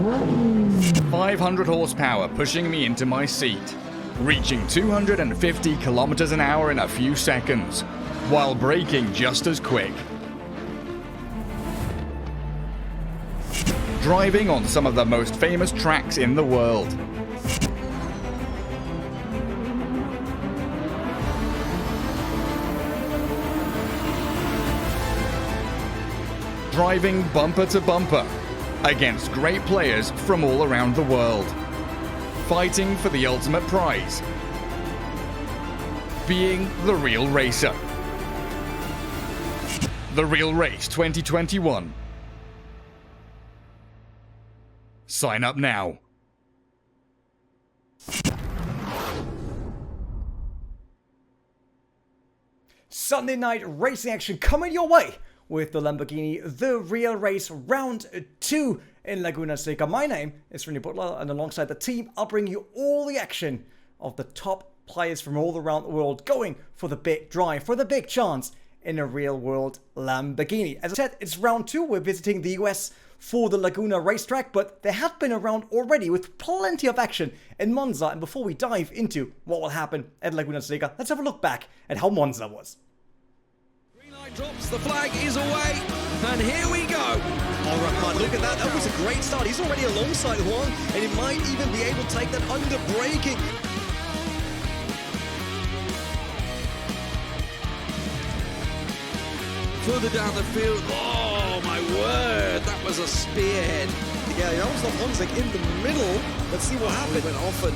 500 horsepower pushing me into my seat, reaching 250 kilometers an hour in a few seconds, while braking just as quick. Driving on some of the most famous tracks in the world. Driving bumper to bumper against great players from all around the world. Fighting for the ultimate prize. Being the real racer. The Real Race 2021. Sign up now. Sunday night racing action coming your way with the Lamborghini The Real Race Round 2 in Laguna Seca. My name is Rennie Butler, and alongside the team, I'll bring you all the action of the top players from all around the world going for the big drive, for the big chance in a real world Lamborghini. As I said, it's round 2. We're visiting the US for the Laguna racetrack, but there have been a round already with plenty of action in Monza. And before we dive into what will happen at Laguna Seca, let's have a look back at how Monza was. Drops, the flag is away, and here we go. Oh, Huracán, look at that. That was a great start. He's already alongside Juan, and he might even be able to take that under braking. Further down the field, oh my word, that was a spearhead. Yeah, that was the Honzik in the middle. Let's see what happened. Went off at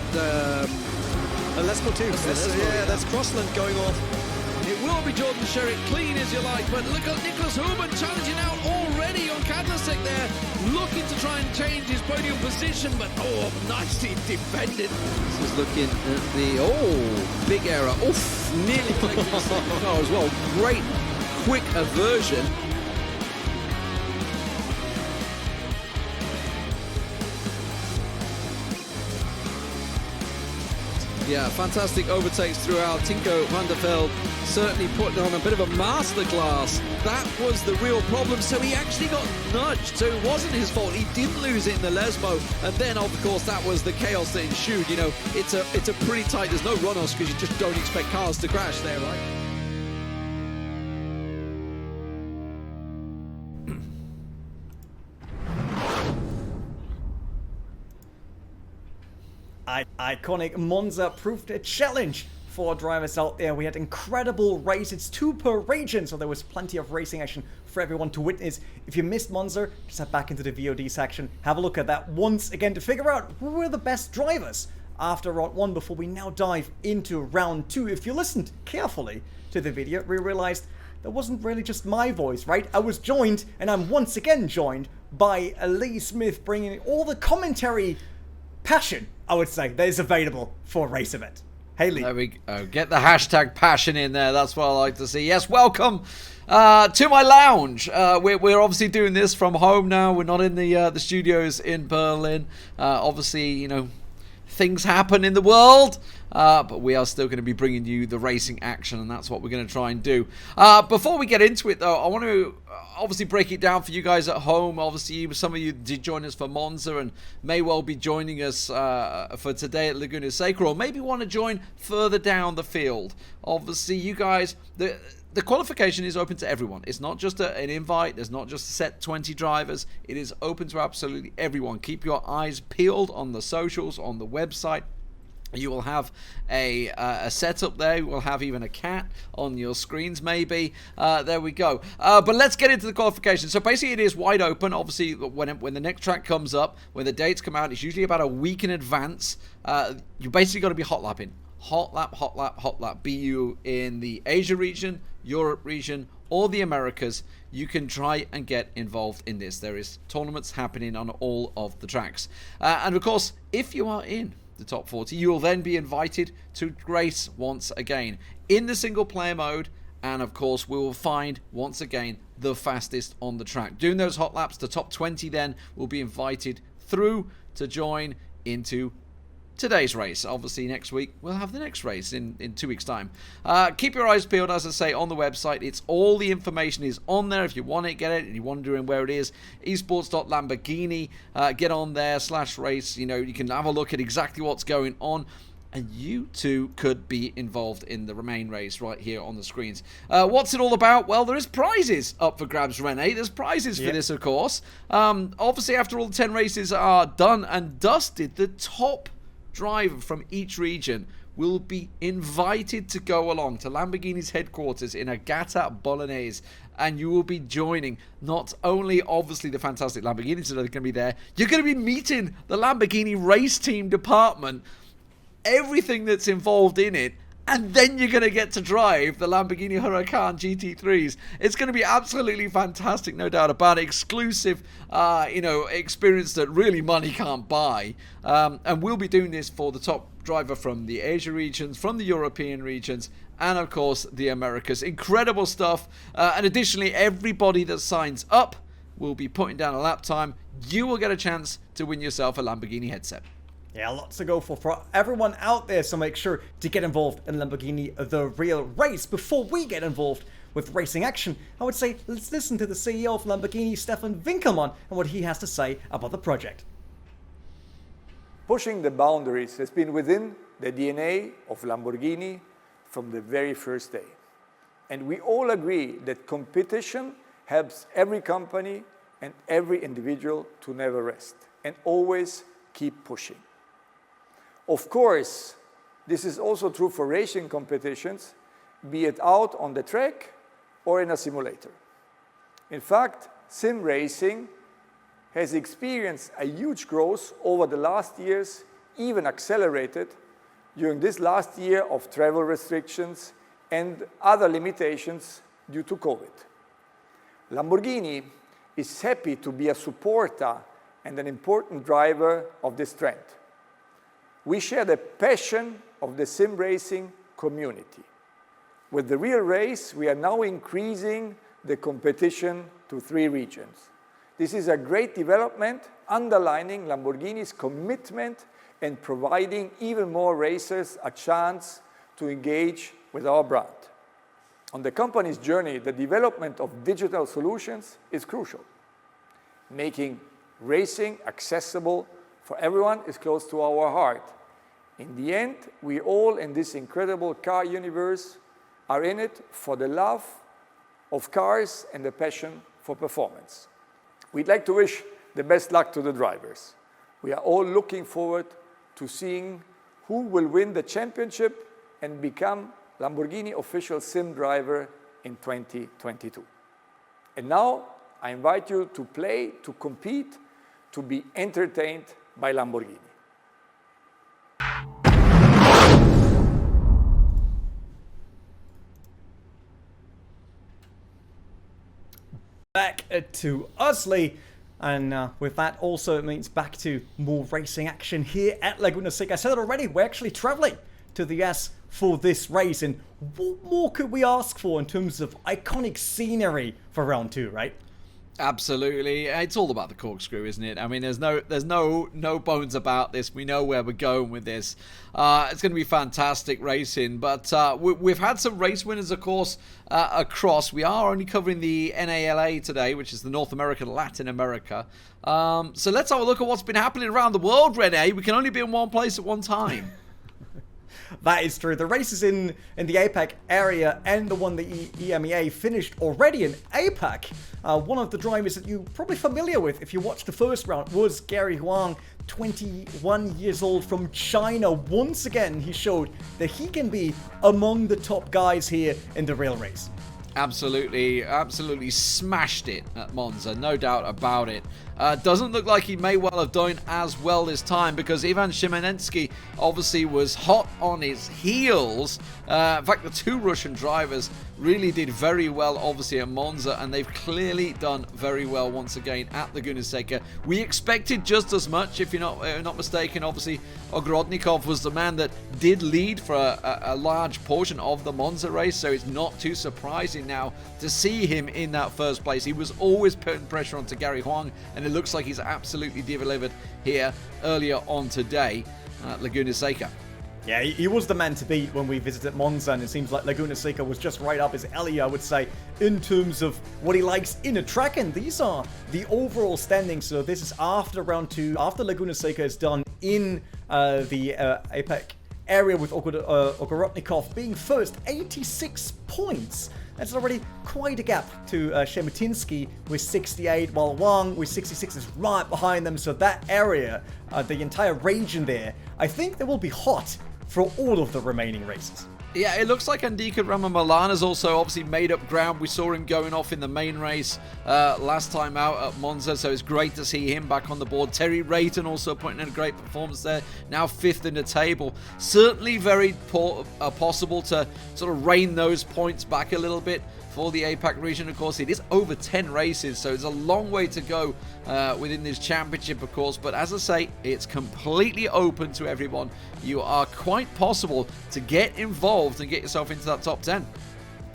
let's go too. That's Crossland going off. It will be Jordan Sherrick, clean as you like, but look at Nicholas Huben challenging out already on Kadlasek there, looking to try and change his podium position, but nicely defended. This is looking at the, big error. Oof, nearly collected his second car as well. Great, quick aversion. Yeah, fantastic overtakes throughout. Tinko van der Velde certainly putting on a bit of a masterclass. That was the real problem. So he actually got nudged. So it wasn't his fault. He did lose it in the Lesbo. And then, of course, that was the chaos that ensued. You know, it's a pretty tight. There's no runoffs because you just don't expect cars to crash there, right? Iconic Monza proved a challenge for drivers out there. We had incredible races, 2 per region, so there was plenty of racing action for everyone to witness. If you missed Monza, just head back into the VOD section, have a look at that once again to figure out who were the best drivers after round 1 before we now dive into round 2. If you listened carefully to the video, we realized that wasn't really just my voice, right? I was joined, and I'm once again joined by Lee Smith, bringing all the commentary passion, I would say, that is available for a race event. Hey, Lee. There we go. Get the hashtag passion in there. That's what I like to see. Yes, welcome to my lounge. We're obviously doing this from home now. We're not in the studios in Berlin. Obviously, you know, things happen in the world. But we are still going to be bringing you the racing action, and that's what we're going to try and do. Before we get into it, though, I want to obviously break it down for you guys at home. Obviously, some of you did join us for Monza and may well be joining us for today at Laguna Seca, or maybe want to join further down the field. Obviously, you guys, the qualification is open to everyone. It's not just an invite. There's not just a set 20 drivers. It is open to absolutely everyone. Keep your eyes peeled on the socials, on the website. You will have a setup there. You will have even a cat on your screens, maybe. There we go. But let's get into the qualification. So basically, it is wide open. Obviously, when the next track comes up, when the dates come out, it's usually about a week in advance. You basically got to be hot lapping. Hot lap. Be you in the Asia region, Europe region, or the Americas, you can try and get involved in this. There is tournaments happening on all of the tracks. And of course, if you are in the top 40, you will then be invited to race once again in the single player mode, and of course we will find once again the fastest on the track. Doing those hot laps, the top 20 then will be invited through to join into today's race. Obviously, next week we'll have the next race in 2 weeks' time. Keep your eyes peeled, as I say, on the website. It's all the information is on there. If you want it, get it. And you're wondering where it is, esports.lamborghini. Get on there /race. You know, you can have a look at exactly what's going on. And you too could be involved in the main race right here on the screens. What's it all about? Well, there is prizes up for grabs, Rene. There's prizes for this, of course. Obviously, after all the 10 races are done and dusted, the top driver from each region will be invited to go along to Lamborghini's headquarters in Agata Bolognese. And you will be joining not only, obviously, the fantastic Lamborghinis that are going to be there, you're going to be meeting the Lamborghini race team department, everything that's involved in it, and then you're going to get to drive the Lamborghini Huracán GT3s. It's going to be absolutely fantastic, no doubt about it. Exclusive, experience that really money can't buy. And we'll be doing this for the top driver from the Asia regions, from the European regions, and of course the Americas. Incredible stuff. And additionally, everybody that signs up will be putting down a lap time. You will get a chance to win yourself a Lamborghini headset. Yeah, lots to go for everyone out there, so make sure to get involved in Lamborghini The Real Race. Before we get involved with racing action, I would say let's listen to the CEO of Lamborghini, Stefan Winkelmann, and what he has to say about the project. Pushing the boundaries has been within the DNA of Lamborghini from the very first day. And we all agree that competition helps every company and every individual to never rest and always keep pushing. Of course, this is also true for racing competitions, be it out on the track or in a simulator. In fact, sim racing has experienced a huge growth over the last years, even accelerated during this last year of travel restrictions and other limitations due to COVID. Lamborghini is happy to be a supporter and an important driver of this trend. We share the passion of the sim racing community. With the real race, we are now increasing the competition to 3 regions. This is a great development, underlining Lamborghini's commitment and providing even more racers a chance to engage with our brand. On the company's journey, the development of digital solutions is crucial. Making racing accessible for everyone is close to our heart. In the end, we all in this incredible car universe are in it for the love of cars and the passion for performance. We'd like to wish the best luck to the drivers. We are all looking forward to seeing who will win the championship and become Lamborghini official sim driver in 2022. And now, I invite you to play, to compete, to be entertained by Lamborghini. Back to Usley, and with that also it means back to more racing action here at Laguna Seca. I said it already, we're actually traveling to the US for this race, and what more could we ask for in terms of iconic scenery for round 2, right? Absolutely. It's all about the corkscrew, isn't it? I mean, there's no bones about this. We know where we're going with this. It's going to be fantastic racing, but we've had some race winners, of course, across. We are only covering the NALA today, which is the North America, Latin America. So let's have a look at what's been happening around the world, Rene. We can only be in one place at one time. That is true. The races in the APAC area and the one the EMEA finished already in APAC. One of the drivers that you're probably familiar with if you watched the first round was Gary Huang, 21 years old from China. Once again, he showed that he can be among the top guys here in the real race. Absolutely smashed it at Monza, no doubt about it. Doesn't look like he may well have done as well this time, because Ivan Shimanensky obviously was hot on his heels. In fact, the 2 Russian drivers really did very well, obviously, at Monza, and they've clearly done very well once again at Laguna Seca. We expected just as much, if you're not mistaken. Obviously, Ogrodnikov was the man that did lead for a large portion of the Monza race, so it's not too surprising now to see him in that first place. He was always putting pressure onto Gary Huang, and it looks like he's absolutely delivered here earlier on today. at Laguna Seca. Yeah, he was the man to beat when we visited Monza, and it seems like Laguna Seca was just right up his alley, I would say, in terms of what he likes in a track. And these are the overall standings. So this is after round 2, after Laguna Seca is done in the APEC area, with Ogorodnikov being first, 86 points. That's already quite a gap to Shemutinsky with 68, while Wang with 66 is right behind them. So that area, the entire region there, I think they will be hot for all of the remaining races. Yeah, it looks like Andika Ramamalan has also obviously made up ground. We saw him going off in the main race last time out at Monza, so it's great to see him back on the board. Terry Rayton also putting in a great performance there, now 5th in the table. Certainly very possible to sort of rein those points back a little bit for the APAC region. Of course, it is over 10 races, so it's a long way to go within this championship, of course. But as I say, it's completely open to everyone. You are quite possible to get involved and get yourself into that top 10.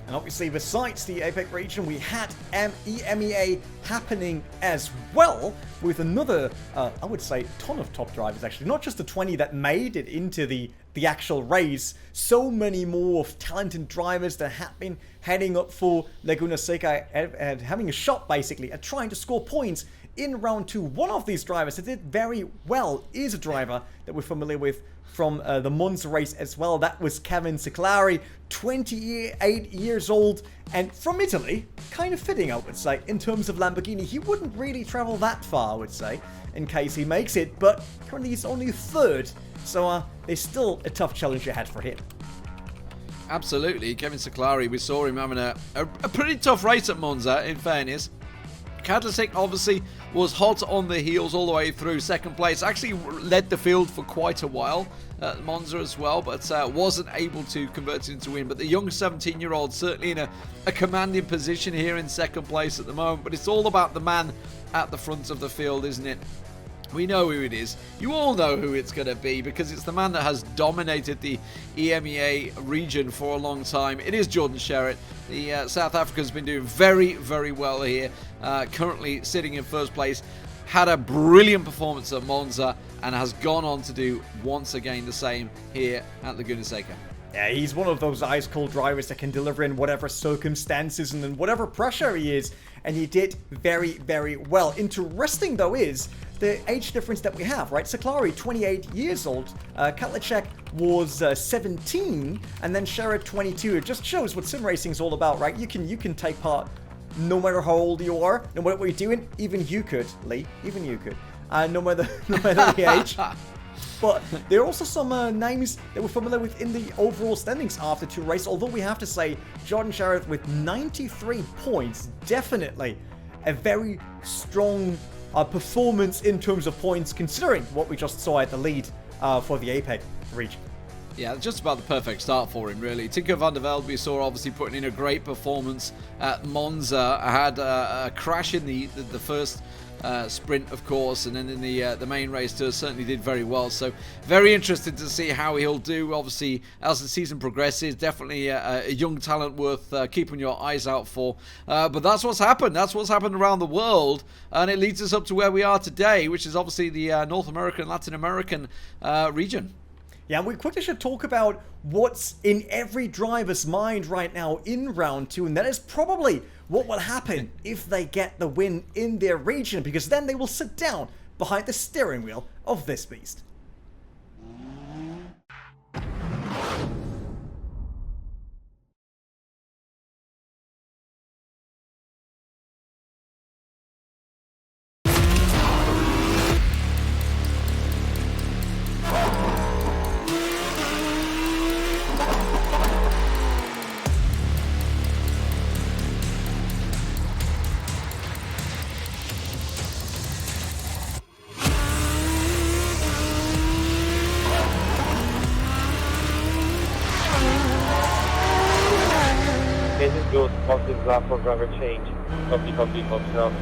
And obviously, besides the APEC region, we had EMEA happening as well, with another, I would say, ton of top drivers, actually. Not just the 20 that made it into the actual race. So many more talented drivers that have been heading up for Laguna Seca and having a shot, basically, at trying to score points in round 2. One of these drivers that did very well is a driver that we're familiar with from the Monza race as well. That was Kevin Ciclari, 28 years old, and from Italy. Kind of fitting, I would say, in terms of Lamborghini. He wouldn't really travel that far, I would say, in case he makes it, but currently he's only 3rd, so there's still a tough challenge ahead for him. Absolutely, Kevin Ciclari, we saw him having a pretty tough race at Monza, in fairness. Kadlacik obviously was hot on the heels all the way through, 2nd place. Actually led the field for quite a while at Monza as well, but wasn't able to convert it into win. But the young 17-year-old certainly in a commanding position here in 2nd place at the moment. But it's all about the man at the front of the field, isn't it? We know who it is. You all know who it's going to be, because it's the man that has dominated the EMEA region for a long time. It is Jordan Sherritt. The South African's been doing very, very well here. Currently sitting in 1st place. Had a brilliant performance at Monza and has gone on to do once again the same here at Laguna Seca. Yeah, he's one of those ice-cold drivers that can deliver in whatever circumstances and in whatever pressure he is. And he did very, very well. Interesting, though, is the age difference that we have, right? Ciclari, 28 years old. Kadlacik was 17, and then Sherritt, 22. It just shows what sim racing is all about, right? You can take part no matter how old you are, no matter what you're doing. Even you could, Lee. Even you could. No matter the age. But there are also some names that we're familiar with in the overall standings after 2 races. Although we have to say, Jordan Sherritt with 93 points, definitely a very strong performance in terms of points, considering what we just saw at the lead for the APEC region. Yeah, just about the perfect start for him, really. Tinker van der Velde, we saw obviously putting in a great performance at Monza. Had a crash in the first sprint, of course, and then in the main race too, certainly did very well. So very interested to see how he'll do, obviously, as the season progresses. Definitely a young talent worth keeping your eyes out for. But that's what's happened. That's what's happened around the world, and it leads us up to where we are today, which is obviously the North American, Latin American region. Yeah, we quickly should talk about what's in every driver's mind right now in round 2, and that is probably what will happen if they get the win in their region, because then they will sit down behind the steering wheel of this beast. Engine goes positive lap for driver change. Copy, now.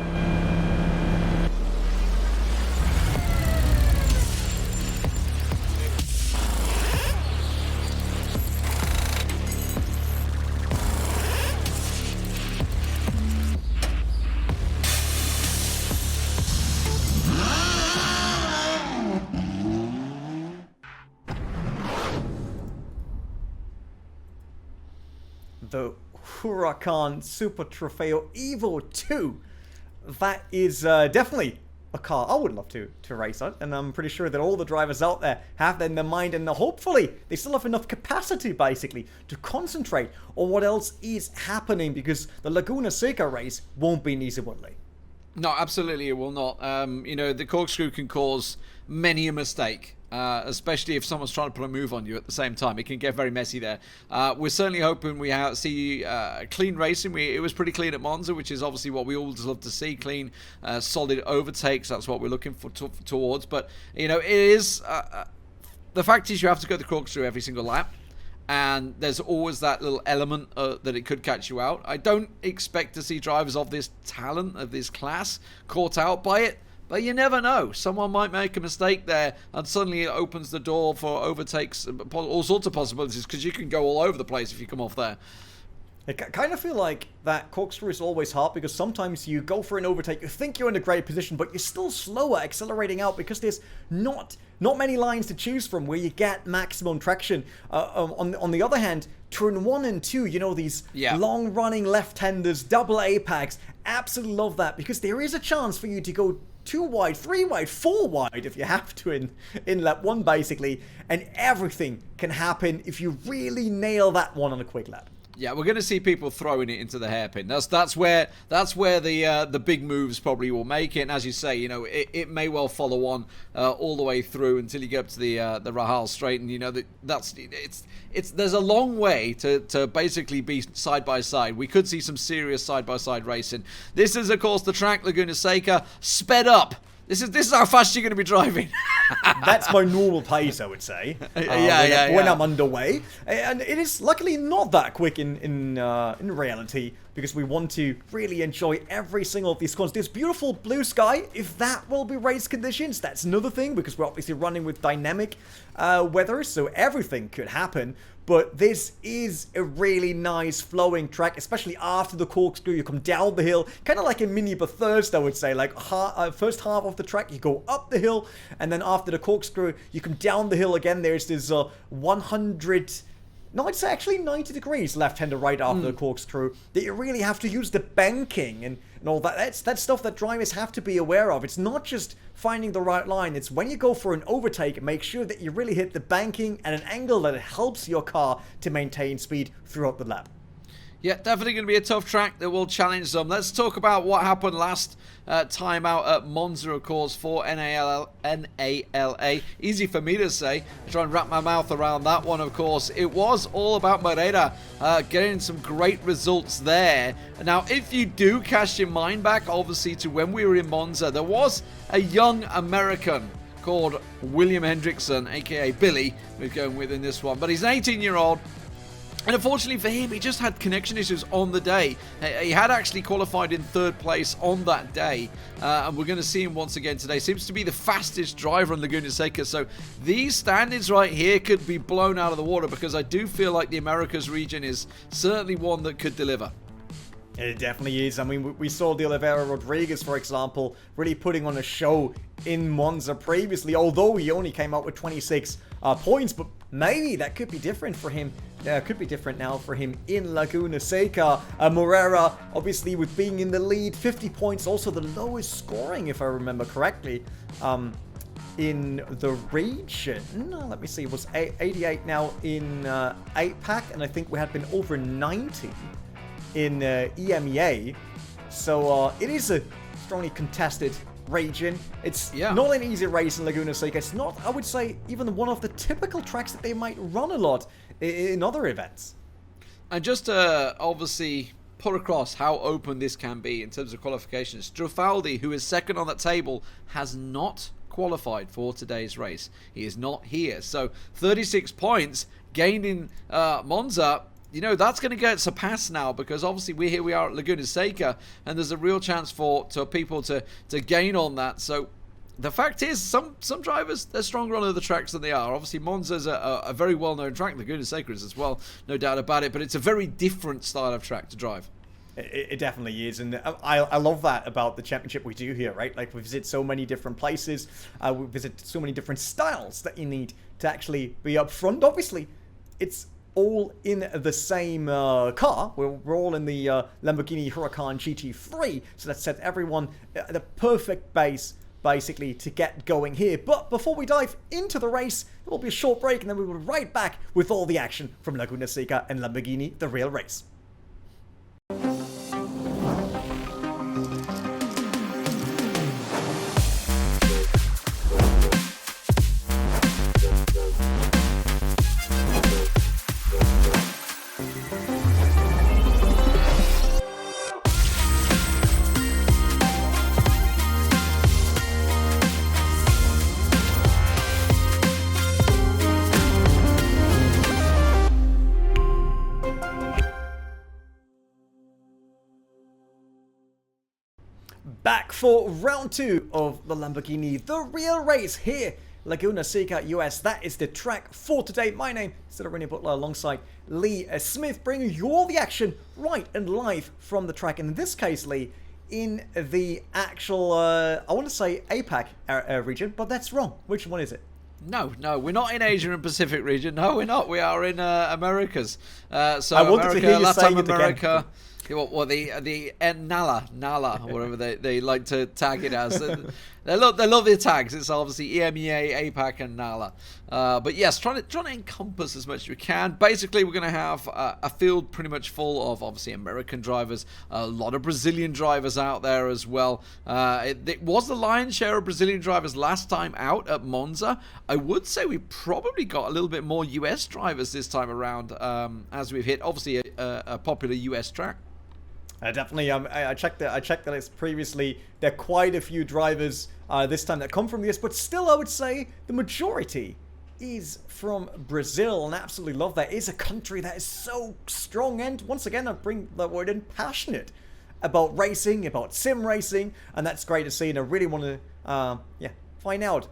the Huracán Super Trofeo EVO 2. That is definitely a car I would love to race on, and I'm pretty sure that all the drivers out there have that in their mind, and hopefully they still have enough capacity basically to concentrate on what else is happening, because the Laguna Seca race won't be an easy one, Lee. No, absolutely it will not. You know, the corkscrew can cause many a mistake. Especially if someone's trying to put a move on you at the same time. It can get very messy there. We're certainly hoping we see clean racing. It was pretty clean at Monza, which is obviously what we all love to see. Clean, solid overtakes. That's what we're looking for towards. But, you know, it is... the fact is you have to go the corkscrew every single lap. And there's always that little element that it could catch you out. I don't expect to see drivers of this talent, of this class, caught out by it. But you never know. Someone might make a mistake there, and suddenly it opens the door for overtakes, all sorts of possibilities, because you can go all over the place if you come off there. I kind of feel like that corkscrew is always hard, because sometimes you go for an overtake, you think you're in a great position, but you're still slower accelerating out because there's not many lines to choose from where you get maximum traction. On the other hand, turn 1 and 2, you know, these long-running left-handers, double apex, absolutely love that, because there is a chance for you to go 2 wide, 3 wide, 4 wide if you have to in lap 1 basically, and everything can happen if you really nail that one on a quick lap. Yeah, we're going to see people throwing it into the hairpin. That's where the big moves probably will make it. And as you say, you know, it may well follow on all the way through until you get up to the Rahal Straight, and you know there's a long way to basically be side by side. We could see some serious side by side racing. This is of course the track Laguna Seca sped up. This is how fast you're going to be driving. That's my normal pace, I would say. When I'm underway, and it is luckily not that quick in reality, because we want to really enjoy every single of these corners. This beautiful blue sky, if that will be race conditions, that's another thing, because we're obviously running with dynamic weather, so everything could happen. But this is a really nice flowing track, especially after the corkscrew. You come down the hill, kind of like a mini Bathurst, I would say. Like first half of the track, you go up the hill, and then after the corkscrew, you come down the hill again. There's this 100... No, I'd say actually 90 degrees left-hander right after the corkscrew, that you really have to use the banking and all that. That's stuff that drivers have to be aware of. It's not just finding the right line. It's when you go for an overtake, make sure that you really hit the banking at an angle that it helps your car to maintain speed throughout the lap. Yeah, definitely going to be a tough track that will challenge them. Let's talk about what happened last time out at Monza, of course, for NALA. Easy for me to say. I try and wrap my mouth around that one, of course. It was all about Moreira getting some great results there. Now, if you do cast your mind back, obviously, to when we were in Monza, there was a young American called William Hendrickson, a.k.a. Billy, who's going with in this one. But he's an 18-year-old. And unfortunately for him, he just had connection issues on the day. He had actually qualified in 3rd place on that day. And we're going to see him once again today. Seems to be the fastest driver on Laguna Seca. So these standings right here could be blown out of the water, because I do feel like the Americas region is certainly one that could deliver. It definitely is. I mean, we saw De Oliveira Rodriguez, for example, really putting on a show in Monza previously, although he only came out with 26 points. But maybe that could be different for him. Could be different now for him in Laguna Seca. Moreira, obviously, with being in the lead, 50 points, also the lowest scoring, if I remember correctly, in the region. Let me see, it was 88 now in APAC, and I think we had been over 90 in EMEA. So it is a strongly contested region. It's not an easy race in Laguna Seca. It's not, I would say, even one of the typical tracks that they might run a lot in other events. And just to obviously put across how open this can be in terms of qualifications, Strafaldi, who is second on that table, has not qualified for today's race. He is not here. So 36 points gained in Monza. You know, that's going to get surpassed now, because obviously we are at Laguna Seca, and there's a real chance for people to gain on that. So the fact is, some drivers, they're stronger on other tracks than they are. Obviously, Monza's a very well-known track. Laguna Seca is as well, no doubt about it. But it's a very different style of track to drive. It definitely is, and I love that about the championship we do here, right? Like, we visit so many different places, we visit so many different styles that you need to actually be up front. Obviously, it's all in the same car. We're all in the Lamborghini Huracán GT3, so that set everyone at the perfect base, basically, to get going here. But before we dive into the race, there will be a short break, and then we will be right back with all the action from Laguna Seca and Lamborghini The Real Race. Back for round 2 of the Lamborghini The Real Race here, Laguna Seca, US. That is the track for today. My name is Rennie Butler alongside Lee Smith, bringing you all the action right and live from the track. And in this case, Lee, in the actual, I want to say APAC region, but that's wrong. Which one is it? No, we're not in Asia and Pacific region. No, we're not. We are in Americas. So I wanted America, to hear you Latin saying it America. again. Well, the Nala, whatever they like to tag it as. They love their tags. It's obviously EMEA, APAC, and NALA. But yes, trying to encompass as much as we can. Basically, we're going to have a field pretty much full of obviously American drivers, a lot of Brazilian drivers out there as well. It was the lion's share of Brazilian drivers last time out at Monza. I would say we probably got a little bit more US drivers this time around, as we've hit obviously a popular US track. Definitely. I checked the list previously. There are quite a few drivers this time that come from the US, but still, I would say the majority is from Brazil, and I absolutely love that. It is a country that is so strong, and once again, I bring the word in, passionate about racing, about sim racing, and that's great to see. And I really want to, find out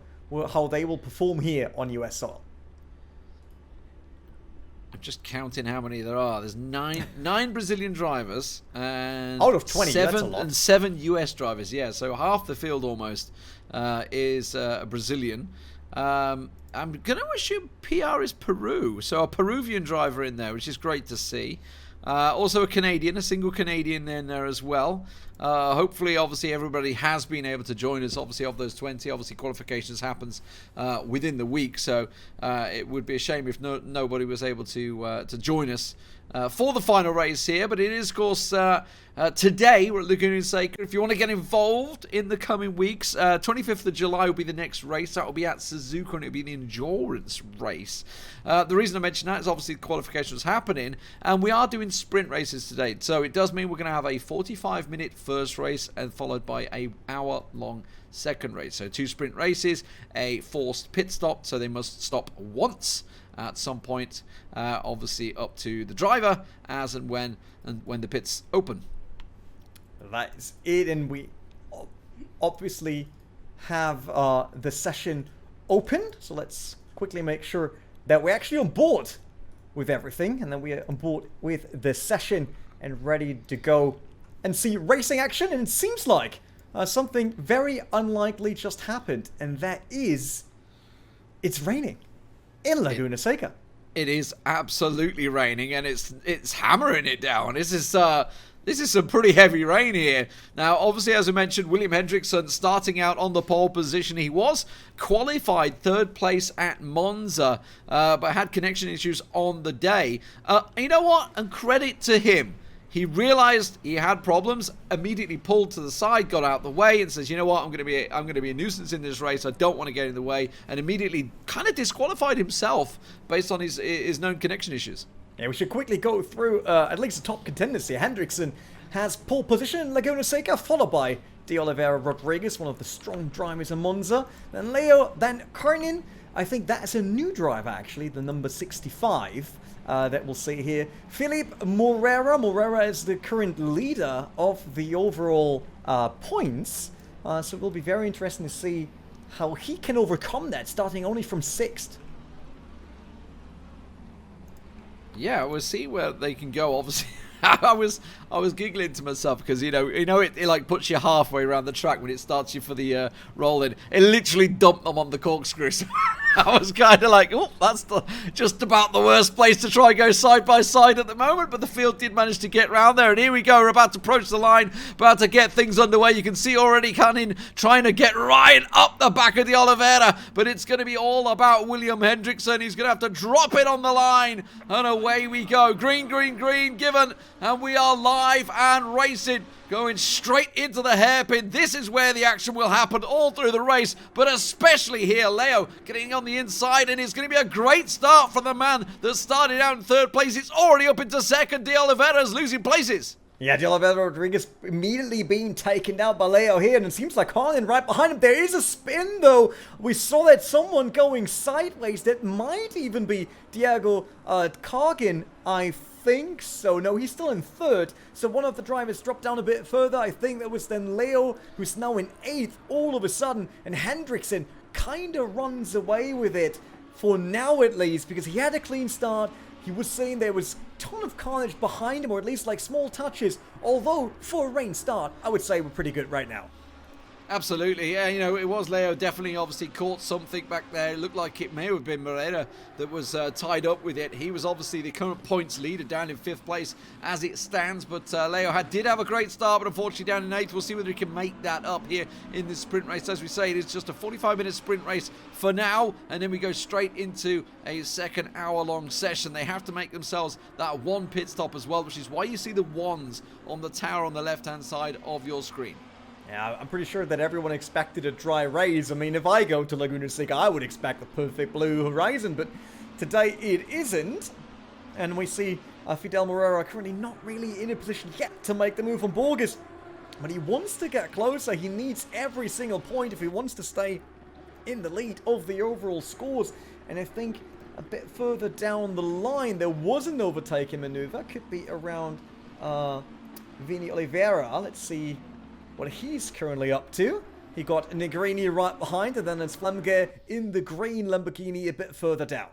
how they will perform here on US soil. I'm just counting how many there are. There's nine Brazilian drivers and out of 20, that's a lot. And 7 US drivers. Yeah, so half the field almost is Brazilian. I'm going to assume PR is Peru, so a Peruvian driver in there, which is great to see. Also a single Canadian in there as well. Hopefully, obviously, everybody has been able to join us. Obviously, of those 20, obviously, qualifications happens within the week. So it would be a shame if nobody was able to join us for the final race here. But it is, of course, today we're at Laguna Seca. If you want to get involved in the coming weeks, 25th of July will be the next race. That will be at Suzuka, and it'll be an endurance race. The reason I mention that is obviously the qualifications happening, and we are doing sprint races today. So it does mean we're going to have a 45-minute first race and followed by a hour-long second race. So 2 sprint races, a forced pit stop, so they must stop once at some point, obviously up to the driver as and when the pits open. That is it, and we obviously have the session opened, so let's quickly make sure that we're actually on board with everything, and then we are on board with the session and ready to go and see racing action. And it seems like something very unlikely just happened, and that is it's raining in Laguna Seca. It is absolutely raining, and it's hammering it down. This is some pretty heavy rain here. Now, obviously, as I mentioned, William Hendrickson starting out on the pole position. He was qualified 3rd place at Monza, but had connection issues on the day. You know what? And credit to him. He realized he had problems, immediately pulled to the side, got out the way, and says, "You know what? I'm going to be a nuisance in this race. I don't want to get in the way," and immediately kind of disqualified himself based on his known connection issues. Yeah, we should quickly go through at least the top contenders here. Hendrickson has pole position in Laguna Seca, followed by De Oliveira Rodriguez, one of the strong drivers in Monza. Then Leo, then Karnin. I think that's a new driver, actually, the number 65 that we'll see here. Filipe Moreira. Moreira is the current leader of the overall points. So it will be very interesting to see how he can overcome that, starting only from 6th. Yeah, we'll see where they can go. Obviously, I was giggling to myself because it like puts you halfway around the track when it starts you for the roll in. It literally dumped them on the corkscrew. I was kind of like, oh, that's just about the worst place to try and go side by side at the moment, but the field did manage to get round there, and here we go, we're about to approach the line, about to get things underway. You can see already Canning trying to get right up the back of the Oliveira, but it's going to be all about William Hendrickson. He's going to have to drop it on the line, and away we go. Green, green, green given, and we are live and racing. Going straight into the hairpin. This is where the action will happen all through the race, but especially here. Leo getting on the inside, and it's going to be a great start for the man that started out in third place. It's already up into second. De Oliveira's losing places. Yeah, De Oliveira Rodriguez immediately being taken down by Leo here, and it seems like Harlan right behind him. There is a spin, though. We saw that someone going sideways. That might even be Diego Cargin, I think so. No, he's still in third. So one of the drivers dropped down a bit further. I think that was then Leo, who's now in eighth all of a sudden. And Hendrickson kind of runs away with it for now at least, because he had a clean start. He was saying there was a ton of carnage behind him, or at least like small touches. Although, for a rain start, I would say we're pretty good right now. Absolutely, yeah, you know, it was Leo definitely obviously caught something back there. It looked like it may have been Moreira that was tied up with it. He was obviously the current points leader down in 5th place as it stands, but Leo did have a great start, but unfortunately down in 8th. We'll see whether he can make that up here in this sprint race. As we say, it is just a 45-minute sprint race for now, and then we go straight into a second hour-long session. They have to make themselves that one pit stop as well, which is why you see the ones on the tower on the left-hand side of your screen. Yeah, I'm pretty sure that everyone expected a dry race. I mean, if I go to Laguna Seca, I would expect the perfect blue horizon, but today it isn't. And we see Fidel Moreira currently not really in a position yet to make the move on Borges. But he wants to get closer. He needs every single point if he wants to stay in the lead of the overall scores. And I think a bit further down the line, there was an overtaking maneuver. Could be around Vini Oliveira. Let's see what he's currently up to. He got Negrini right behind, and then it's Flemge in the green Lamborghini a bit further down.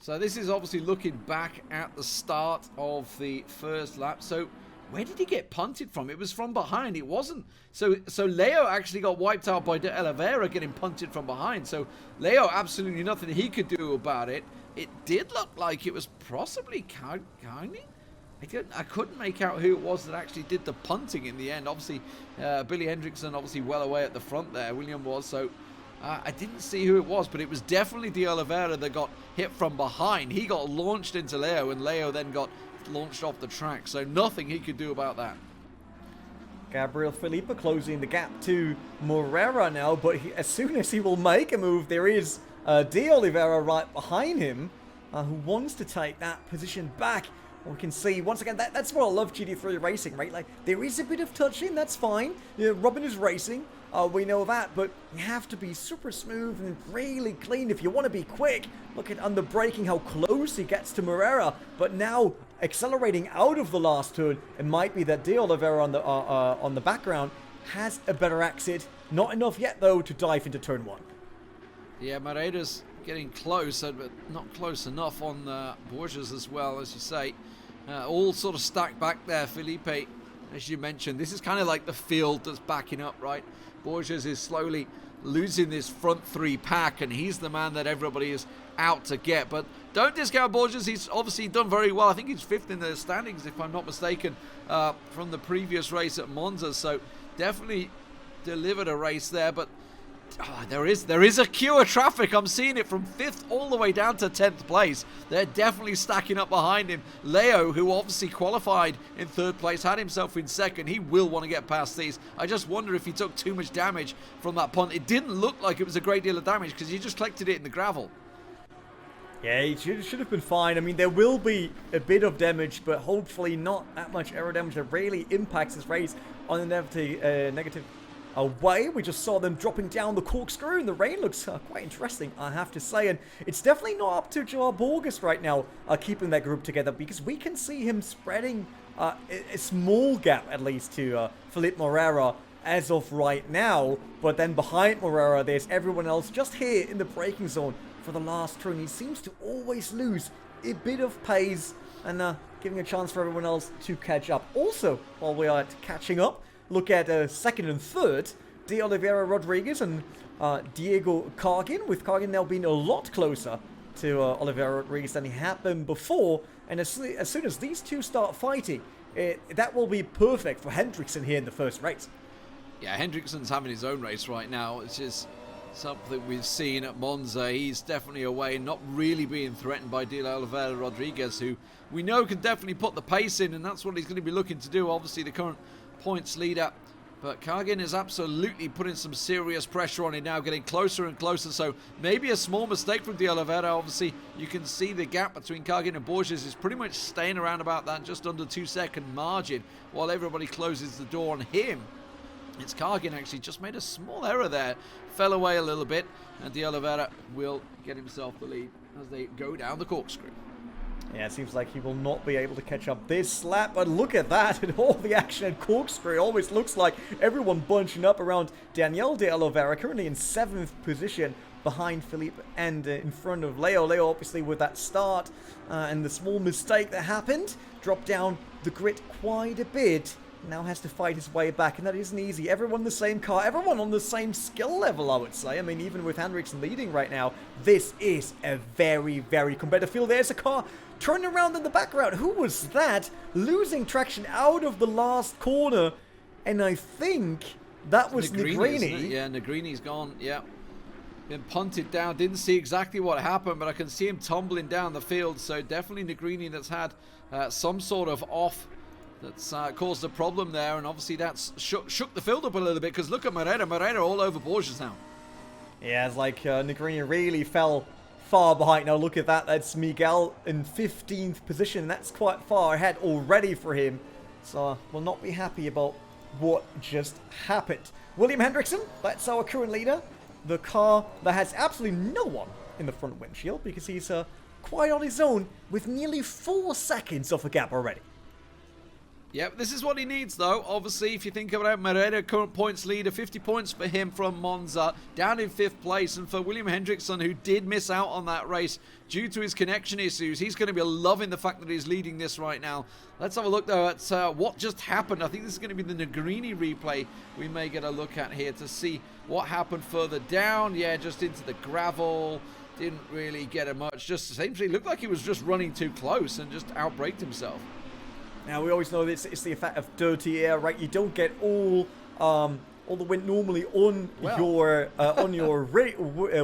So this is obviously looking back at the start of the first lap. So where did he get punted from? It was from behind. It wasn't. So Leo actually got wiped out by De Oliveira getting punted from behind. So Leo, absolutely nothing he could do about it. It did look like it was possibly Carney. I couldn't make out who it was that actually did the punting in the end. Obviously, Billy Hendrickson obviously well away at the front there. William was, so I didn't see who it was, but it was definitely De Oliveira that got hit from behind. He got launched into Leo, and Leo then got launched off the track, so nothing he could do about that. Gabriel Felipe closing the gap to Moreira now, but as soon as he will make a move, there is De Oliveira right behind him, who wants to take that position back. We can see, once again, that's what I love GT3 racing, right? Like, there is a bit of touching, that's fine. You know, Robin is racing, we know that, but you have to be super smooth and really clean if you want to be quick. Look at under braking, how close he gets to Moreira, but now accelerating out of the last turn. It might be that De Oliveira on the background has a better exit. Not enough yet, though, to dive into turn 1. Yeah, Moreira's getting close, but not close enough on Borges as well, as you say. All sort of stacked back there, Felipe, as you mentioned. This is kind of like the field that's backing up, right? Borges is slowly losing this front 3 pack, and he's the man that everybody is out to get. But don't discount Borges. He's obviously done very well. I think he's 5th in the standings, if I'm not mistaken, from the previous race at Monza. So definitely delivered a race there, but there is a queue of traffic. I'm seeing it from 5th all the way down to 10th place. They're definitely stacking up behind him. Leo, who obviously qualified in 3rd place, had himself in 2nd. He will want to get past these. I just wonder if he took too much damage from that punt. It didn't look like it was a great deal of damage because he just collected it in the gravel. Yeah, he should have been fine. I mean, there will be a bit of damage, but hopefully not that much aero damage that really impacts his race on a negative away. We just saw them dropping down the corkscrew, and the rain looks quite interesting, I have to say. And it's definitely not up to Joao Borges right now keeping that group together, because we can see him spreading a small gap, at least, to Felipe Moreira as of right now. But then behind Moreira, there's everyone else just here in the braking zone for the last turn. He seems to always lose a bit of pace, and giving a chance for everyone else to catch up. Also, while we are catching up, look at 2nd and 3rd. De Oliveira Rodriguez and Diego Cargin, with Cargin now being a lot closer to Oliveira Rodriguez than he had been before. And as soon as these two start fighting, that will be perfect for Hendrickson here in the first race. Yeah, Hendrickson's having his own race right now, which is something we've seen at Monza. He's definitely away, not really being threatened by De Oliveira Rodriguez, who we know can definitely put the pace in, and that's what he's going to be looking to do. Obviously, the current points leader. But Cargin is absolutely putting some serious pressure on him now, getting closer and closer. So maybe a small mistake from De Oliveira. Obviously, you can see the gap between Cargin and Borges is pretty much staying around about that just under 2-second margin while everybody closes the door on him. It's Cargin actually just made a small error there, fell away a little bit, and De Oliveira will get himself the lead as they go down the corkscrew. Yeah, it seems like he will not be able to catch up this lap, but look at that, and all the action at corkscrew. It always looks like everyone bunching up around Daniel De Oliveira, currently in 7th position behind Philippe and in front of Leo. Leo obviously with that start and the small mistake that happened, dropped down the grid quite a bit. Now has to fight his way back, and that isn't easy. Everyone in the same car, everyone on the same skill level, I would say. I mean, even with Hendrickson leading right now, this is a very, very competitive field. There's a car turning around in the background. Who was that? Losing traction out of the last corner, and I think that was Negrini. Yeah, Negrini's gone, yeah. Been punted down, didn't see exactly what happened, but I can see him tumbling down the field, so definitely Negrini that's had some sort of off that's caused a problem there, and obviously that's shook the field up a little bit, because look at Moreira all over Borges now. Yeah, it's like Negrini really fell far behind. Now look at that, that's Miguel in 15th position, that's quite far ahead already for him, so will not be happy about what just happened. William Hendrickson, that's our current leader, the car that has absolutely no one in the front windshield, because he's quite on his own with nearly 4 seconds of a gap already. Yep, this is what he needs, though. Obviously, if you think about Moreira, current points leader, 50 points for him from Monza, down in 5th place. And for William Hendrickson, who did miss out on that race due to his connection issues, he's going to be loving the fact that he's leading this right now. Let's have a look, though, at what just happened. I think this is going to be the Negrini replay we may get a look at here to see what happened further down. Yeah, just into the gravel. Didn't really get it much. Just seems he looked like he was just running too close and just outbraked himself. Now, we always know this, it's the effect of dirty air, right? You don't get all the wind normally on your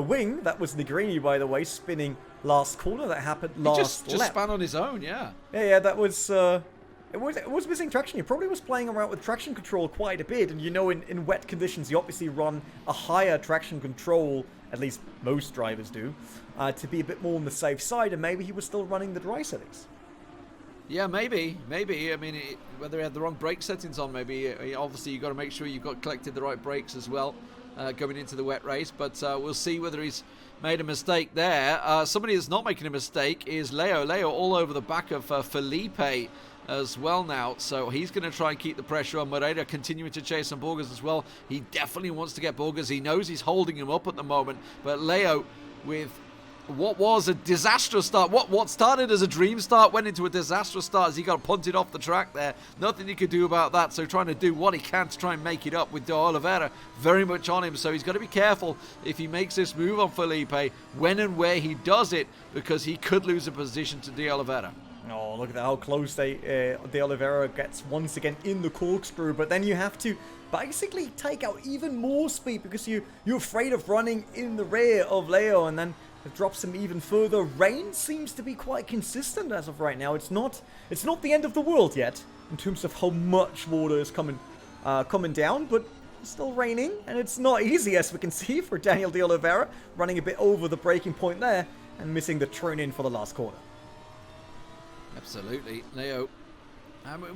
wing. That was Negrini, by the way, spinning last corner. That happened last lap. Just span on his own, yeah. Yeah, that was... It was missing traction. He probably was playing around with traction control quite a bit. And you know, in wet conditions, you obviously run a higher traction control, at least most drivers do, to be a bit more on the safe side. And maybe he was still running the dry settings. Yeah, maybe. I mean, whether he had the wrong brake settings on, maybe. Obviously, you've got to make sure you've got collected the right brakes as well going into the wet race. But we'll see whether he's made a mistake there. Somebody that's not making a mistake is Leo. Leo all over the back of Felipe as well now. So he's going to try and keep the pressure on. Moreira continuing to chase on Borges as well. He definitely wants to get Borges. He knows he's holding him up at the moment. But Leo with... what was a disastrous start, what started as a dream start went into a disastrous start as he got punted off the track there. Nothing he could do about that, so trying to do what he can to try and make it up with De Oliveira very much on him. So he's got to be careful if he makes this move on Felipe, when and where he does it, because he could lose a position to De Oliveira. Oh, look at how close De Oliveira gets once again in the corkscrew, but then you have to basically take out even more speed because you're afraid of running in the rear of Leo, and then it drops him even further. Rain seems to be quite consistent as of right now. It's not the end of the world yet in terms of how much water is coming down, but it's still raining, and it's not easy, as we can see, for Daniel De Oliveira, running a bit over the braking point there and missing the turn in for the last corner. Absolutely, Leo.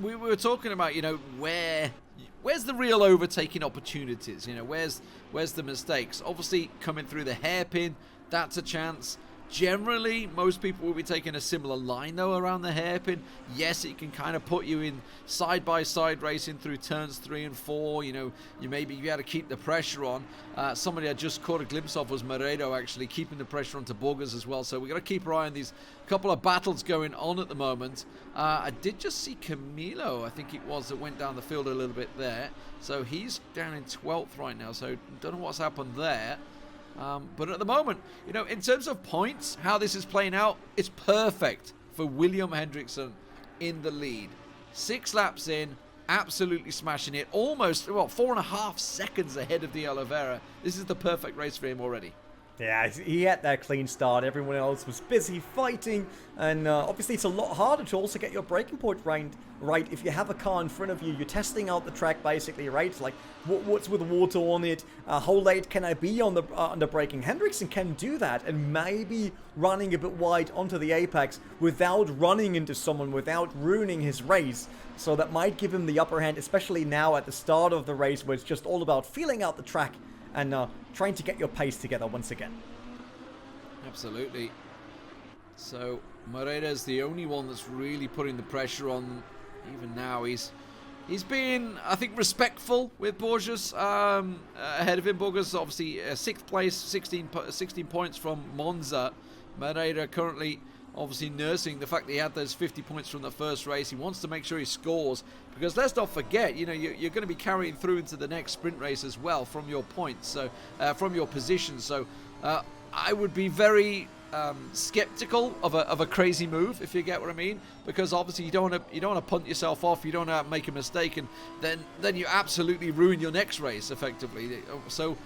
We were talking about, where's the real overtaking opportunities? Where's the mistakes? Obviously, coming through the hairpin, that's a chance. Generally, most people will be taking a similar line, though, around the hairpin. Yes, it can kind of put you in side-by-side racing through turns 3 and 4. You know, you got to keep the pressure on. Somebody I just caught a glimpse of was Moredo, actually, keeping the pressure onto Burgos as well. So we've got to keep our eye on these couple of battles going on at the moment. I did just see Camilo, I think it was, that went down the field a little bit there. So he's down in 12th right now, so don't know what's happened there. But at the moment, you know, in terms of points, how this is playing out, it's perfect for William Hendrickson in the lead. 6 laps in, absolutely smashing it. Almost, 4.5 seconds ahead of the Oliveira. This is the perfect race for him already. Yeah, he had that clean start. Everyone else was busy fighting, and obviously it's a lot harder to also get your braking point right if you have a car in front of you. You're testing out the track basically, right? It's like what's with water on it? How late can I be on the braking? Hendrickson can do that, and maybe running a bit wide onto the apex without running into someone, without ruining his race. So that might give him the upper hand, especially now at the start of the race, where it's just all about feeling out the track and trying to get your pace together once again. Absolutely. So Moreira's the only one that's really putting the pressure on. Even now, he's been, I think, respectful with Borges ahead of him. Borges obviously 6th place, 16 points from Monza. Moreira currently obviously nursing the fact that he had those 50 points from the first race. He wants to make sure he scores, because let's not forget, you know, you're going to be carrying through into the next sprint race as well from your points, so from your position. So I would be very skeptical of a crazy move, if you get what I mean, because obviously you don't want to punt yourself off, you don't want to make a mistake, and then you absolutely ruin your next race effectively. So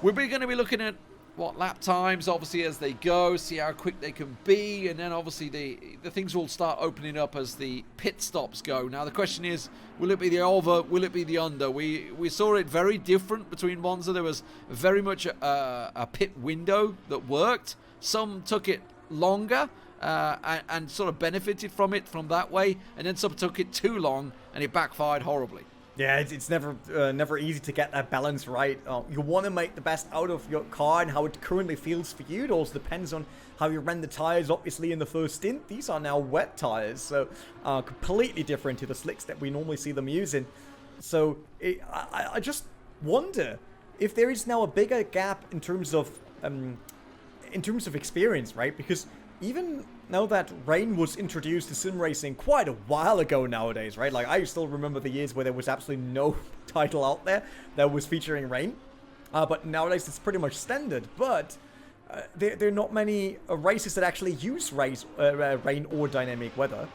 we're going to be looking at lap times obviously as they go, see how quick they can be, and then obviously the things will start opening up as the pit stops go. Now the question is, will it be the over, will it be the under? We saw it very different between Monza. There was very much a pit window that worked. Some took it longer and sort of benefited from it from that way, and then some took it too long and it backfired horribly. Yeah, it's never easy to get that balance right. You want to make the best out of your car and how it currently feels for you. It also depends on how you ran the tires. Obviously, in the first stint, these are now wet tires, so completely different to the slicks that we normally see them using. So I just wonder if there is now a bigger gap in terms of experience, right? Because even now that rain was introduced to sim racing quite a while ago nowadays, right? Like, I still remember the years where there was absolutely no title out there that was featuring rain. But nowadays it's pretty much standard. But there are not many races that actually use rain or dynamic weather.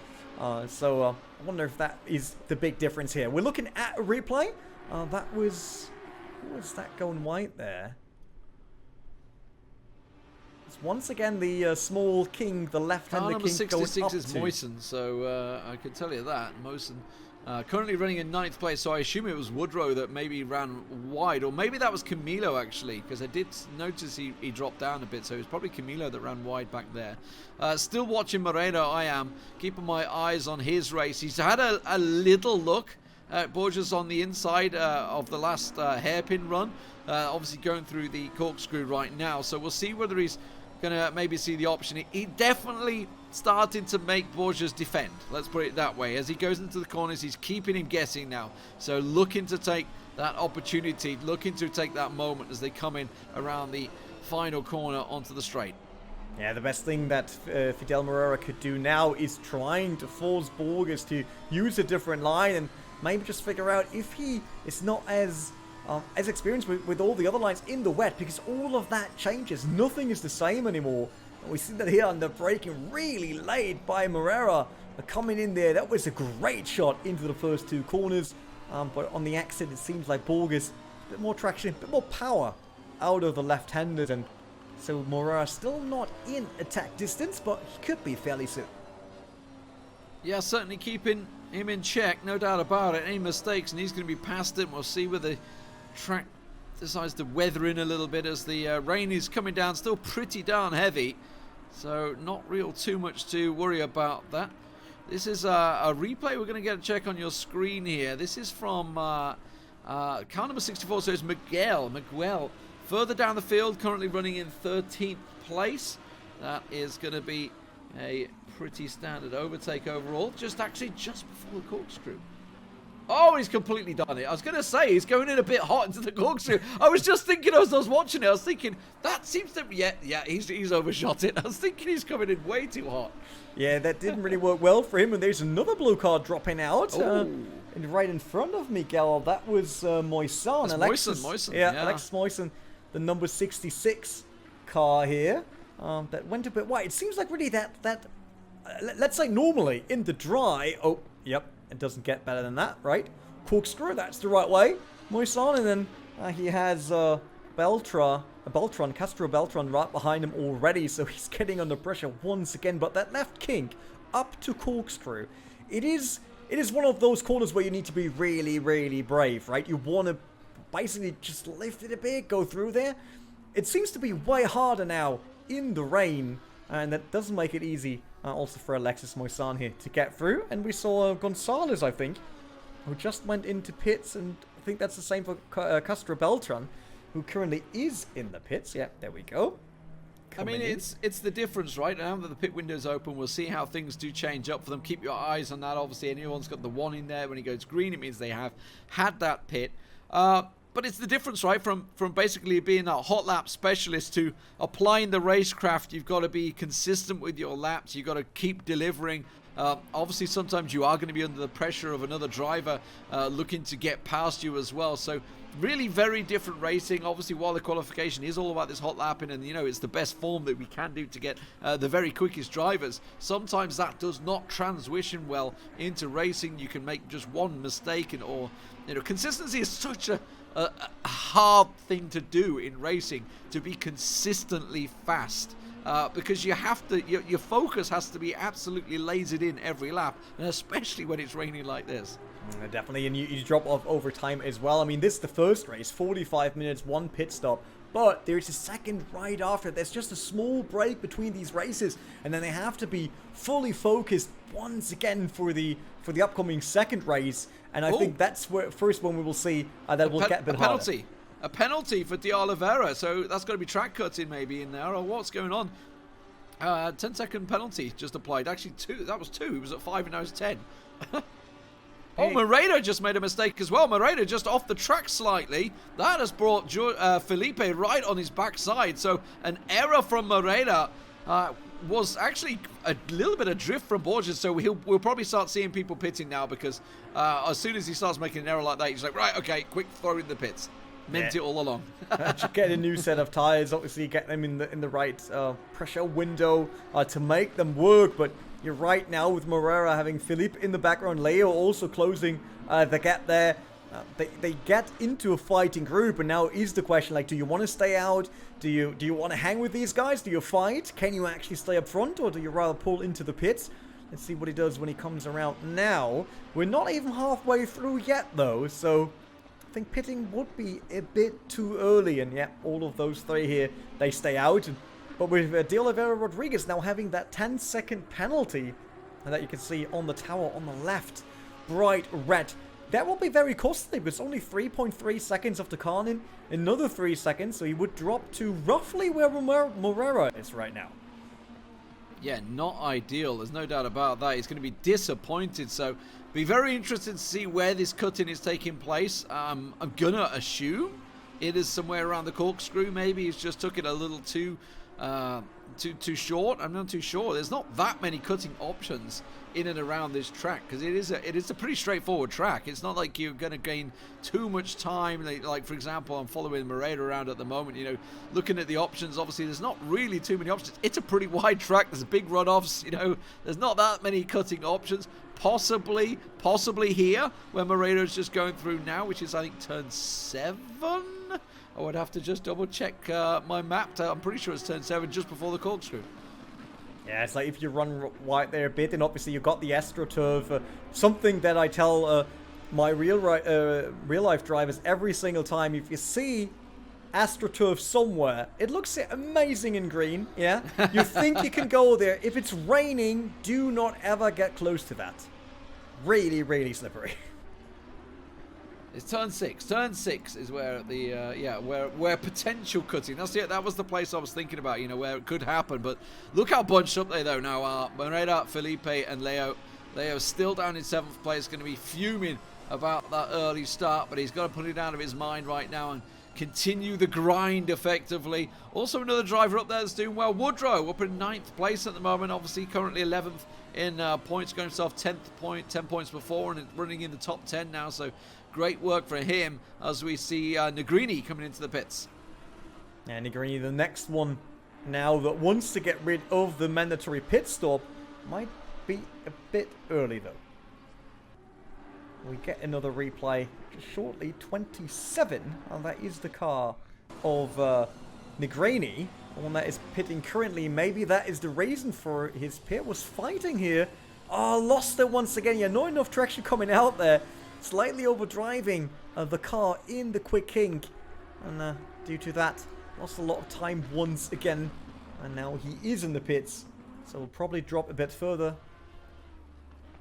So I wonder if that is the big difference here. We're looking at a replay. That was... What was that going white there? Once again, the small king, the left-hander number king, 66 going up is to. Moisen, so I can tell you that. Moisen currently running in 9th place, so I assume it was Woodrow that maybe ran wide, or maybe that was Camilo, actually, because I did notice he dropped down a bit, so it was probably Camilo that ran wide back there. Still watching Moreno, I am, keeping my eyes on his race. He's had a little look at Borges on the inside of the last hairpin run, obviously going through the corkscrew right now, so we'll see whether he's going to maybe see the option. He definitely started to make Borges defend, let's put it that way. As he goes into the corners, he's keeping him guessing now, so looking to take that opportunity, looking to take that moment as they come in around the final corner onto the straight. Yeah, the best thing that Fidel Moreira could do now is trying to force Borges to use a different line and maybe just figure out if he is not as experienced with all the other lines in the wet, because all of that changes. Nothing is the same anymore. And we see that here on the braking really late by Moreira coming in there. That was a great shot into the first 2 corners. But on the exit, it seems like Borges, a bit more traction, a bit more power out of the left-handed. And so Moreira still not in attack distance, but he could be fairly soon. Yeah, certainly keeping him in check, no doubt about it. Any mistakes and he's going to be past it. We'll see whether the track decides to weather in a little bit as the rain is coming down, still pretty darn heavy, so not real too much to worry about that. This is a replay. We're going to get a check on your screen here. This is from car number 64, so it's Miguel further down the field, currently running in 13th place. That is going to be a pretty standard overtake overall. Just before the corkscrew. Oh, he's completely done it. I was going to say, he's going in a bit hot into the corkscrew. I was just thinking as I was watching it, I was thinking, that seems to... Yeah, he's overshot it. I was thinking he's coming in way too hot. Yeah, that didn't really work well for him. And there's another blue car dropping out. And right in front of Miguel, that was Moisan. Moisan. Yeah, Alexis Moisan, the number 66 car here. That went a bit wide. It seems like really that let's say normally in the dry... Oh, yep. It doesn't get better than that, right? Corkscrew, that's the right way. Moisan, and then he has Castro Beltran right behind him already, so he's getting under pressure once again. But that left kink up to corkscrew. It is one of those corners where you need to be really, really brave, right? You want to basically just lift it a bit, go through there. It seems to be way harder now in the rain, and that doesn't make it easy. Also for Alexis Moisan here to get through. And we saw Gonzalez, I think, who just went into pits. And I think that's the same for Castro Beltran, who currently is in the pits. Yeah, there we go. It's the difference, right? Now that the pit window's open, we'll see how things do change up for them. Keep your eyes on that. Obviously, anyone's got the 1 in there. When he goes green, it means they have had that pit. But it's the difference, right, from basically being a hot lap specialist to applying the racecraft. You've got to be consistent with your laps. You've got to keep delivering. Obviously, sometimes you are going to be under the pressure of another driver looking to get past you as well. So really very different racing. Obviously, while the qualification is all about this hot lapping and, you know, it's the best form that we can do to get the very quickest drivers, sometimes that does not transition well into racing. You can make just one mistake or, you know, consistency is such a hard thing to do in racing, to be consistently fast, because you have to, your focus has to be absolutely lasered in every lap, and especially when it's raining like this. Definitely, and you drop off over time as well. I mean, this is the first race, 45 minutes, 1 pit stop, but there's a second right after. There's just a small break between these races, and then they have to be fully focused once again for the upcoming second race. And I think that's where first one we will see that will get a bit harder. A penalty for De Oliveira, so that's got to be track cutting maybe in there, or what's going on? 10-second penalty just applied. Actually, 2. That was 2. He was at 5 and now it's 10. Oh, Moreno just made a mistake as well. Moreno just off the track slightly. That has brought Felipe right on his backside. So an error from Moreno was actually a little bit adrift from Borges. So we'll probably start seeing people pitting now, because as soon as he starts making an error like that, he's like, right, okay, quick, throw in the pits. Meant it all along. Get a new set of tires, obviously get them in the right pressure window to make them work. But you're right now with Morera having Philippe in the background, Leo also closing the gap there. They get into a fighting group, and now is the question, like, do you want to stay out? Do you want to hang with these guys? Do you fight? Can you actually stay up front, or do you rather pull into the pits? Let's see what he does when he comes around now. We're not even halfway through yet, though, so I think pitting would be a bit too early. And yeah, all of those 3 here, they stay out. But with De Oliveira Rodriguez now having that 10-second penalty, and that you can see on the tower on the left, bright red. That will be very costly, because only 3.3 seconds of the Carnin, another 3 seconds, so he would drop to roughly where Morera is right now. Yeah, not ideal. There's no doubt about that. He's going to be disappointed, so be very interested to see where this cutting is taking place. I'm going to assume it is somewhere around the corkscrew. Maybe he's just took it a little too short. I'm not too sure. There's not that many cutting options in and around this track, because it is a pretty straightforward track. It's not like you're going to gain too much time. Like, for example, I'm following Moreno around at the moment, you know, looking at the options. Obviously, there's not really too many options. It's a pretty wide track. There's big runoffs, you know. There's not that many cutting options. Possibly here, where Moreno's just going through now, which is, I think, turn 7. I would have to just double check my map. I'm pretty sure it's turn 7, just before the corkscrew. Yeah, it's like if you run wide there a bit, and obviously you've got the AstroTurf, something that I tell my real life drivers every single time. If you see AstroTurf somewhere, it looks amazing in green, yeah? You think you can go there. If it's raining, do not ever get close to that. Really, really slippery. It's turn 6. Turn 6 is where the where potential cutting. That's it. That was the place I was thinking about. Where it could happen. But look how bunched up they though now are. Morera, Felipe, and Leo. Leo's still down in 7th place. Going to be fuming about that early start, but he's got to put it out of his mind right now and continue the grind effectively. Also another driver up there that's doing well. Woodrow up in 9th place at the moment. Obviously currently 11th in points. Got himself 10 points before and running in the top 10 now. So great work for him as we see Negrini coming into the pits. And Negrini, the next one now that wants to get rid of the mandatory pit stop, might be a bit early though. We get another replay just shortly. 27, and that is the car of Negrini, the one that is pitting currently. Maybe that is the reason for his pit. Was fighting here. Oh, lost it once again. Yeah, not enough traction coming out there. Slightly overdriving the car in the quick kink, and due to that, lost a lot of time once again. And now he is in the pits, so we'll probably drop a bit further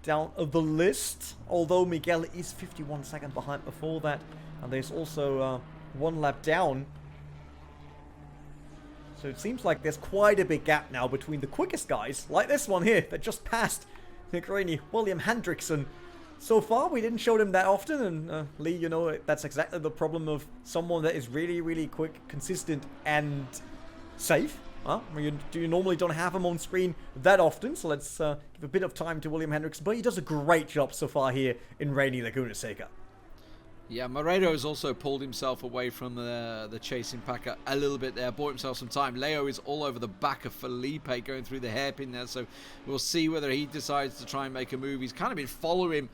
down the list, although Miguel is 51 seconds behind before that, and there's also 1 lap down. So it seems like there's quite a big gap now between the quickest guys, like this one here that just passed Negrini, William Hendrickson. So far we didn't show them that often, and Lee, that's exactly the problem of someone that is really, really quick, consistent, and safe. You normally don't have him on screen that often, so let's give a bit of time to William Hendrickson. But he does a great job so far here in rainy Laguna Seca. Yeah, Moreno has also pulled himself away from the chasing pack a little bit there, bought himself some time. Leo is all over the back of Felipe, going through the hairpin there, so we'll see whether he decides to try and make a move. He's kind of been following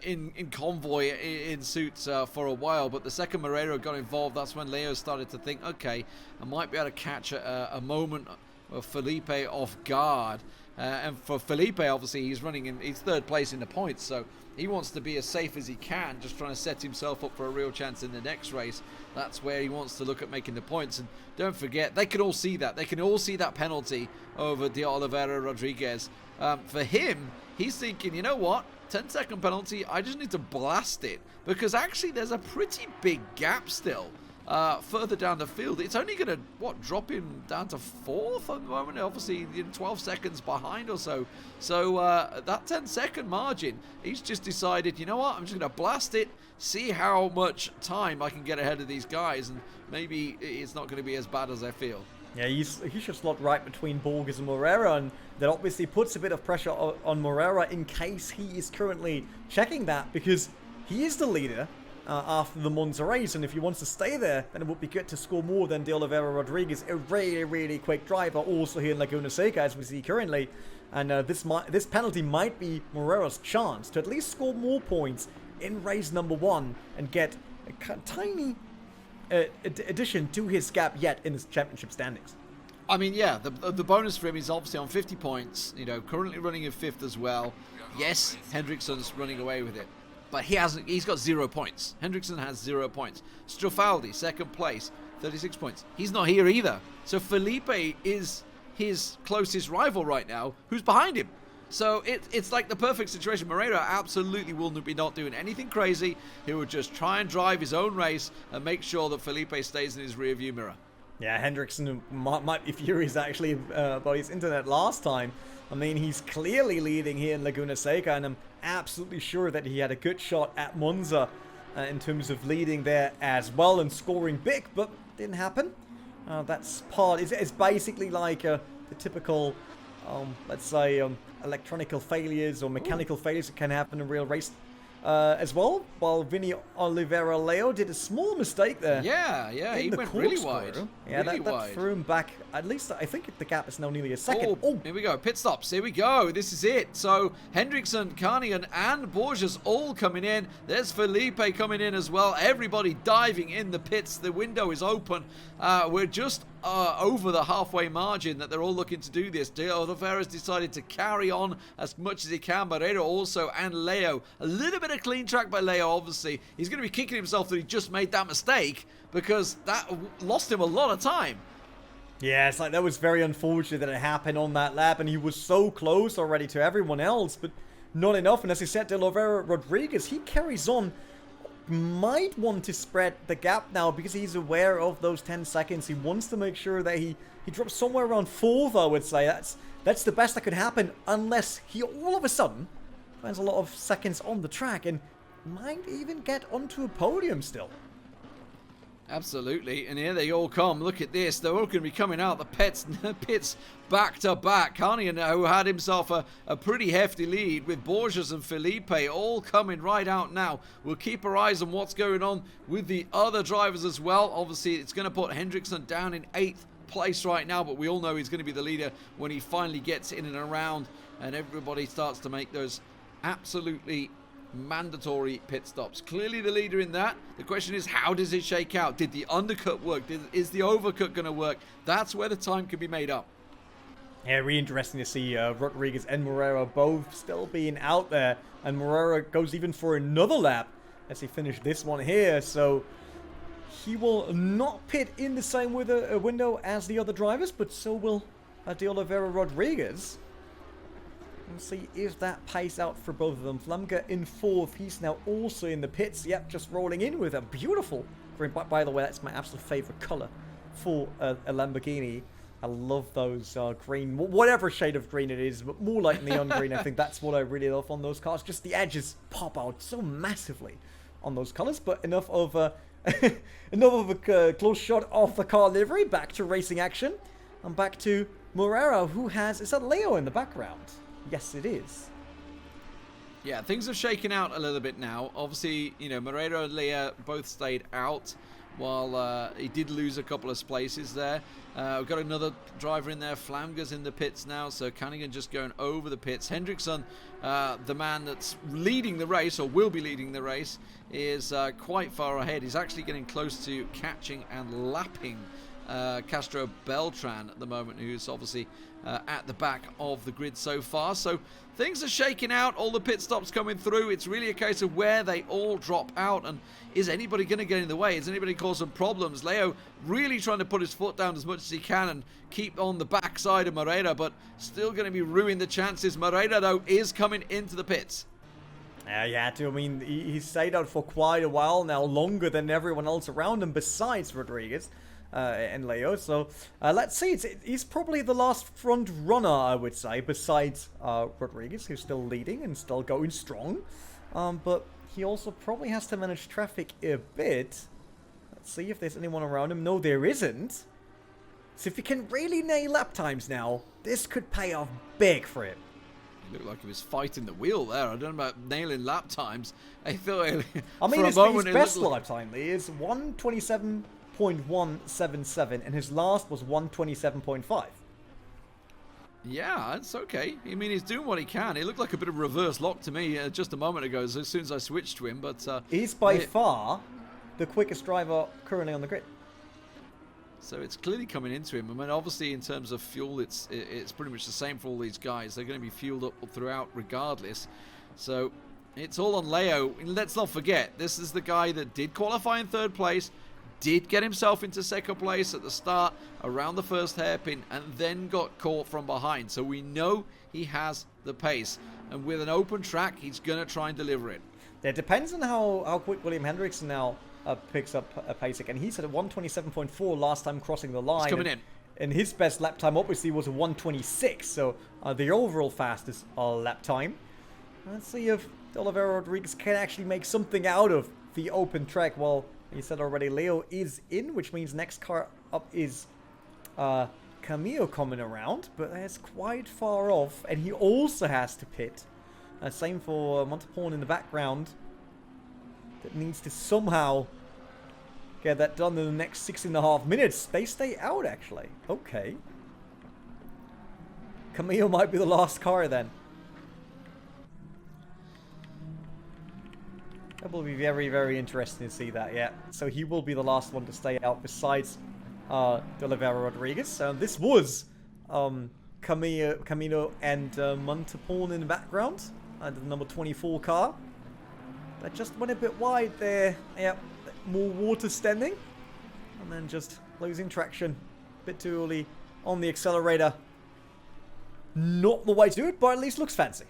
him in convoy in suits for a while, but the second Moreno got involved, that's when Leo started to think, okay, I might be able to catch a moment of Felipe off guard. And for Felipe, obviously, he's 3rd place in the points, so he wants to be as safe as he can, just trying to set himself up for a real chance in the next race. That's where he wants to look at making the points. And don't forget, they can all see that. They can all see that penalty over De Oliveira Rodriguez. For him, he's thinking, you know what? 10-second penalty, I just need to blast it. Because actually, there's a pretty big gap still. Further down the field, it's only going to drop him down to 4th at the moment, obviously 12 seconds behind or so. So that 10-second margin, he's just decided, you know what, I'm just going to blast it, see how much time I can get ahead of these guys, and maybe it's not going to be as bad as I feel. Yeah, he should slot right between Borges and Morera, and that obviously puts a bit of pressure on Morera in case he is currently checking that, because he is the leader after the Monza race, and if he wants to stay there, then it would be good to score more than De Oliveira Rodriguez, a really, really quick driver, also here in Laguna Seca, as we see currently. And this penalty might be Morera's chance to at least score more points in race number 1 and get a tiny addition to his gap yet in his championship standings. I mean, yeah, the bonus for him is obviously on 50 points, currently running in 5th as well. Yes, Hendrickson's running away with it, but he's got 0 points. Hendrickson has 0 points. Strofaldi, 2nd place, 36 points. He's not here either. So Felipe is his closest rival right now, who's behind him. So it's like the perfect situation. Moreno absolutely will be not doing anything crazy. He will just try and drive his own race and make sure that Felipe stays in his rearview mirror. Yeah, Hendrickson might be furious actually about his internet last time. I mean, he's clearly leading here in Laguna Seca, and I'm absolutely sure that he had a good shot at Monza in terms of leading there as well and scoring big, but didn't happen. That's part. It's basically like the typical, let's say, electronical failures or mechanical failures that can happen in real race as well. While Vinny Oliveira Leo did a small mistake there. Yeah, he went really wide. Yeah, that threw him back. At least I think the gap is now nearly a second. Oh, here we go. Pit stops. Here we go. This is it. So Hendrickson, Carnigan, and Borges all coming in. There's Felipe coming in as well. Everybody diving in the pits. The window is open. We're just over the halfway margin that they're all looking to do this. De Oliveira's decided to carry on as much as he can. Barreiro also, and Leo. A little bit of clean track by Leo, obviously. He's going to be kicking himself that he just made that mistake, because that lost him a lot of time. Yeah, it's like that was very unfortunate that it happened on that lap, and he was so close already to everyone else, but not enough. And as you said, De Oliveira Rodriguez, he carries on might want to spread the gap now because he's aware of those 10 seconds. He wants to make sure that he drops somewhere around 4th, I would say. That's the best that could happen unless he all of a sudden finds a lot of seconds on the track and might even get onto a podium still. Absolutely, and here they all come. Look at this. They're all going to be coming out the pits back to back. Carnian, who had himself a pretty hefty lead with Borges and Felipe all coming right out now. We'll keep our eyes on what's going on with the other drivers as well. Obviously, it's going to put Hendrickson down in 8th place right now, but we all know he's going to be the leader when he finally gets in and around and everybody starts to make those absolutely mandatory pit stops. Clearly the leader in that. The question is, how does it shake out? Did the undercut work? Is the overcut going to work? That's where the time can be made up. Yeah, really interesting to see Rodriguez and Moreira both still being out there, and Moreira goes even for another lap as he finished this one here, so he will not pit in the same window as the other drivers, but so will De Oliveira Rodriguez. We'll see if that pays out for both of them. Flamga in 4th. He's now also in the pits. Yep, just rolling in with a beautiful green. By the way, that's my absolute favorite color for a Lamborghini. I love those green, whatever shade of green it is, but more like neon green. I think that's what I really love on those cars. Just the edges pop out so massively on those colors. But enough of a close shot of the car livery. Back to racing action. And back to Moreira, who has... Is that Leo in the background? Yes, it is. Yeah, things have shaken out a little bit now. Obviously, you know, Moreira and Lea both stayed out while he did lose a couple of places there. We've got another driver in there. Flamga's in the pits now, so Cunningham just going over the pits. Hendrickson, the man that's leading the race, or will be leading the race, is quite far ahead. He's actually getting close to catching and lapping Castro Beltran at the moment, who's obviously at the back of the grid so far. So things are shaking out, all the pit stops coming through. It's really a case of where they all drop out, and is anybody going to get in the way? Is anybody causing problems? Leo really trying to put his foot down as much as he can and keep on the backside of Moreira, but still going to be ruining the chances. Moreira, though, is coming into the pits. Yeah, I mean, he's stayed out for quite a while now, longer than everyone else around him besides Rodriguez and Leo. So let's see. He's probably the last front runner, I would say, besides Rodriguez, who's still leading and still going strong. But he also probably has to manage traffic a bit. Let's see if there's anyone around him. No, there isn't. So if he can really nail lap times now, this could pay off big for him. He looked like he was fighting the wheel there. I don't know about nailing lap times. I thought I mean, his best like... lap time is 1:27.177, and his last was 1:27.5. Yeah, it's okay. I mean, he's doing what he can. It looked like a bit of reverse lock to me just a moment ago, as soon as I switched to him. But he's by far the quickest driver currently on the grid. So it's clearly coming into him. I mean, obviously, in terms of fuel, it's pretty much the same for all these guys. They're going to be fueled up throughout regardless. So it's all on Leo. Let's not forget, this is the guy that did qualify in third place, did get himself into second place at the start around the first hairpin, and then got caught from behind. So we know he has the pace. And with an open track, he's going to try and deliver it. It depends on how quick William Hendrickson now picks up a pace again. He's at a 1:27.4 last time crossing the line. He's coming in. And his best lap time obviously was a 1:26, so the overall fastest lap time. Let's see if Oliveira Rodriguez can actually make something out of the open track. Well, you said already, Leo is in, which means next car up is Camillo coming around, but that's quite far off, and he also has to pit. Same for Montepone in the background. That needs to somehow get that done in the next 6.5 minutes. They stay out, actually. Okay. Camillo might be the last car, then. That will be very, very interesting to see that, yeah. So he will be the last one to stay out besides De Oliveira Rodriguez. This was Camilo and Montepone in the background. And the number 24 car. That just went a bit wide there. Yep, more water standing. And then just losing traction a bit too early on the accelerator. Not the way to do it, but at least looks fancy.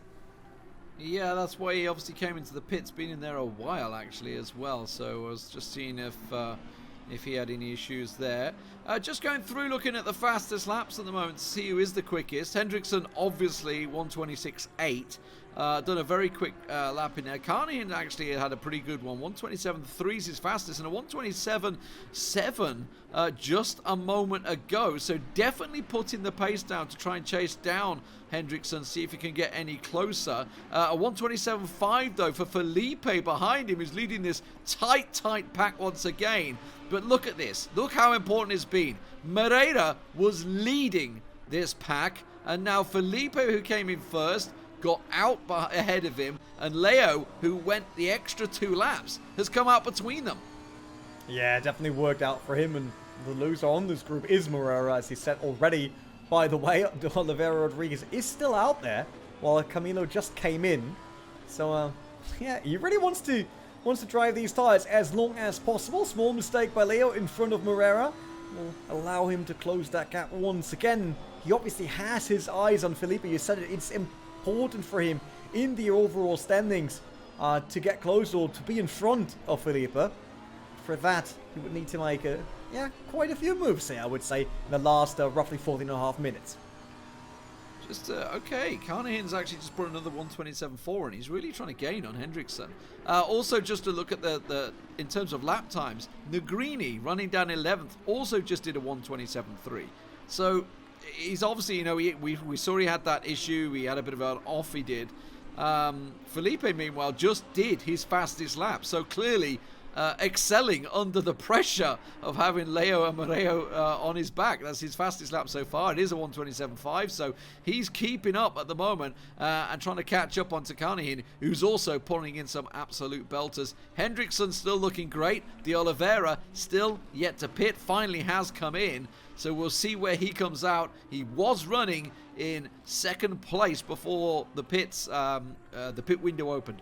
Yeah, that's why he obviously came into the pits, been in there a while actually as well. So I was just seeing if he had any issues there. Just going through looking at the fastest laps at the moment to see who is the quickest. Hendrickson obviously 126.8. Done a very quick lap in there. Carney actually had a pretty good one. 127.3 is his fastest, and a 127.7 just a moment ago. So definitely putting the pace down to try and chase down Hendrickson, see if he can get any closer. A 127.5 though for Felipe behind him, who's leading this tight pack once again. But look at this. Look how important it's been. Moreira was leading this pack, and now Felipe, who came in first, got out ahead of him, and Leo, who went the extra 2 laps, has come out between them. Yeah, definitely worked out for him, and the loser on this group is Moreira, as he said already. By the way, Oliveira Rodriguez is still out there, while Camilo just came in. So, yeah, he really wants to drive these tires as long as possible. Small mistake by Leo in front of Moreira will allow him to close that gap once again. He obviously has his eyes on Felipe. You said it, it's important for him in the overall standings to get close or to be in front of Felipe. For that, he would need to make quite a few moves here, I would say, in the last roughly 14.5 minutes. Just, okay, Carnahan's actually just put another 127.4, and he's really trying to gain on Hendrickson. Also, just to look at the in terms of lap times, Negrini running down 11th also just did a 127.3. So he's obviously, you know, we saw he had that issue. He had a bit of an off, he did. Felipe, meanwhile, just did his fastest lap. So clearly excelling under the pressure of having Leo and Moreo on his back. That's his fastest lap so far. It is a 127.5, so he's keeping up at the moment and trying to catch up on Carnahan, who's also pulling in some absolute belters. Hendrickson still looking great. De Oliveira still yet to pit, finally has come in, so we'll see where he comes out. He was running in second place before the pits, the pit window opened.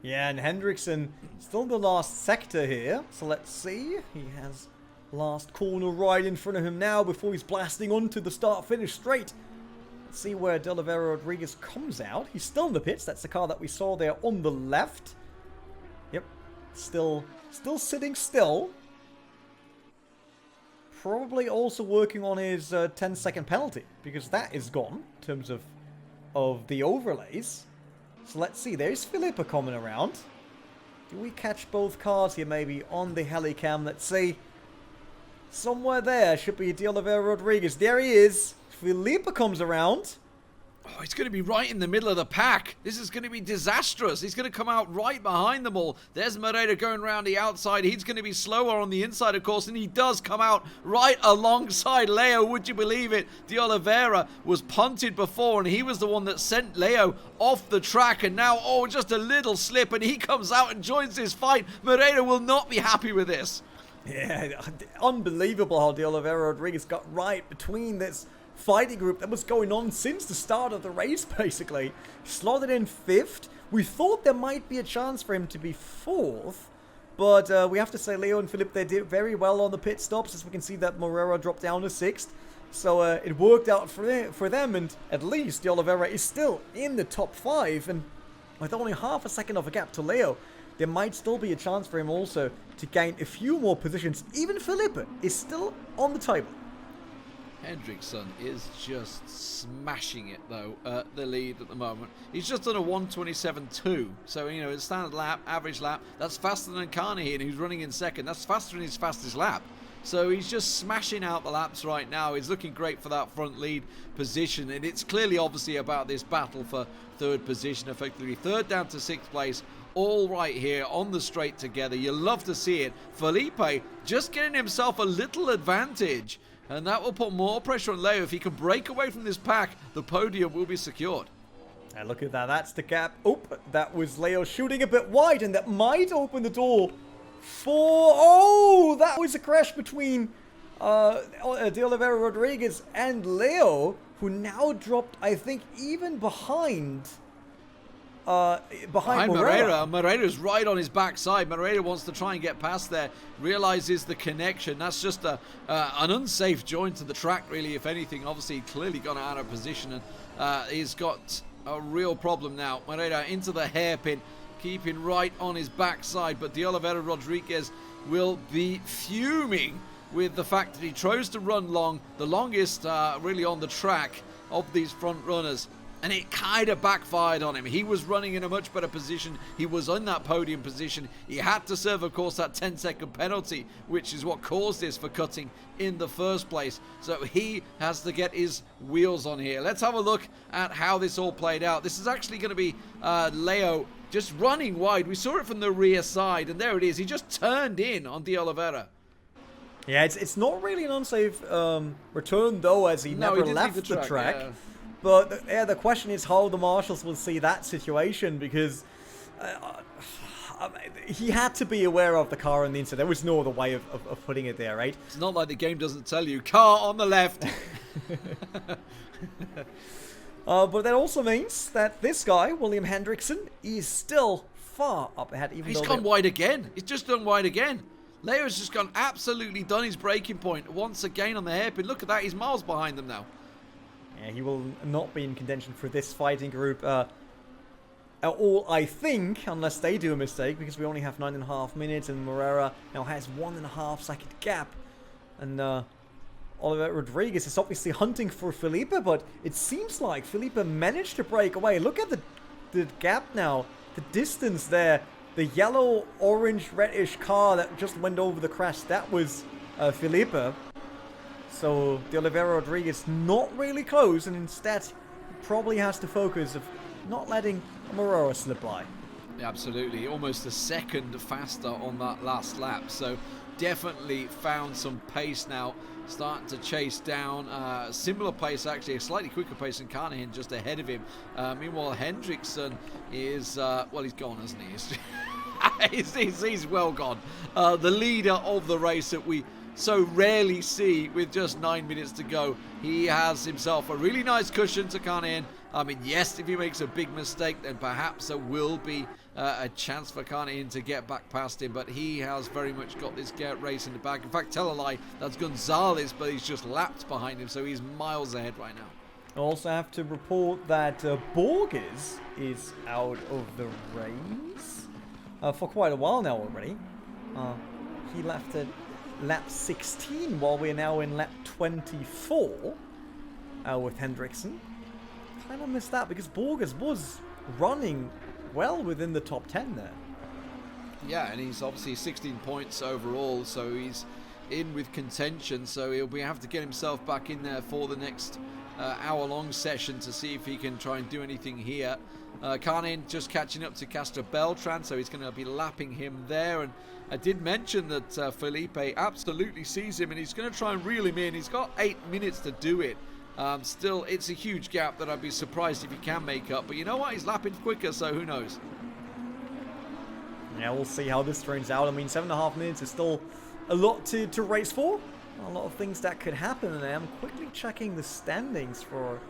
Yeah, and Hendrickson still in the last sector here. So let's see. He has last corner right in front of him now before he's blasting onto the start-finish straight. Let's see where De Oliveira Rodriguez comes out. He's still in the pits. That's the car that we saw there on the left. Yep. Still sitting still. Probably also working on his 10-second penalty, because that is gone in terms of the overlays. So let's see, there's Felipe coming around. Do we catch both cars here maybe on the helicam? Let's see. Somewhere there should be De Oliveira Rodriguez. There he is. Felipe comes around. Oh, he's going to be right in the middle of the pack. This is going to be disastrous. He's going to come out right behind them all. There's Moreira going around the outside. He's going to be slower on the inside, of course, and he does come out right alongside Leo. Would you believe it? De Oliveira was punted before, and he was the one that sent Leo off the track, and now, oh, just a little slip, and he comes out and joins this fight. Moreira will not be happy with this. Yeah, unbelievable how De Oliveira Rodriguez got right between this fighting group that was going on since the start of the race, basically. Slotted in 5th. We thought there might be a chance for him to be 4th, but we have to say Leo and Felipe, they did very well on the pit stops, as we can see that Moreira dropped down to 6th. So it worked out for them, and at least De Oliveira is still in the top 5, and with only half a second of a gap to Leo, there might still be a chance for him also to gain a few more positions. Even Felipe is still on the table. Hendrickson is just smashing it, though, the lead at the moment. He's just done a 127.2, so, you know, his standard lap, average lap, that's faster than Carnahan, who's running in second. That's faster than his fastest lap. So he's just smashing out the laps right now. He's looking great for that front lead position, and it's clearly, obviously, about this battle for third position, effectively. Third down to 6th place, all right here on the straight together. You love to see it. Felipe just getting himself a little advantage, and that will put more pressure on Leo. If he can break away from this pack, the podium will be secured. And look at that, that's the gap. Oh, that was Leo shooting a bit wide, and that might open the door for... Oh, that was a crash between De Oliveira Rodriguez and Leo, who now dropped, I think, even behind Moreira. Moreira's right on his backside. Moreira wants to try and get past there, realizes the connection. That's just an unsafe join to the track, really, if anything. Obviously, clearly gone out of position, and he's got a real problem now. Moreira into the hairpin, keeping right on his backside, but de Oliveira Rodriguez will be fuming with the fact that he tries to run long, the longest really on the track of these front runners, and it kind of backfired on him. He was running in a much better position. He was in that podium position. He had to serve, of course, that 10-second penalty, which is what caused this for cutting in the first place. So he has to get his wheels on here. Let's have a look at how this all played out. This is actually going to be Leo just running wide. We saw it from the rear side, and there it is. He just turned in on de Oliveira. Yeah, it's not really an unsafe return, though, as he never left the track. Yeah. But the question is how the marshals will see that situation, because he had to be aware of the car on the inside. There was no other way of putting it there, right? It's not like the game doesn't tell you, car on the left. But that also means that this guy, William Hendrickson, is still far up ahead. He's gone wide again. He's just done wide again. Leo's just gone absolutely done his breaking point once again on the hairpin. Look at that. He's miles behind them now. Yeah, he will not be in contention for this fighting group at all, I think, unless they do a mistake, because we only have 9.5 minutes, and Moreira now has 1.5 second gap. And Oliver Rodriguez is obviously hunting for Felipe, but it seems like Felipe managed to break away. Look at the gap now, the distance there. The yellow, orange, reddish car that just went over the crash, that was Felipe. So de Oliveira Rodriguez not really close, and instead probably has to focus of not letting Moreira slip by. Absolutely, almost a second faster on that last lap. So definitely found some pace now, starting to chase down. Similar pace, actually, a slightly quicker pace than Carnahan just ahead of him. Meanwhile, Hendrickson is, well, he's gone, hasn't he? He's well gone. The leader of the race that we so rarely see with just 9 minutes to go. He has himself a really nice cushion to Carnahan. I mean, yes, if he makes a big mistake, then perhaps there will be a chance for Carnahan to get back past him, but he has very much got this race in the bag. In fact, tell a lie, that's Gonzalez, but he's just lapped behind him, so he's miles ahead right now. I also have to report that Borges is out of the race for quite a while now already. He left at lap 16, while we're now in lap 24 with Hendrickson. Kind of missed that because Borges was running well within the top 10 there. Yeah, and he's obviously 16 points overall, so he's in with contention, so he'll have to get himself back in there for the next hour-long session to see if he can try and do anything here. Carnahan just catching up to Castro Beltran, so he's going to be lapping him there. And I did mention that Felipe absolutely sees him, and he's going to try and reel him in. He's got 8 minutes to do it. Still, it's a huge gap that I'd be surprised if he can make up. But you know what? He's lapping quicker, so who knows? Yeah, we'll see how this turns out. I mean, 7.5 minutes is still a lot to race for. A lot of things that could happen, and I'm quickly checking the standings for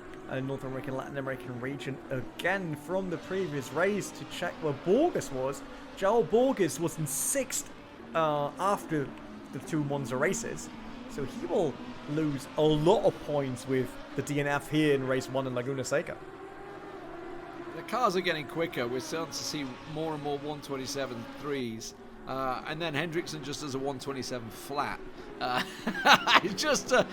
North American, Latin American region again from the previous race to check where Borges was. João Borges was in 6th after the 2 Monza races, so he will lose a lot of points with the DNF here in race 1 in Laguna Seca. The cars are getting quicker. We're starting to see more and more 127 threes. And then Hendrickson just does a 127 flat. just to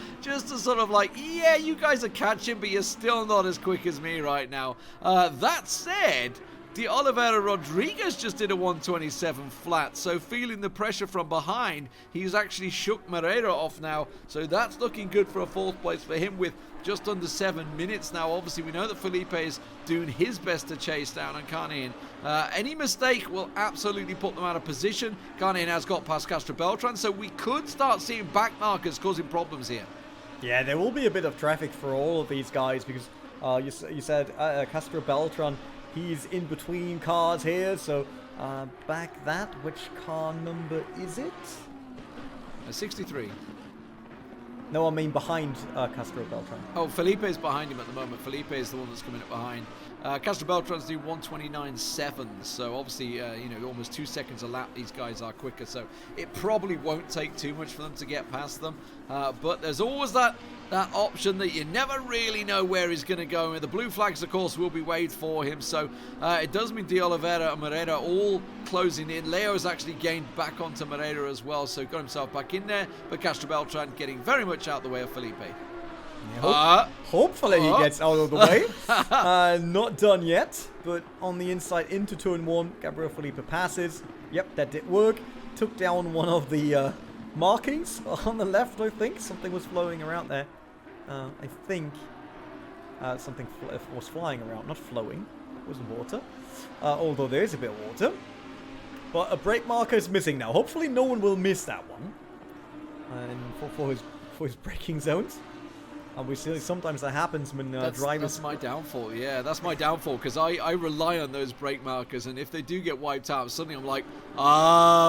sort of like, yeah, you guys are catching, but you're still not as quick as me right now. That said, de Oliveira Rodriguez just did a 127 flat, so feeling the pressure from behind, he's actually shook Moreira off now, so that's looking good for a 4th place for him with just under 7 minutes now. Obviously, we know that Felipe is doing his best to chase down on Carnahan. Any mistake will absolutely put them out of position. Carnahan has got past Castro Beltran, so we could start seeing back markers causing problems here. Yeah, there will be a bit of traffic for all of these guys because you said Castro Beltran, he's in between cars here, so back that. Which car number is it? 63. No, I mean behind Castro Beltran. Oh, Felipe is behind him at the moment. Felipe is the one that's coming up behind. Castelbeltran's doing 1:29.7, so obviously, you know, almost 2 seconds a lap. These guys are quicker, so it probably won't take too much for them to get past them. But there's always that option that you never really know where he's going to go. And the blue flags, of course, will be waved for him. So it does mean De Oliveira and Moreira all closing in. Leo has actually gained back onto Moreira as well, so got himself back in there. But Castelbeltran getting very much out the way of Felipe. Hopefully he gets out of the way. Not done yet, but on the inside into turn 1, Gabriel Felipe passes. Yep, that did work. Took down one of the markings on the left, I think. Something was flowing around there. I think something was flying around, not flowing. It wasn't water. Although there is a bit of water. But a brake marker is missing now. Hopefully no one will miss that one. And for his braking zones. And we see sometimes that happens when drivers... That's my downfall, yeah. That's my downfall, because I rely on those brake markers, and if they do get wiped out, suddenly I'm like,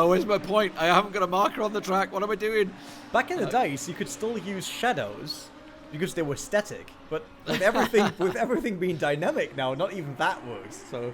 where's my point? I haven't got a marker on the track. What am I doing? Back in the days, you could still use shadows because they were static. But with everything being dynamic now, not even that works. So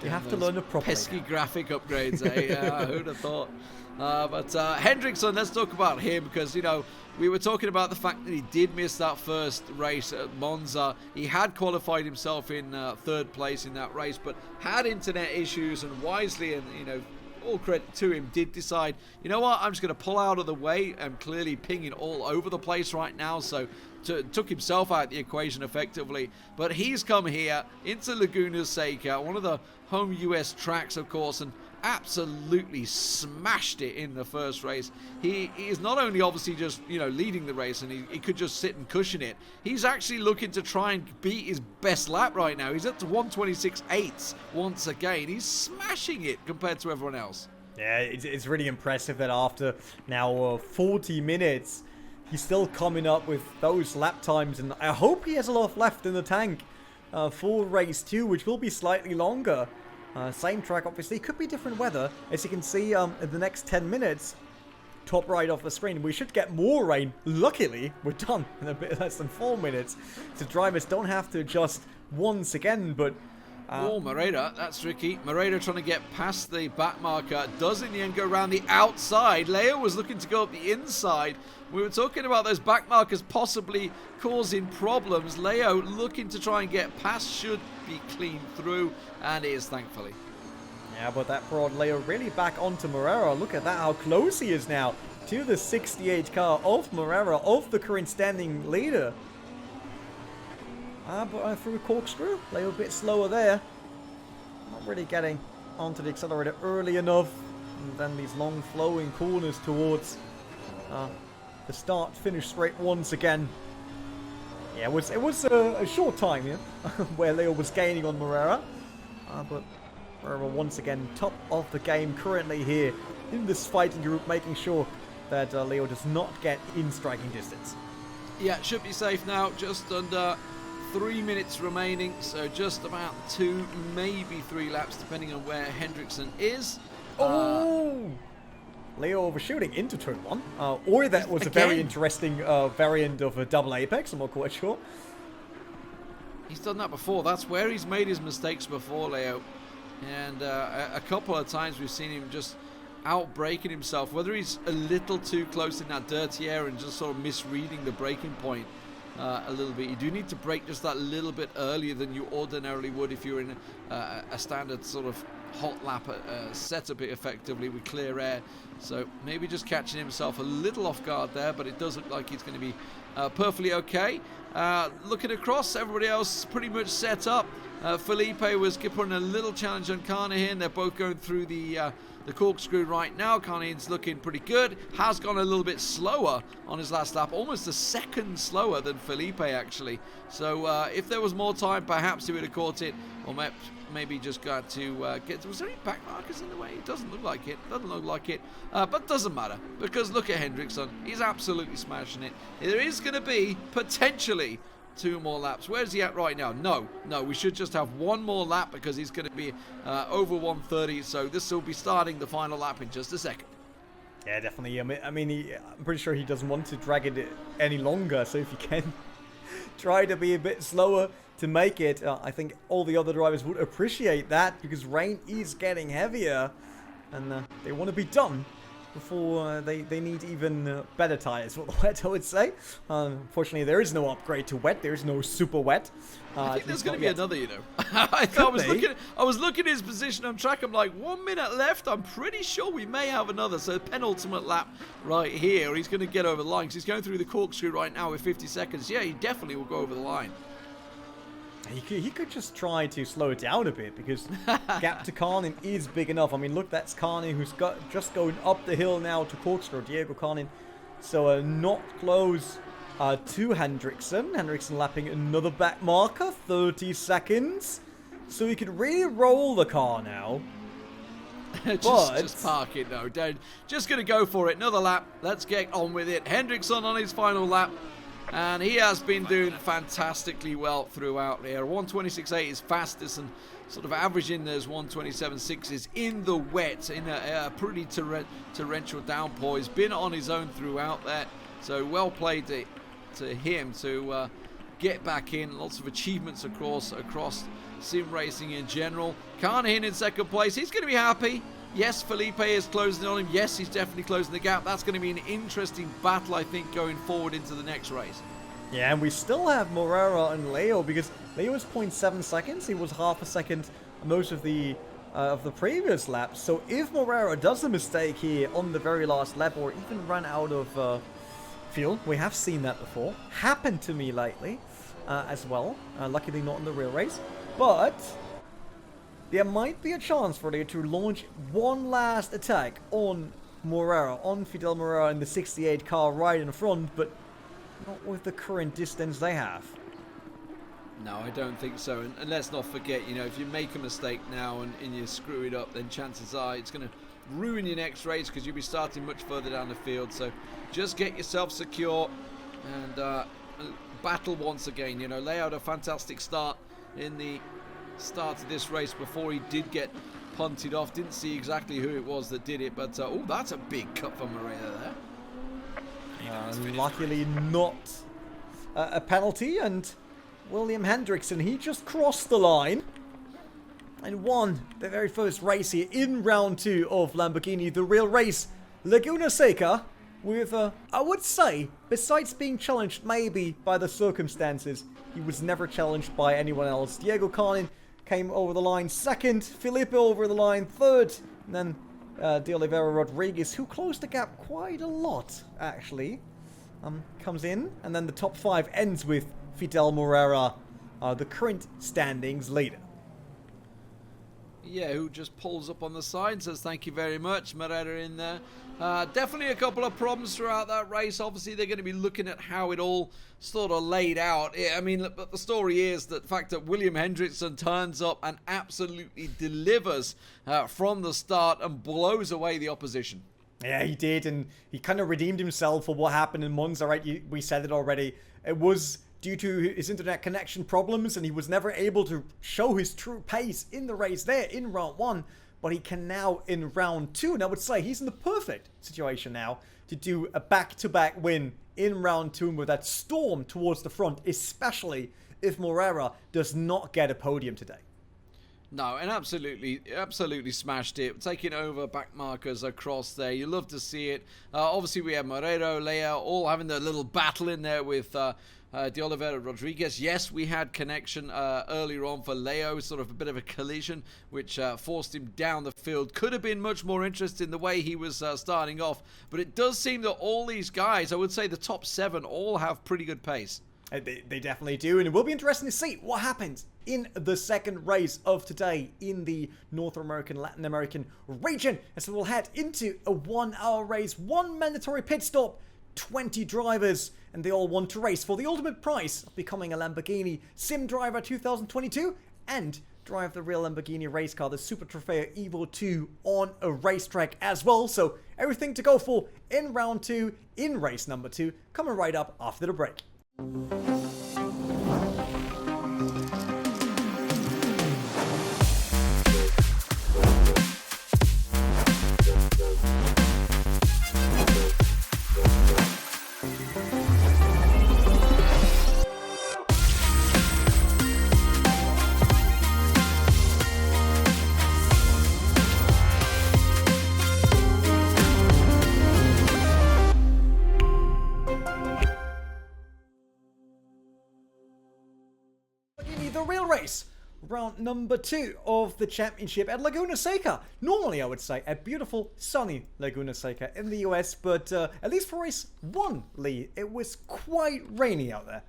you have to learn it properly. Pesky graphic upgrades, eh? Who'd have thought? But Hendrickson, let's talk about him, because, you know, we were talking about the fact that he did miss that first race at Monza. He had qualified himself in 3rd place in that race, but had internet issues, and wisely, and, you know, all credit to him, did decide, you know what, I'm just going to pull out of the way. I'm clearly pinging all over the place right now, so took himself out of the equation effectively. But he's come here into Laguna Seca, one of the home US tracks, of course, and absolutely smashed it in the first race. He is not only obviously just, you know, leading the race, and he could just sit and cushion it. He's actually looking to try and beat his best lap right now. He's up to 1:26.8 once again. He's smashing it compared to everyone else. Yeah, it's really impressive that after now 40 minutes, he's still coming up with those lap times, and I hope he has a lot left in the tank for race 2, which will be slightly longer. Same track, obviously. Could be different weather. As you can see, in the next 10 minutes, top right off the screen, we should get more rain. Luckily, we're done in a bit less than 4 minutes. So drivers don't have to adjust once again, but... Moreira, that's tricky. Moreira trying to get past the back marker. Does in the end go around the outside. Leo was looking to go up the inside. We were talking about those back markers possibly causing problems. Leo looking to try and get past, should be clean through, and is, thankfully. Yeah, but that brought Leo really back onto Moreira. Look at that, how close he is now to the 68 car of Moreira, of the current standing leader. But through a corkscrew, Leo a bit slower there. Not really getting onto the accelerator early enough. And then these long flowing corners towards the start-finish straight once again. Yeah, it was a short time, yeah, where Leo was gaining on Moreira. But Moreira once again top of the game currently here in this fighting group, making sure that Leo does not get in striking distance. Yeah, should be safe now, just under 3 minutes remaining, so just about 2, maybe 3 laps, depending on where Hendrickson is. Leo overshooting into turn 1. Or that was a very interesting variant of a double apex, I'm not quite sure. He's done that before. That's where he's made his mistakes before, Leo. And a couple of times we've seen him just out-braking himself, whether he's a little too close in that dirty area and just sort of misreading the braking point a little bit. You do need to brake just that little bit earlier than you ordinarily would if you're in a standard sort of hot lap setup it effectively with clear air. So maybe just catching himself a little off guard there, but it does look like he's going to be perfectly okay. Looking across, everybody else pretty much set up. Felipe was putting a little challenge on Carnahan. They're both going through the corkscrew right now. Carnahan's looking pretty good. Has gone a little bit slower on his last lap, almost a second slower than Felipe actually. So if there was more time, perhaps he would have caught it, or maybe just got to get... Was there any back markers in the way? It doesn't look like it. Doesn't look like it. But doesn't matter, because look at Hendrickson. He's absolutely smashing it. There is going to be, potentially, 2 more laps. Where's he at right now? No, we should just have 1 more lap, because he's going to be over 1:30. So this will be starting the final lap in just a second. Yeah, definitely. I mean, I'm pretty sure he doesn't want to drag it any longer. So if you can try to be a bit slower to make it. I think all the other drivers would appreciate that because rain is getting heavier and they want to be done before they need even better tires for the wet, I would say. Unfortunately, there is no upgrade to wet. There is no super wet. I think there's going to be another, you know. I was looking at his position on track. I'm like, 1 minute left. I'm pretty sure we may have another. So penultimate lap right here. He's going to get over the line because he's going through the corkscrew right now with 50 seconds. Yeah, he definitely will go over the line. He could just try to slow it down a bit because gap to Carlin is big enough. I mean, look, that's Carlin who's just going up the hill now to corkscrew. Diego Carlin, so not close to Hendrickson. Hendrickson lapping another back marker, 30 seconds. So he could really roll the car now. just park it, no. Just going to go for it. Another lap. Let's get on with it. Hendrickson on his final lap. And he has been doing fantastically well throughout here. 126.8 is fastest and sort of averaging those 127.6s in the wet, in a pretty torrential downpour. He's been on his own throughout there. So well played to him to get back in. Lots of achievements across sim racing in general. Carnahan in second place. He's going to be happy. Yes, Felipe is closing on him. Yes, he's definitely closing the gap. That's going to be an interesting battle, I think, going forward into the next race. Yeah, and we still have Morera and Leo because Leo is 0.7 seconds. He was half a second most of the previous laps. So if Morera does a mistake here on the very last lap or even run out of fuel, we have seen that before. Happened to me lately as well. Luckily not in the real race. But there might be a chance for Leo to launch one last attack on Morera, on Fidel Morera in the 68 car right in front, but not with the current distance they have. No, I don't think so. And let's not forget, you know, if you make a mistake now and you screw it up, then chances are it's going to ruin your next race because you'll be starting much further down the field. So just get yourself secure and battle once again. You know, lay out a fantastic start in the start of this race before he did get punted off. Didn't see exactly who it was that did it, but oh, that's a big cut for Morera there. Luckily not a penalty, and William Hendrickson, he just crossed the line and won the very first race here in round 2 of Lamborghini The Real Race Laguna Seca with, I would say, besides being challenged maybe by the circumstances, he was never challenged by anyone else. Diego Carlin came over the line second, Felipe over the line third, and then De Oliveira Rodriguez, who closed the gap quite a lot, actually, comes in, and then the top 5 ends with Fidel Morera, the current standings leader. Yeah, who just pulls up on the side, says thank you very much, Morera in there. Definitely a couple of problems throughout that race. Obviously, they're going to be looking at how it all sort of laid out. I mean, but the story is that the fact that William Hendrickson turns up and absolutely delivers from the start and blows away the opposition. Yeah, he did, and he kind of redeemed himself for what happened in Monza, right? We said it already. It was due to his internet connection problems, and he was never able to show his true pace in the race there in round 1. But he can now in round 2, and I would say he's in the perfect situation now to do a back-to-back win in round 2 with that storm towards the front, especially if Morera does not get a podium today. No, and absolutely smashed it, taking over back markers across there. You love to see it. Obviously, we have Morero, Lea, all having their little battle in there with De Oliveira Rodriguez. Yes, we had connection earlier on for Leo, sort of a bit of a collision, which forced him down the field. Could have been much more interesting the way he was starting off, but it does seem that all these guys, I would say the top 7, all have pretty good pace. They definitely do, and it will be interesting to see what happens in the second race of today in the North American, Latin American region. And so we'll head into a 1-hour race, 1 mandatory pit stop, 20 drivers, and they all want to race for the ultimate prize of becoming a Lamborghini Sim Driver 2022 and drive the real Lamborghini race car, the Super Trofeo Evo 2, on a racetrack as well. So everything to go for in round 2, in race number 2, coming right up after the break. Real Race. Round number 2 of the championship at Laguna Seca. Normally, I would say, a beautiful, sunny Laguna Seca in the US, but at least for race 1, Lee, it was quite rainy out there.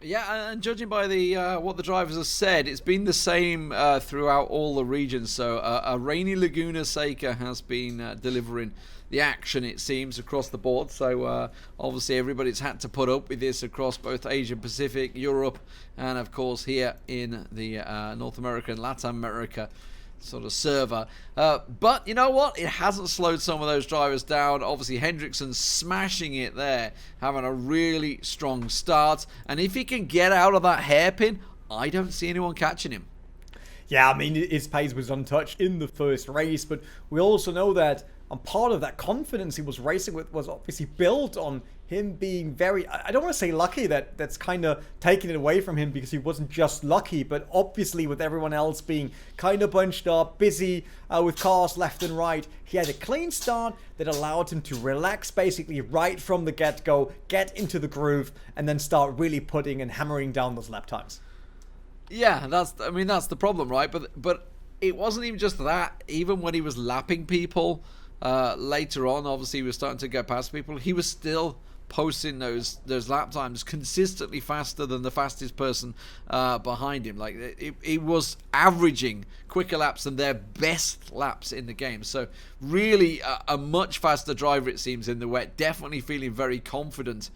Yeah, and judging by the what the drivers have said, it's been the same throughout all the regions. So a rainy Laguna Seca has been delivering the action, it seems, across the board. So obviously everybody's had to put up with this across both Asia Pacific, Europe, and of course here in the North America and Latin America sort of server. But you know what? It hasn't slowed some of those drivers down. Obviously Hendrickson smashing it there, having a really strong start. And if he can get out of that hairpin, I don't see anyone catching him. Yeah, I mean, his pace was untouched in the first race, but we also know that part of that confidence he was racing with was obviously built on him being very, I don't want to say lucky, that's kind of taking it away from him because he wasn't just lucky, but obviously with everyone else being kind of bunched up, busy with cars left and right, he had a clean start that allowed him to relax basically right from the get-go, get into the groove, and then start really putting and hammering down those lap times. Yeah, that's the problem, right? But it wasn't even just that. Even when he was lapping people later on, obviously he was starting to get past people, he was still posting those lap times consistently faster than the fastest person behind him. Like it was averaging quicker laps than their best laps in the game. So really a much faster driver, it seems, in the wet. Definitely feeling very confident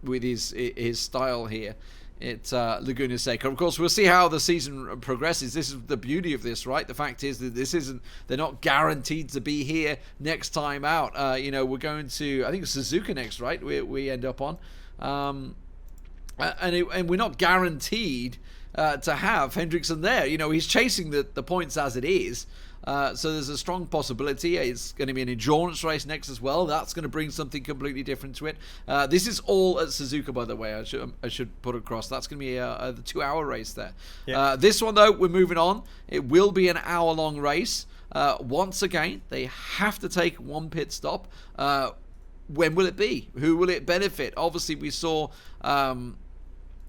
with his style here at Laguna Seca. Of course, we'll see how the season progresses. This is the beauty of this, right? The fact is that they're not guaranteed to be here next time out. We're going to, I think it's Suzuka next, right? We end up on, and we're not guaranteed to have Hendrickson there. He's chasing the points as it is. So there's a strong possibility it's going to be an endurance race next as well. That's going to bring something completely different to it. This is all at Suzuka, by the way. I should put across. That's going to be a 2-hour race there. Yeah. This one, though, we're moving on. It will be an hour-long race. Once again, they have to take one pit stop. When will it be? Who will it benefit? Obviously, we saw,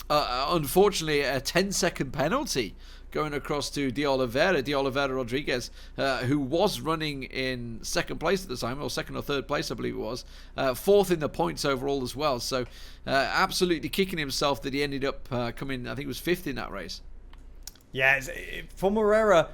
unfortunately, a 10-second penalty going across to De Oliveira Rodriguez, who was running in second place at the time, or second or third place, I believe it was, fourth in the points overall as well. So absolutely kicking himself that he ended up coming, I think it was fifth in that race. Yeah, for Morera,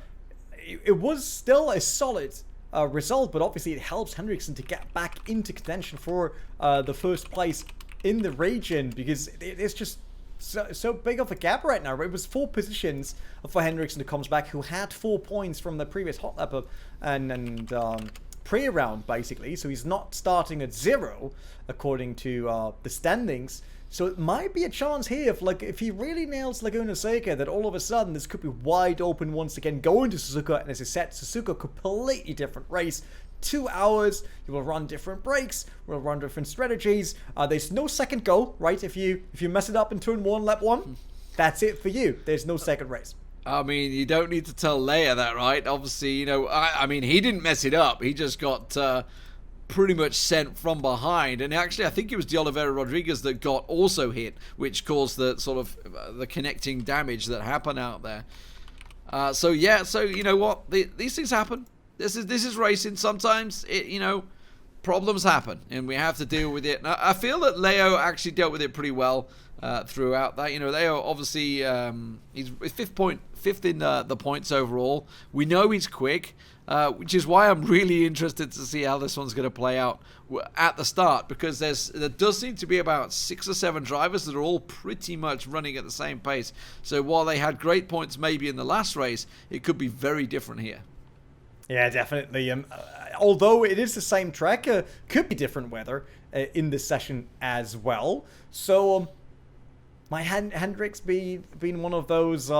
it was still a solid result, but obviously it helps Hendrickson to get back into contention for the first place in the region, because it's just so big of a gap right now. It was 4 positions for Hendrickson to come back, who had 4 points from the previous hot lap and pre-round, basically. So he's not starting at 0 according to the standings. So it might be a chance here if he really nails Laguna Seca, that all of a sudden this could be wide open once again, going to Suzuka. And as I said, Suzuka, completely different race. 2 hours, you will run different breaks, we'll run different strategies. There's no second go, right? If you mess it up in turn 1, lap 1, that's it for you. There's no second race. I mean, you don't need to tell Leia that, right? Obviously, I mean, he didn't mess it up. He just got pretty much sent from behind. And actually, I think it was De Oliveira Rodriguez that got also hit, which caused the sort of the connecting damage that happened out there. So you know what? These things happen. This is racing. Sometimes problems happen, and we have to deal with it. And I feel that Leo actually dealt with it pretty well throughout that. Leo obviously he's fifth in the points overall. We know he's quick, which is why I'm really interested to see how this one's going to play out at the start, because there does seem to be about 6 or 7 drivers that are all pretty much running at the same pace. So while they had great points maybe in the last race, it could be very different here. Yeah, definitely. Although it is the same track, could be different weather in this session as well. So, might Hendricks been one of those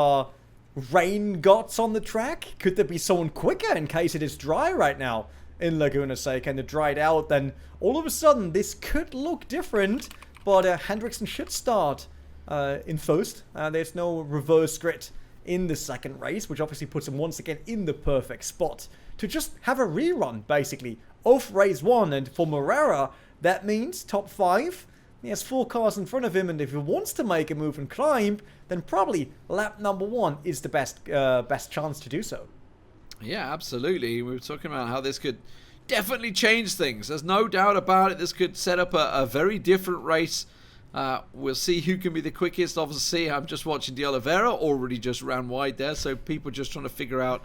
rain gods on the track? Could there be someone quicker in case it is dry right now in Laguna Seca and it dried out? Then all of a sudden this could look different, but Hendrickson should start in first. There's no reverse grid in the second race, which obviously puts him once again in the perfect spot to just have a rerun, basically, of race 1. And for Morera, that means top 5. He has 4 cars in front of him, and if he wants to make a move and climb, then probably lap number 1 is the best chance to do so. Yeah, absolutely. We were talking about how this could definitely change things. There's no doubt about it. This could set up a very different race. We'll see who can be the quickest. Obviously, I'm just watching De Oliveira already just ran wide there, so people just trying to figure out,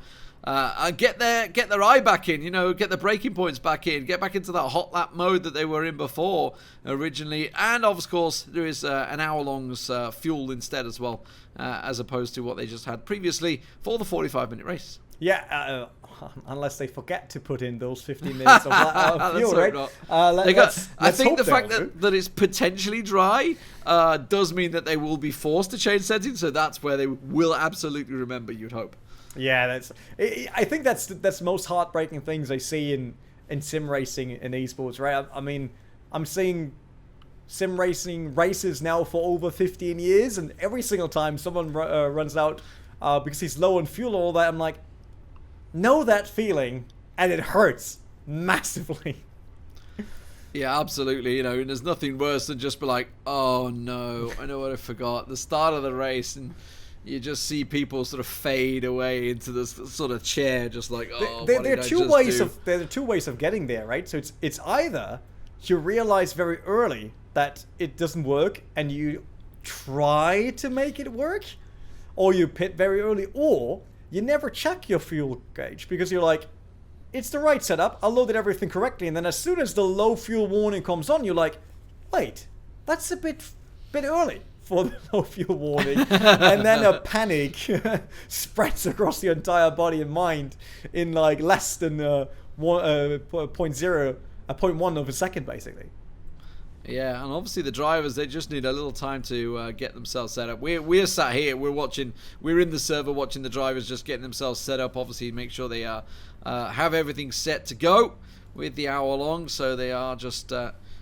get their eye back in, get the braking points back in, get back into that hot lap mode that they were in before originally. And of course, there is an hour-long's fuel instead as well, as opposed to what they just had previously for the 45-minute race. Yeah, unless they forget to put in those 15 minutes of fuel, right? I think the fact that it's potentially dry does mean that they will be forced to change settings, so that's where they will absolutely remember, you'd hope. Yeah, I think that's the most heartbreaking things I see in sim racing in esports, right? I mean, I'm seeing sim racing races now for over 15 years, and every single time someone runs out because he's low on fuel or all that, I'm like, know that feeling, and it hurts massively. Yeah, absolutely. And there's nothing worse than just be like, oh no, I know what I forgot. The start of the race, and you just see people sort of fade away into this sort of chair, just like, oh, there are two ways of getting there, right? So it's either you realize very early that it doesn't work and you try to make it work, or you pit very early, or you never check your fuel gauge because you're like, it's the right setup, I loaded everything correctly, and then as soon as the low fuel warning comes on, you're like, wait, that's a bit early for the low fuel warning. And then a panic spreads across your entire body and mind in like less than 0.1 of a second, basically. Yeah, and obviously the drivers, they just need a little time to get themselves set up. We're sat here, we're in the server watching the drivers just getting themselves set up, obviously make sure they have everything set to go with the hour long, so they are just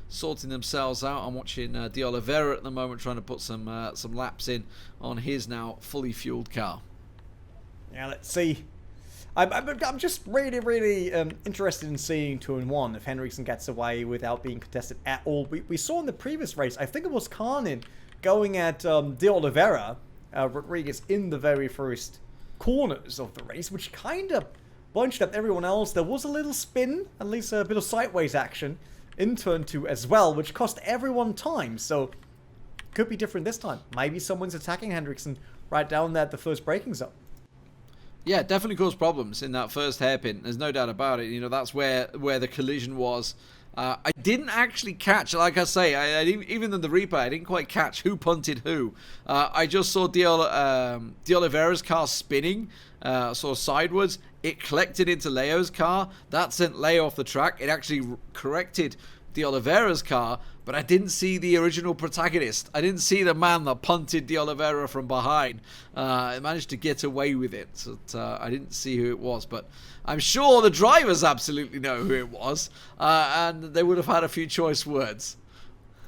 sorting themselves out. I'm watching De Oliveira at the moment trying to put some laps in on his now fully fueled car. Yeah, let's see. I'm just really interested in seeing 2-1 if Henriksen gets away without being contested at all. We saw in the previous race, I think it was Karnin going at De Oliveira, Rodriguez in the very first corners of the race, which kind of bunched up everyone else. There was a little spin, at least a bit of sideways action in turn 2 as well, which cost everyone time. So could be different this time. Maybe someone's attacking Henriksen right down there at the first braking zone. Yeah, definitely caused problems in that first hairpin. There's no doubt about it. That's where the collision was. I didn't actually catch, like I say, I even in the replay, I didn't quite catch who punted who. I just saw De Oliveira's car spinning, sort of sideways. It collected into Leo's car. That sent Leo off the track. It actually corrected De Oliveira's car, but I didn't see the original protagonist. I didn't see the man that punted De Oliveira from behind. I managed to get away with it. So I didn't see who it was, but I'm sure the drivers absolutely know who it was, and they would have had a few choice words.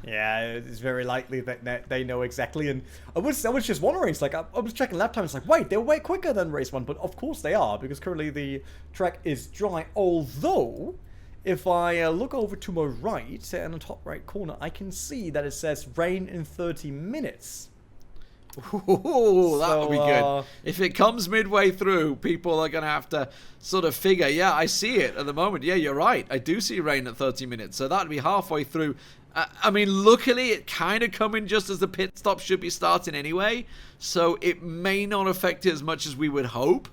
Yeah, it's very likely that they know exactly. And I was just wondering, it's like, I was checking lap times, like, wait, they're way quicker than race 1, but of course they are, because currently the track is dry, although if I look over to my right, in the top right corner, I can see that it says rain in 30 minutes. Ooh, that would be good. If it comes midway through, people are going to have to sort of figure, yeah, I see it at the moment. Yeah, you're right. I do see rain at 30 minutes. So that would be halfway through. I mean, luckily, it kind of coming just as the pit stop should be starting anyway. So it may not affect it as much as we would hope.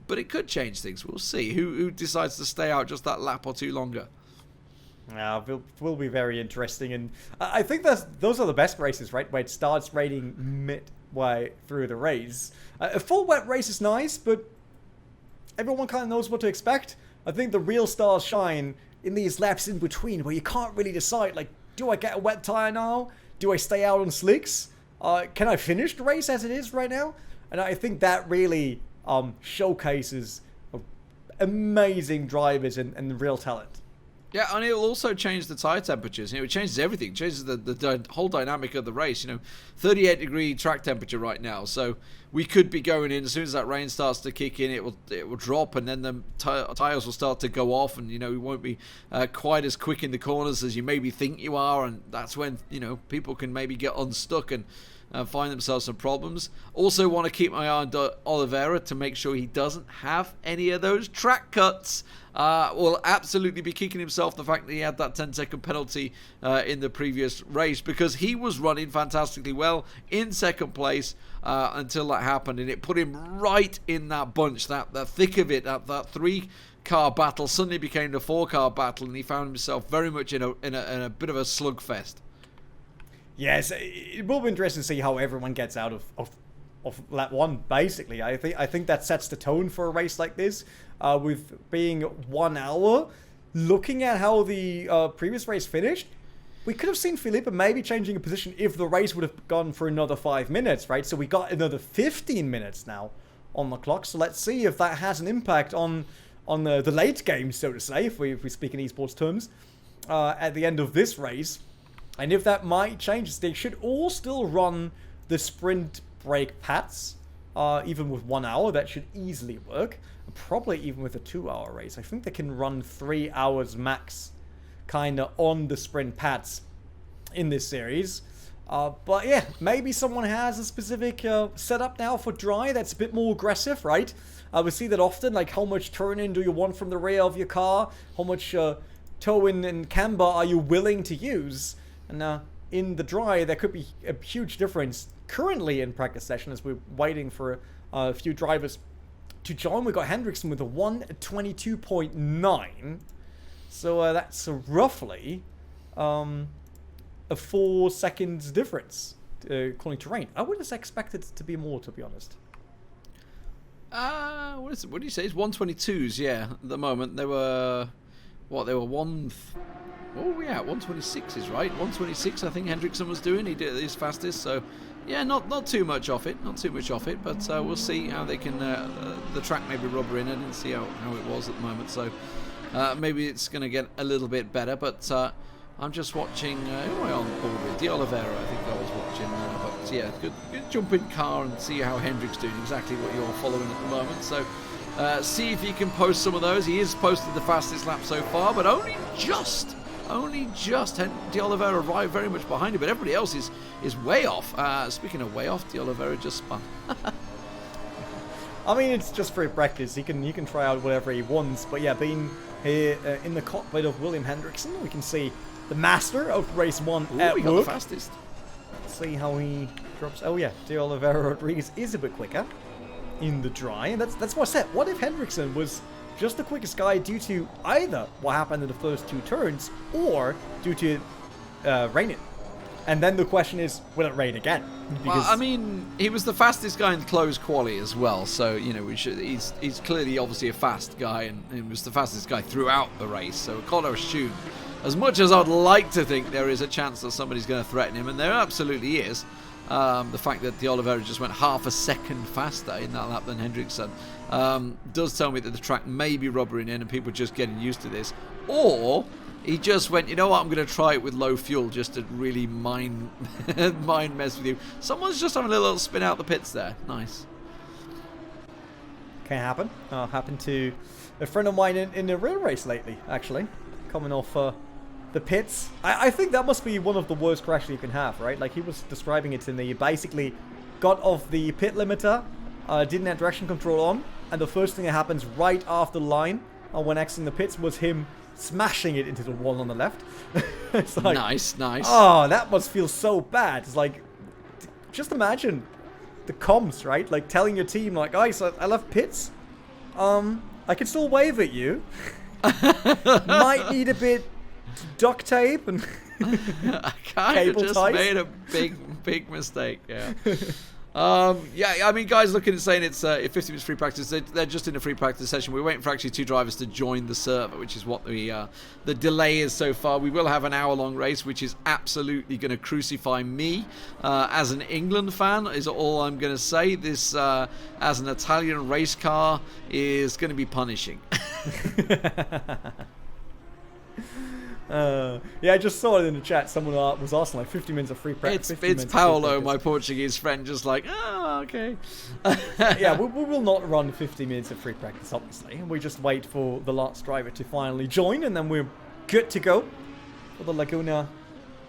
But it could change things. We'll see who decides to stay out just that lap or two longer. Will be very interesting, and I think those are the best races, right? Where it starts raining midway through the race. A full wet race is nice, but everyone kind of knows what to expect. I think the real stars shine in these laps in between, where you can't really decide, like, do I get a wet tire now? Do I stay out on slicks? Can I finish the race as it is right now? And I think that really showcases amazing drivers and real talent. Yeah, and it'll also change the tire temperatures. It changes everything. It changes the whole dynamic of the race. 38 degree track temperature right now. So we could be going in, as soon as that rain starts to kick in, it will drop, and then the tyres will start to go off, and, you know, we won't be quite as quick in the corners as you maybe think you are, and that's when, you know, people can maybe get unstuck and find themselves some problems. Also want to keep my eye on Oliveira to make sure he doesn't have any of those track cuts. Will absolutely be kicking himself the fact that he had that 10-second penalty in the previous race, because he was running fantastically well in second place until that happened, and it put him right in that bunch, that thick of it, that 3-car battle suddenly became the 4-car battle, and he found himself very much in a bit of a slugfest. Yes, it will be interesting to see how everyone gets out of lap 1, basically. I think that sets the tone for a race like this, with being 1 hour. Looking at how the previous race finished, we could have seen Felipe maybe changing a position if the race would have gone for another 5 minutes, right? So we got another 15 minutes now on the clock. So let's see if that has an impact on the late game, so to say, if we speak in esports terms, at the end of this race. And if that might change, they should all still run the sprint break pads, even with 1 hour. That should easily work. Probably even with a 2-hour race. I think they can run 3 hours max, kind of on the sprint pads in this series. But yeah, maybe someone has a specific setup now for dry that's a bit more aggressive, right? We see that often, like how much turn-in do you want from the rear of your car? How much toe-in and camber are you willing to use? And in the dry, there could be a huge difference currently in practice session as we're waiting for a few drivers to join. We've got Hendrickson with a 1:22.9. So that's roughly a 4 seconds difference according to rain. I would have expected it to be more, to be honest. What is it? What do you say? It's 122s, yeah, at the moment. They were... What, they were what were we at? 126s, right? 126, I think Hendrickson was doing. He did his fastest, so yeah, not too much off it, but we'll see how they can. The track maybe rubber in. I didn't see how it was at the moment, so maybe it's going to get a little bit better. But I'm just watching. Who am I on board with? De Oliveira, I think I was watching. But yeah, good jump in car and see how Hendrick's doing. Exactly what you're following at the moment. So. See if he can post some of those. He has posted the fastest lap so far, but only just De Oliveira arrived very much behind him, but everybody else is way off. Speaking of way off, De Oliveira just spun. I mean, it's just free practice. He can try out whatever he wants, but yeah, being here in the cockpit of William Hendrickson, we can see the master of race 1 at got work. the fastest. Let's see how he drops. Oh yeah, De Oliveira Rodriguez is a bit quicker in the dry, and that's what I said. What if Hendrickson was just the quickest guy due to either what happened in the first 2 turns or due to raining? And then the question is, will it rain again? Well, I mean, he was the fastest guy in closed quali as well, so you know he's clearly obviously a fast guy, and he was the fastest guy throughout the race. So we've got to assume, as much as I'd like to think there is a chance that somebody's going to threaten him, and there absolutely is. The fact that De Oliveira just went half a second faster in that lap than Hendrickson does tell me that the track may be rubbering in and people are just getting used to this. Or he just went, you know what, I'm going to try it with low fuel just to really mind mess with you. Someone's just having a little spin out the pits there. Nice. Can happen. Happened to a friend of mine in the real race lately, actually. Coming off the pits. I think that must be one of the worst crashes you can have, right? Like he was describing it to me. He basically got off the pit limiter, didn't have traction control on, and the first thing that happens right after the line when exiting the pits was him smashing it into the wall on the left. It's like, nice. Oh, that must feel so bad. It's like, just imagine the comms, right? Like telling your team, like, guys, I left pits. I can still wave at you. Might need a bit duct tape and I kind of just ties. made a big mistake. Yeah. Yeah, I mean, guys looking and saying it's 50 minutes free practice. They're just in a free practice session. We're waiting for actually 2 drivers to join the server, which is what the delay is so far. We will have an hour-long race, which is absolutely going to crucify me as an England fan, is all I'm going to say. This, as an Italian race car, is going to be punishing. Yeah, I just saw it in the chat. Someone was asking like 50 minutes of free practice. It's Paolo, my Portuguese friend, just like, oh, okay. Yeah, we will not run 50 minutes of free practice, obviously. We just wait for the last driver to finally join, and then we're good to go for the Laguna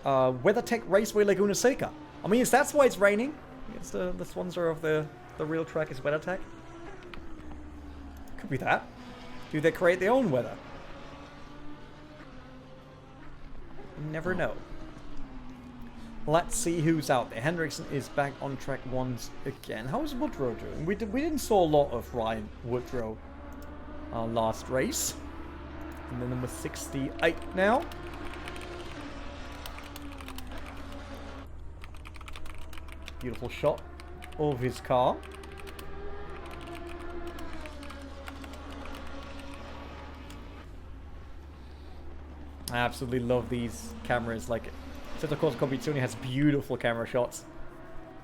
WeatherTech Raceway Laguna Seca. I mean, that's why it's raining. It's the sponsor of the real track is WeatherTech. Could be that. Do they create their own weather? You never know. Let's see who's out there. Hendrickson is back on track once again. How is Woodrow doing? We didn't saw a lot of Ryan Woodrow last race. And then number 68 now. Beautiful shot of his car. I absolutely love these cameras. Like, Assetto Corsa Competizione has beautiful camera shots.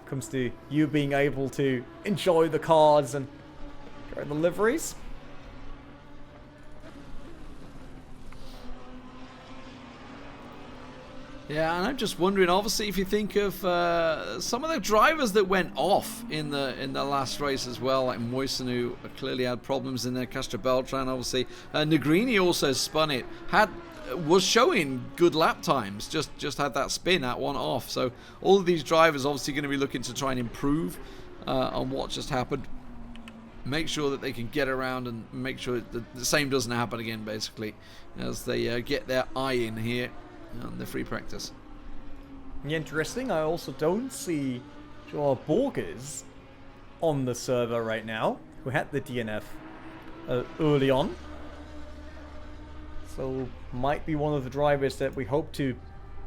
Comes to you being able to enjoy the cars and the liveries. Yeah, and I'm just wondering, obviously, if you think of some of the drivers that went off in the last race as well, like Moisen, who clearly had problems in there, Castro Beltran, obviously. Negrini also spun it, was showing good lap times, just had that spin at one off. So all of these drivers obviously going to be looking to try and improve on what just happened. Make sure that they can get around and make sure that the same doesn't happen again, basically, as they get their eye in here on the free practice. Interesting. I also don't see Joao Borges on the server right now, who had the DNF early on. So might be one of the drivers that we hope to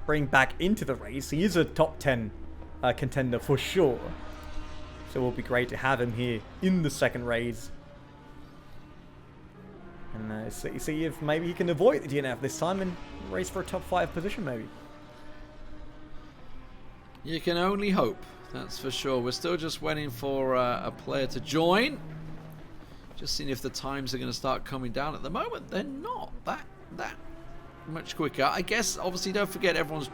bring back into the race. He is a top 10 contender for sure. So it will be great to have him here in the second race. And see if maybe he can avoid the DNF this time and race for a top 5 position maybe. You can only hope, that's for sure. We're still just waiting for a player to join. Just seeing if the times are going to start coming down. At the moment, they're not that much quicker. I guess, obviously, don't forget everyone's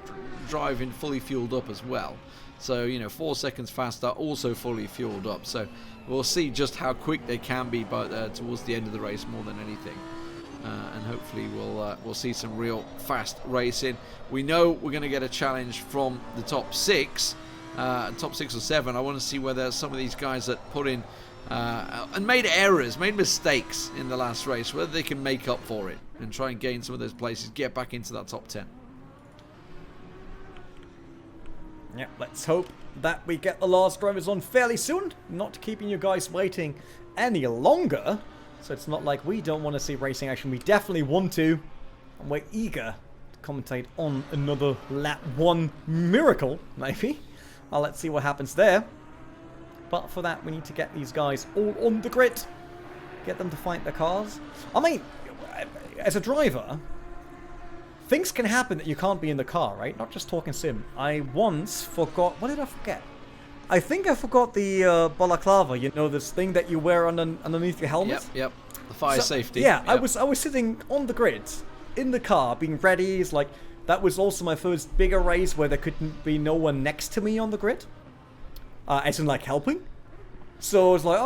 driving fully fueled up as well. So, 4 seconds faster, also fully fueled up. So we'll see just how quick they can be towards the end of the race more than anything. And hopefully we'll see some real fast racing. We know we're going to get a challenge from the top 6 or 7. I want to see whether some of these guys that put in and made errors, made mistakes in the last race, whether they can make up for it and try and gain some of those places, get back into that top 10. Yeah, let's hope that we get the last drivers on fairly soon. Not keeping you guys waiting any longer. So it's not like we don't want to see racing action. We definitely want to. And we're eager to commentate on another lap 1 miracle, maybe. Let's see what happens there. But for that, we need to get these guys all on the grid. Get them to fight their cars. I mean, as a driver, things can happen that you can't be in the car, right? Not just talking sim. I once forgot... What did I forget? I think I forgot the balaclava. This thing that you wear underneath your helmet. Yep. The fire safety. Yeah, yep. I was sitting on the grid, in the car, being ready. It's like, that was also my first bigger race where there couldn't be no one next to me on the grid. As in, like, helping. So I was like,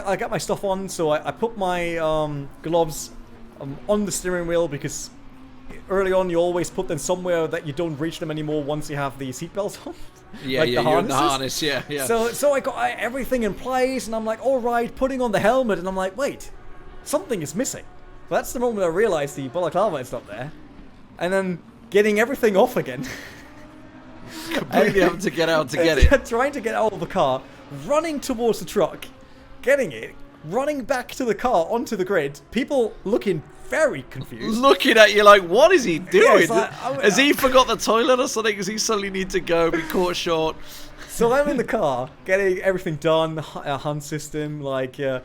I got my stuff on. So I put my gloves on the steering wheel, because early on you always put them somewhere that you don't reach them anymore once you have the seatbelts on. Yeah, like you're in the harness, yeah. So I got everything in place, and I'm like, all right, putting on the helmet, and I'm like, wait, something is missing. So that's the moment I realized the balaclava is not there. And then getting everything off again. Completely having to get out to get it. Trying to get out of the car, running towards the truck, getting it, running back to the car onto the grid, people looking very confused. Looking at you like, what is he doing? Yeah, Has he forgot the toilet or something? Does he suddenly need to go, be caught short? So I'm in the car, getting everything done, the hunt system, like the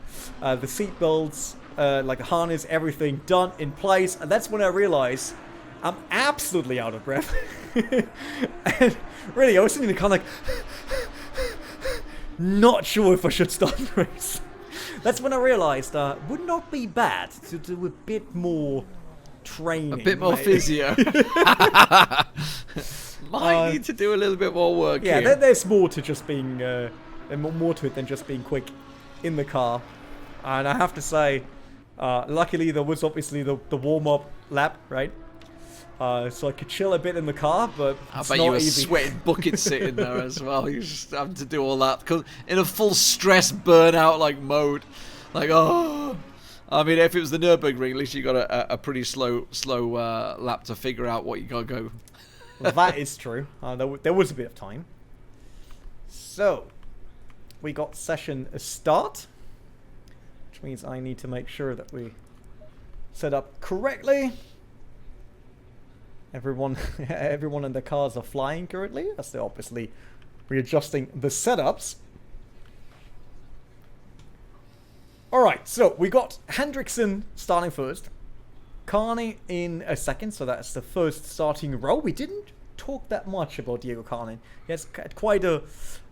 seat belts, like the harness, everything done in place. And that's when I realized I'm absolutely out of breath. And really, I was sitting in the car like, not sure if I should start the race. That's when I realized would not be bad to do a bit more training. A bit more physio. Might need to do a little bit more work yeah, here. there's more to just being more to it than just being quick in the car. And I have to say, luckily there was obviously the warm-up lap, right? So I could chill a bit in the car, but I it's bet not you were easy. sweating buckets sitting there as well. You just having to do all that in a full stress burnout like mode. Like, oh. I mean, if it was the Nürburgring, at least you got a pretty slow lap to figure out what you got to go. Well, that is true. There was a bit of time. So, we got session start, which means I need to make sure that we set up correctly. Everyone in the cars are flying currently, as they're obviously readjusting the setups. Alright, so we got Hendrickson starting first. Carney in a second, so that's the first starting row. We didn't talk that much about Diego Carney. He has had quite a,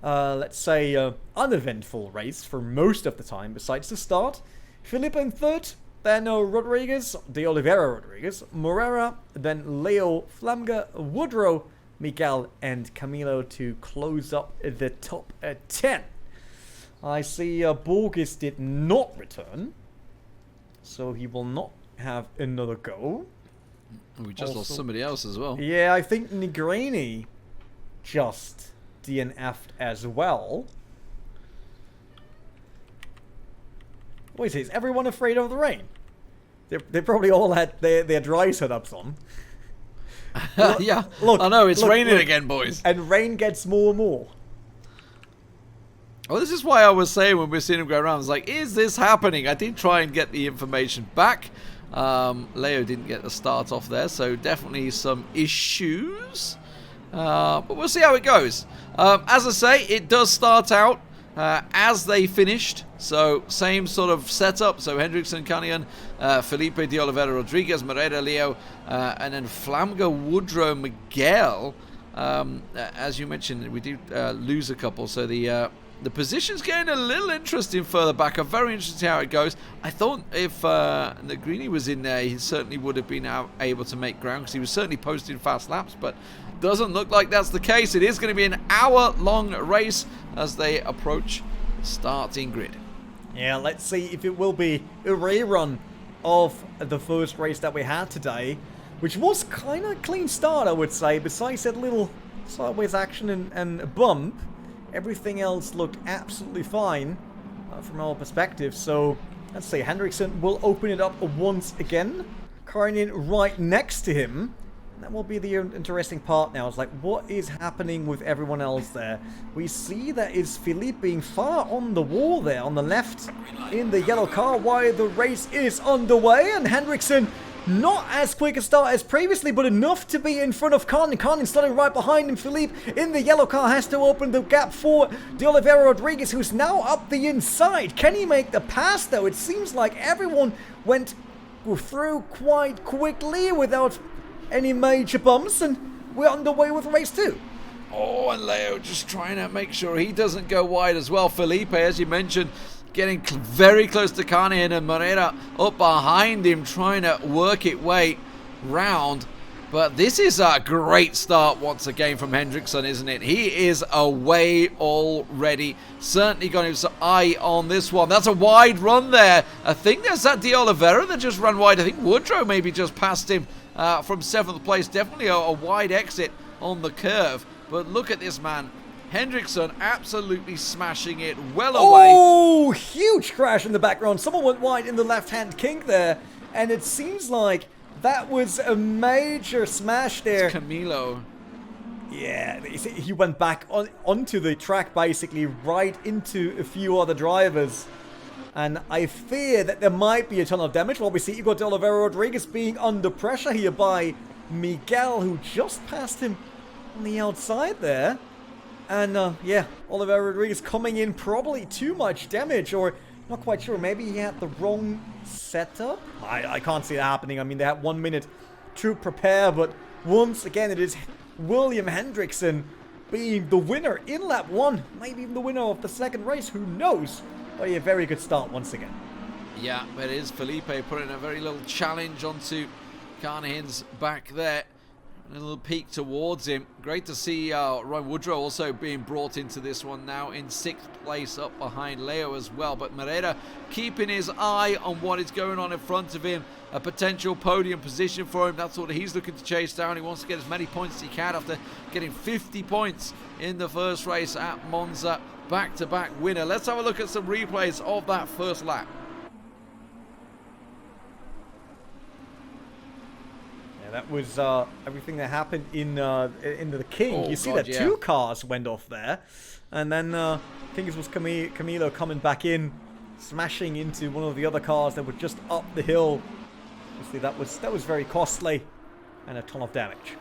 let's say, uneventful race for most of the time, besides the start. Felipe in third, then Rodriguez, de Oliveira Rodriguez, Morera, then Leo, Flamga, Woodrow, Miguel, and Camilo to close up the top 10. I see Borges did not return, so he will not have another go. We just lost somebody else as well. Yeah, I think Negrini just DNF'd as well. Wait, is everyone afraid of the rain? They probably all had their dry setups on. Yeah, look, I know, it's raining again, boys. And rain gets more and more. Well, this is why I was saying when we were seeing him go around, I was like, is this happening? I did try and get the information back. Leo didn't get the start off there, so definitely some issues. But we'll see how it goes. As I say, it does start out as they finished. So same sort of setup. So Hendrickson, Canian, Felipe, de Oliveira, Rodriguez, Morera, Leo, and then Flamga, Woodrow, Miguel. As you mentioned, we did lose a couple. So the position's getting a little interesting further back. I'm very interested to see how it goes. I thought if Negrini was in there, he certainly would have been able to make ground because he was certainly posting fast laps, but doesn't look like that's the case. It is going to be an hour-long race as they approach starting grid. Yeah, let's see if it will be a rerun of the first race that we had today, which was kind of a clean start, I would say. Besides that little sideways action and bump, everything else looked absolutely fine from our perspective. So, let's see, Hendrickson will open it up once again. Karnin right next to him. That will be the interesting part now. It's like, what is happening with everyone else there? We see that is Philippe being far on the wall there, on the left, in the yellow car, while the race is underway. And Hendrickson, not as quick a start as previously, but enough to be in front of Carnin. Carnin starting right behind him. Philippe in the yellow car has to open the gap for de Oliveira Rodriguez, who's now up the inside. Can he make the pass, though? It seems like everyone went through quite quickly without any major bumps, and we're underway with race 2. Oh, and Leo just trying to make sure he doesn't go wide as well. Felipe, as you mentioned, getting very close to Carnian, and Morera up behind him trying to work it way round. But this is a great start once again from Hendrickson, isn't it? He is away already. Certainly got his eye on this one. That's a wide run there. I think there's that de Oliveira that just ran wide. I think Woodrow maybe just passed him from 7th place. Definitely a wide exit on the curve. But look at this man. Hendrickson absolutely smashing it well away. Oh, huge crash in the background. Someone went wide in the left-hand kink there. And it seems like that was a major smash there. It's Camilo. Yeah, he went back onto the track, basically, right into a few other drivers. And I fear that there might be a ton of damage. Well, we see Igor de Oliveira Rodriguez being under pressure here by Miguel, who just passed him on the outside there. And, yeah, Oliveira Rodriguez coming in probably too much damage, or not quite sure. Maybe he had the wrong setup? I can't see that happening. I mean, they had 1 minute to prepare, but once again, it is William Hendrickson being the winner in lap 1. Maybe even the winner of the second race, who knows? But a very good start once again. Yeah, but it is Felipe putting a very little challenge onto Carnahan's back there. A little peek towards him. Great to see Ryan Woodrow also being brought into this one now in 6th place up behind Leo as well. But Moreira keeping his eye on what is going on in front of him. A potential podium position for him. That's what he's looking to chase down. He wants to get as many points as he can after getting 50 points in the first race at Monza. Back-to-back winner. Let's have a look at some replays of that first lap. That was everything that happened in the King. Oh, you see God, that 2 cars went off there. And then I think it was Camilo coming back in, smashing into one of the other cars that were just up the hill. Obviously, that was very costly and a ton of damage.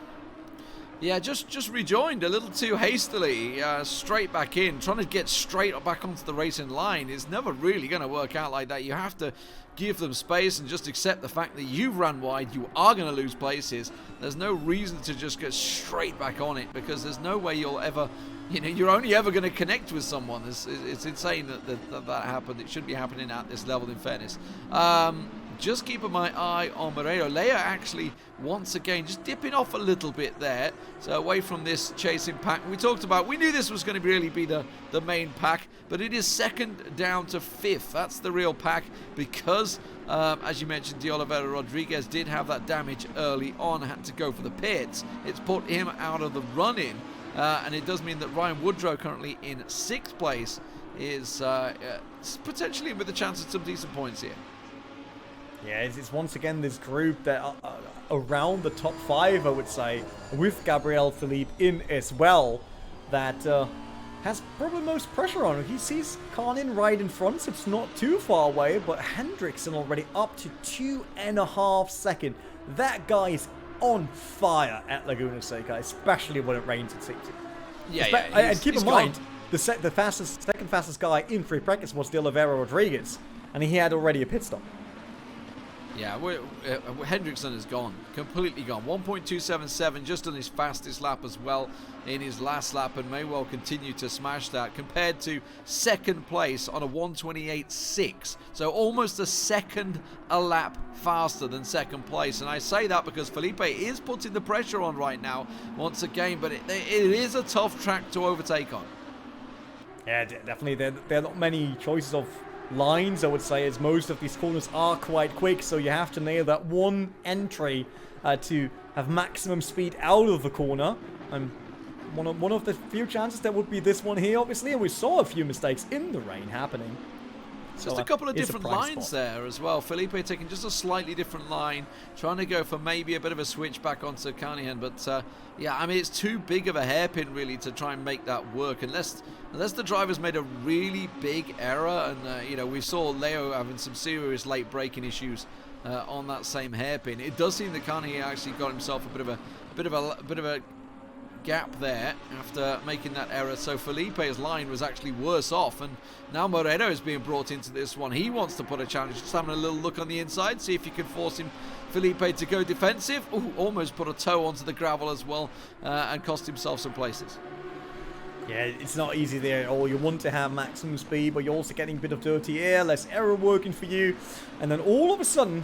Yeah, just rejoined a little too hastily, straight back in. Trying to get straight back onto the racing line is never really going to work out like that. You have to give them space and just accept the fact that you've ran wide. You are going to lose places. There's no reason to just get straight back on it, because there's no way you'll ever, you're only ever going to connect with someone. It's insane that happened. It shouldn't be happening at this level, in fairness. Just keeping my eye on Moreira. Leia actually, once again, just dipping off a little bit there. So away from this chasing pack. We talked about, we knew this was going to really be the main pack, but it is second down to 5th. That's the real pack, because, as you mentioned, De Oliveira Rodriguez did have that damage early on, had to go for the pits. It's put him out of the run-in, and it does mean that Ryan Woodrow, currently in 6th place, is potentially with a chance at some decent points here. Yeah, it's once again this group that around the top 5, I would say, with Gabriel Philippe in as well, that has probably most pressure on him. He sees Karnin right in front, so it's not too far away, but Hendrickson already up to 2.5 seconds. That guy is on fire at Laguna Seca, especially when it rains, it seems. Yeah, and keep in mind, the second fastest guy in free practice was De Oliveira Rodriguez, and he had already a pit stop. Yeah, Hendrickson is gone, completely gone. 1.277, just on his fastest lap as well in his last lap, and may well continue to smash that, compared to 2nd place on a 128.6. So almost a second a lap faster than 2nd place. And I say that because Felipe is putting the pressure on right now, once again, but it is a tough track to overtake on. Yeah, definitely. There are not many choices of lines, I would say, as most of these corners are quite quick, so you have to nail that one entry to have maximum speed out of the corner. And one of the few chances that would be this one here, obviously, and we saw a few mistakes in the rain happening. Just a couple of different lines there as well. Felipe taking just a slightly different line, trying to go for maybe a bit of a switch back onto Carnahan. But yeah, I mean, it's too big of a hairpin really to try and make that work, unless the driver's made a really big error. And we saw Leo having some serious late braking issues on that same hairpin. It does seem that Carnahan actually got himself a bit of a gap there after making that error, so Felipe's line was actually worse off, and now Moreno is being brought into this one. He wants to put a challenge, just having a little look on the inside, see if you can force Felipe to go defensive. Ooh, almost put a toe onto the gravel as well, and cost himself some places. Yeah, it's not easy there at all. You want to have maximum speed, but you're also getting a bit of dirty air, less error working for you, and then all of a sudden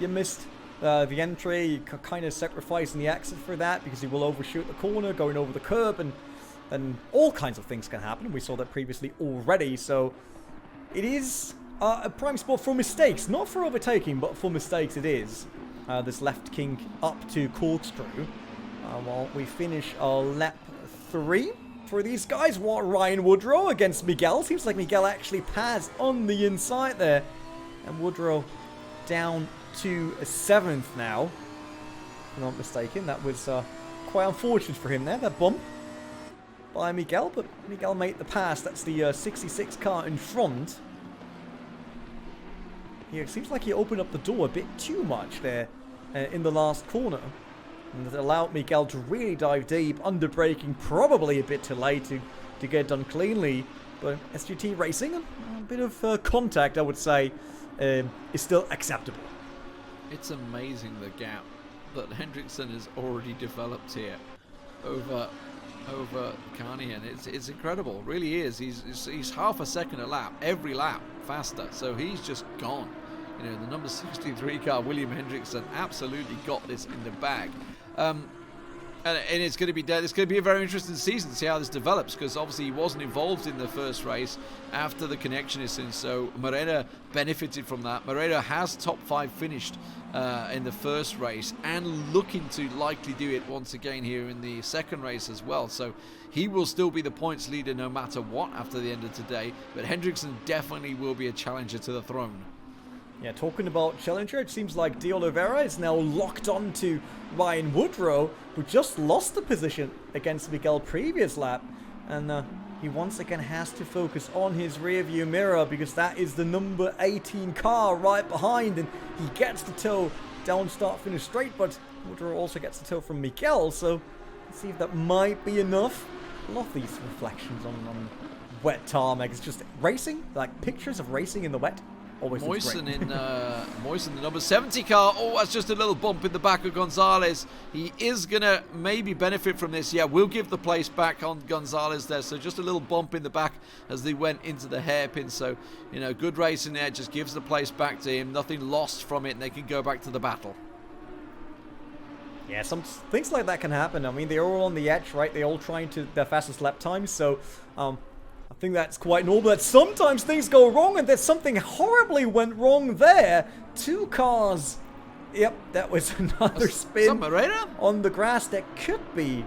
you missed the entry. You kind of sacrificing the exit for that, because he will overshoot the corner going over the curb, and then all kinds of things can happen. We saw that previously already, so it is a prime spot for mistakes, not for overtaking, but for mistakes it is. This left kink up to corkscrew. While we finish our lap 3 for these guys, Ryan Woodrow against Miguel. Seems like Miguel actually passed on the inside there, and Woodrow down to 7th now, if I'm not mistaken. That was quite unfortunate for him there, that bump by Miguel, but Miguel made the pass. That's the 66 car in front. Yeah, it seems like he opened up the door a bit too much there in the last corner, and that allowed Miguel to really dive deep, under braking probably a bit too late to get done cleanly. But SGT Racing, a bit of contact, I would say, is still acceptable. It's amazing the gap that Hendrickson has already developed here over Carnahan. It's incredible, really is. He's half a second a lap, every lap faster. So he's just gone You know, the number 63 car, William Hendrickson, absolutely got this in the bag. And it's going to be a very interesting season to see how this develops, because obviously he wasn't involved in the first race after the connection incident, so Moreira benefited from that. Moreira has top 5 finished in the first race and looking to likely do it once again here in the second race as well, so he will still be the points leader no matter what after the end of today, but Hendrickson definitely will be a challenger to the throne. Yeah, talking about challenger, it seems like De Oliveira is now locked on to Ryan Woodrow, who just lost the position against Miguel previous lap. And he once again has to focus on his rear view mirror, because that is the number 18 car right behind. And he gets the tow down start finish straight, but Woodrow also gets the tow from Miguel. So let's see if that might be enough. I love these reflections on wet tarmac. It's just racing, like pictures of racing in the wet. Moisen in Moisen, the number 70 car. Oh, that's just a little bump in the back of Gonzalez. He is going to maybe benefit from this. Yeah, we'll give the place back on Gonzalez there. So just a little bump in the back as they went into the hairpin. So, you know, good racing there. Just gives the place back to him. Nothing lost from it, and they can go back to the battle. Yeah, some things like that can happen. I mean, they're all on the edge, right? They're all trying to their fastest lap times. So, I think that's quite normal, that sometimes things go wrong, and there's something horribly went wrong there. 2 cars. Yep, that was another spin on the grass. That could be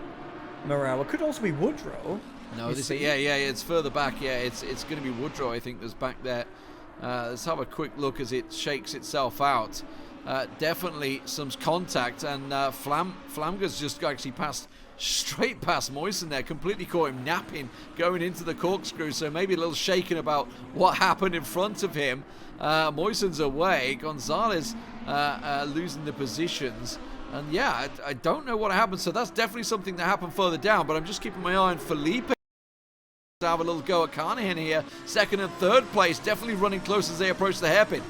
Morales. Could also be Woodrow. No, this it's further back. Yeah, it's going to be Woodrow, I think, that's back there. Let's have a quick look as it shakes itself out. Definitely some contact, and Flamga's just actually passed straight past Moisen there, completely caught him napping going into the corkscrew, so maybe a little shaken about what happened in front of him. Moisen's away, Gonzalez losing the positions, and yeah, I don't know what happened, so that's definitely something that happened further down, but I'm just keeping my eye on Felipe to have a little go at Carnahan here. Second and third place, definitely running close as they approach the hairpin.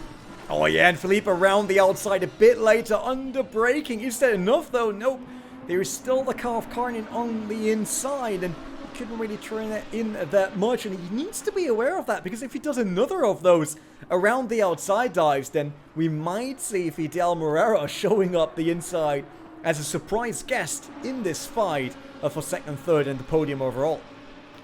Oh yeah, and Felipe around the outside a bit later, under braking. Is that enough though? Nope. There is still the car of Carnahan on the inside, and he couldn't really turn it in that much, and he needs to be aware of that, because if he does another of those around the outside dives, then we might see Fidel Moreira showing up the inside as a surprise guest in this fight for second and third and the podium overall.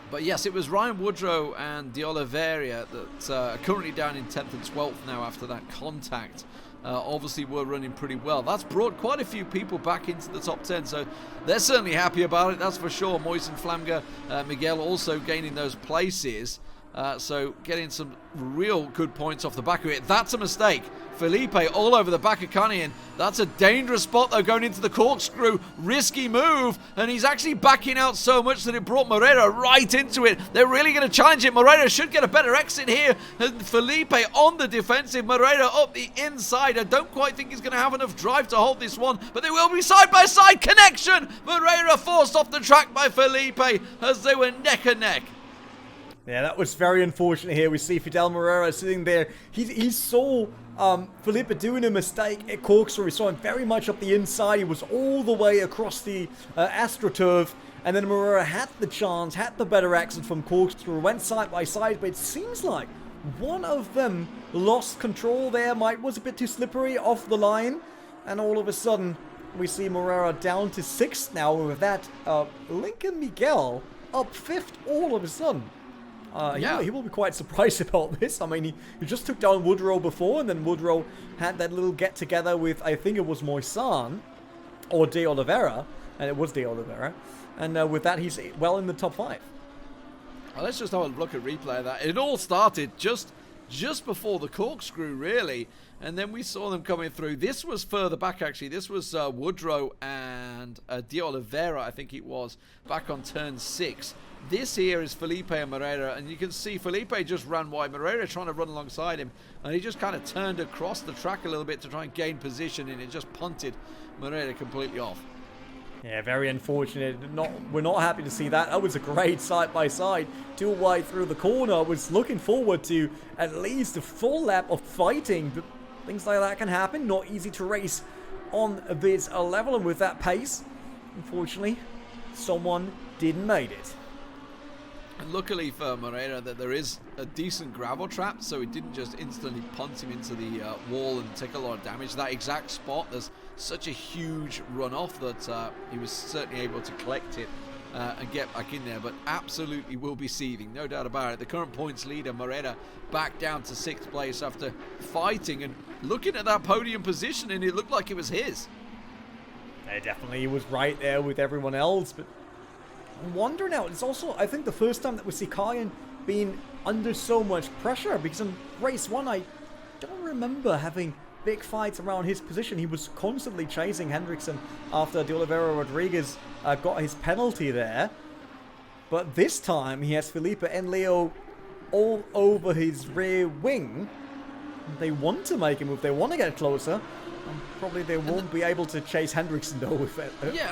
But yes, it was Ryan Woodrow and De Oliveira that are currently down in 10th and 12th now after that contact. Obviously were running pretty well. That's brought quite a few people back into the top 10, so they're certainly happy about it, that's for sure. Moisen, Flamga, Miguel also gaining those places, so getting some real good points off the back of it. That's a mistake. Felipe all over the back of Carnahan. That's a dangerous spot though, going into the corkscrew. Risky move, and he's actually backing out so much that it brought Moreira right into it. They're really going to challenge it. Moreira should get a better exit here, and Felipe on the defensive. Moreira up the inside. I don't quite think he's going to have enough drive to hold this one, but they will be side-by-side connection. Moreira forced off the track by Felipe as they were neck and neck. Yeah, that was very unfortunate here. We see Fidel Moreira sitting there. He saw Felipe doing a mistake at corkscrew. We saw him very much up the inside. He was all the way across the AstroTurf. And then Moreira had the chance, had the better exit from corkscrew, went side by side. But it seems like one of them lost control there. Was a bit too slippery off the line. And all of a sudden, we see Moreira down to 6th now. With that, Lincoln Miguel up 5th all of a sudden. He will be quite surprised about this. I mean, he just took down Woodrow before, and then Woodrow had that little get-together with, I think it was Moisan, or De Oliveira, and it was De Oliveira. And with that, he's well in the top 5. Well, let's just have a look at replay of that. It all started just before the corkscrew, really, and then we saw them coming through. This was further back, actually. This was Woodrow and De Oliveira, I think it was, back on turn 6. This here is Felipe and Moreira, and you can see Felipe just ran wide. Moreira trying to run alongside him, and he just kind of turned across the track a little bit to try and gain position, and it just punted Moreira completely off. Yeah, very unfortunate. We're not happy to see that. That was a great side-by-side. 2 wide through the corner. I was looking forward to at least a full lap of fighting, but things like that can happen. Not easy to race on this level, and with that pace, unfortunately, someone didn't make it. And luckily for Moreira that there is a decent gravel trap, so it didn't just instantly punt him into the wall and take a lot of damage. That exact spot, there's such a huge runoff that he was certainly able to collect it and get back in there, but absolutely will be seething, no doubt about it. The current points leader, Moreira, back down to 6th place after fighting and looking at that podium position, and it looked like it was his. Yeah, definitely, he was right there with everyone else, but I'm wondering now, it's also, I think, the first time that we see Kayan being under so much pressure, because in race 1, I don't remember having big fights around his position. He was constantly chasing Hendrickson after De Oliveira Rodriguez got his penalty there. But this time, he has Felipe and Leo all over his rear wing. They want to make a move, they want to get closer. Probably they won't be able to chase Hendrickson though with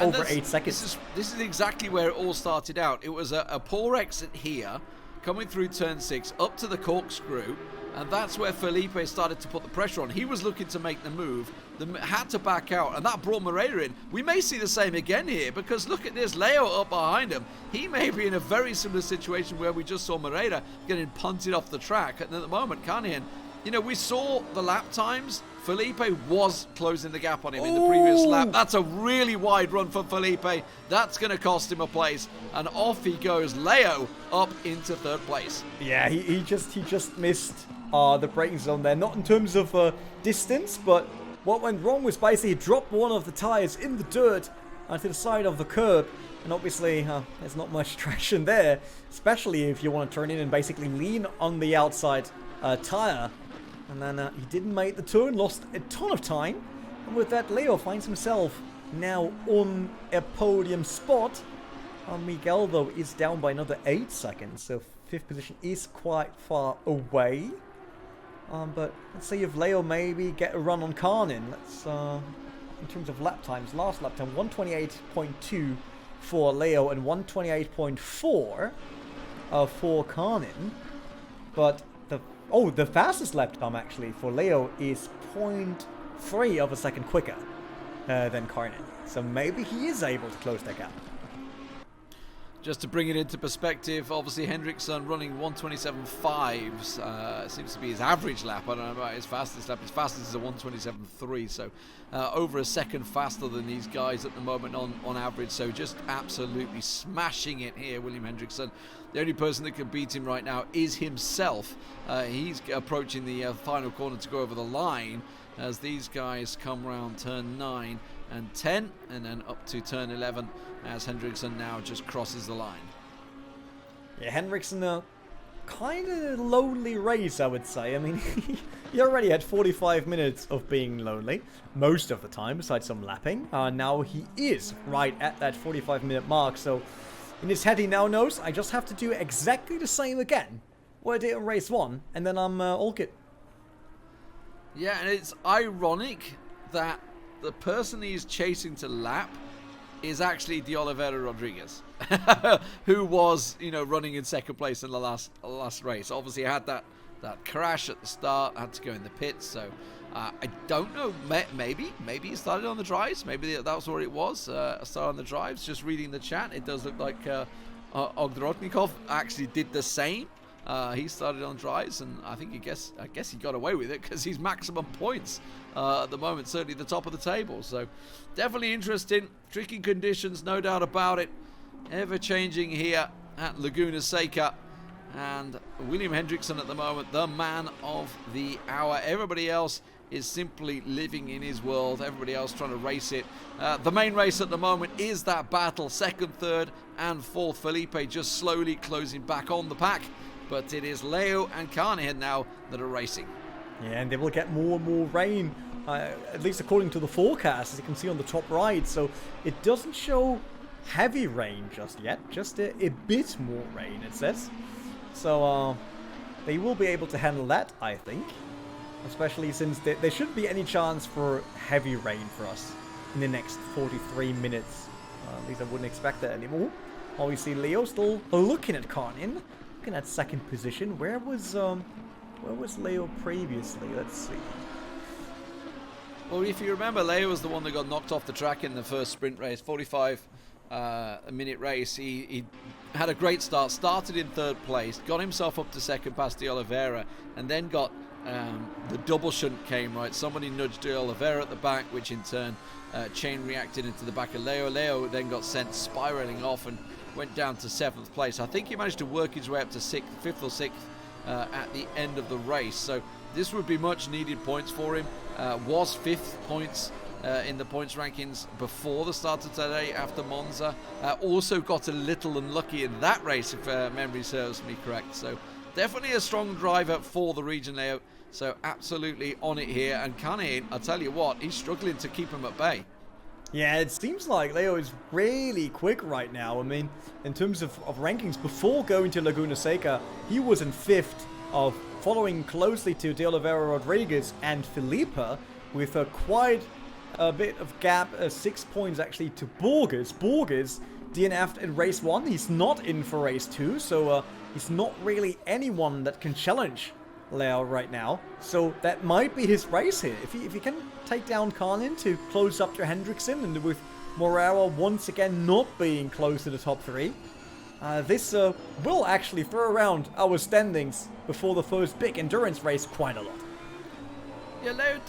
over 8 seconds. This is exactly where it all started out. It was a poor exit here, coming through turn 6, up to the corkscrew, and that's where Felipe started to put the pressure on. He was looking to make the move, had to back out, and that brought Moreira in. We may see the same again here, because look at this, Leo up behind him. He may be in a very similar situation where we just saw Moreira getting punted off the track, and at the moment, Kanian, you know, we saw the lap times. Felipe was closing the gap on him in the previous lap. That's a really wide run for Felipe. That's going to cost him a place. And off he goes. Leo up into 3rd place. Yeah, he just missed the braking zone there. Not in terms of distance, but what went wrong was basically he dropped one of the tires in the dirt to the side of the curb. And obviously, there's not much traction there, especially if you want to turn in and basically lean on the outside tire. And then he didn't make the turn, lost a ton of time. And with that, Leo finds himself now on a podium spot. Miguel, though, is down by another 8 seconds. So 5th position is quite far away. But let's see if Leo maybe get a run on Karnin. Let's, in terms of lap times, last lap time, 128.2 for Leo and 128.4 for Karnin. But the fastest lap time actually for Leo is 0.3 of a second quicker than Karnin. So maybe he is able to close that gap. Just to bring it into perspective, obviously Hendrickson running 127.5 seems to be his average lap. I don't know about his fastest lap. His fastest is a 127.3, so over a second faster than these guys at the moment on average. So just absolutely smashing it here, William Hendrickson. The only person that can beat him right now is himself. He's approaching the final corner to go over the line as these guys come round turn 9 and 10 and then up to turn 11 as Hendrickson now just crosses the line. Yeah, Hendrickson, kind of lonely race, I would say. I mean, he already had 45 minutes of being lonely, most of the time, besides some lapping. Now he is right at that 45-minute mark, so in his head he now knows, I just have to do exactly the same again, what I did in race 1, and then I'm all good. Yeah, and it's ironic that the person he's chasing to lap is actually De Oliveira Rodriguez, who was, running in 2nd place in the last race. Obviously, had that crash at the start, had to go in the pits. So I don't know. Maybe he started on the drives. Maybe that was what it was. Started on the drives. Just reading the chat, it does look like Ogrodnikov actually did the same. He started on drives, and I guess he got away with it because he's maximum points at the moment, certainly the top of the table. So definitely interesting, tricky conditions, no doubt about it. Ever changing here at Laguna Seca, and William Hendrickson at the moment, the man of the hour. Everybody else is simply living in his world. Everybody else trying to race it. The main race at the moment is that battle, 2nd, 3rd, and 4th. Felipe just slowly closing back on the pack. But it is Leo and Carnahan now that are racing. Yeah, and they will get more and more rain, at least according to the forecast, as you can see on the top right. So it doesn't show heavy rain just yet, just a bit more rain, it says. So they will be able to handle that, I think. Especially since there shouldn't be any chance for heavy rain for us in the next 43 minutes. At least I wouldn't expect that anymore. Obviously, Leo still looking at Karnin. Looking at 2nd position. Where was Leo previously? Let's see. Well, if you remember, Leo was the one that got knocked off the track in the first sprint race, 45-minute race. He had a great start, started in 3rd place, got himself up to 2nd past De Oliveira, and then got the double shunt came, right? Somebody nudged De Oliveira at the back, which in turn chain reacted into the back of Leo. Leo then got sent spiraling off and went down to 7th place. I think he managed to work his way up to 5th or 6th at the end of the race. So this would be much needed points for him. Was 5th points in the points rankings before the start of today after Monza. Also got a little unlucky in that race, if memory serves me correct. So definitely a strong driver for the region layout. So absolutely on it here. And Kane, I'll tell you what, he's struggling to keep him at bay. Yeah, it seems like Leo is really quick right now. I mean, in terms of rankings, before going to Laguna Seca, he was in 5th, of following closely to De Oliveira Rodriguez and Felipe, with quite a bit of gap, 6 points actually to Borges. Borges DNF'd in race 1. He's not in for race 2, so he's not really anyone that can challenge Leo right now. So that might be his race here. If he can take down Carlin to close up to Hendrickson, and with Morera once again not being close to the top 3, this will actually throw around our standings before the first big endurance race quite a lot. Yeah, Leo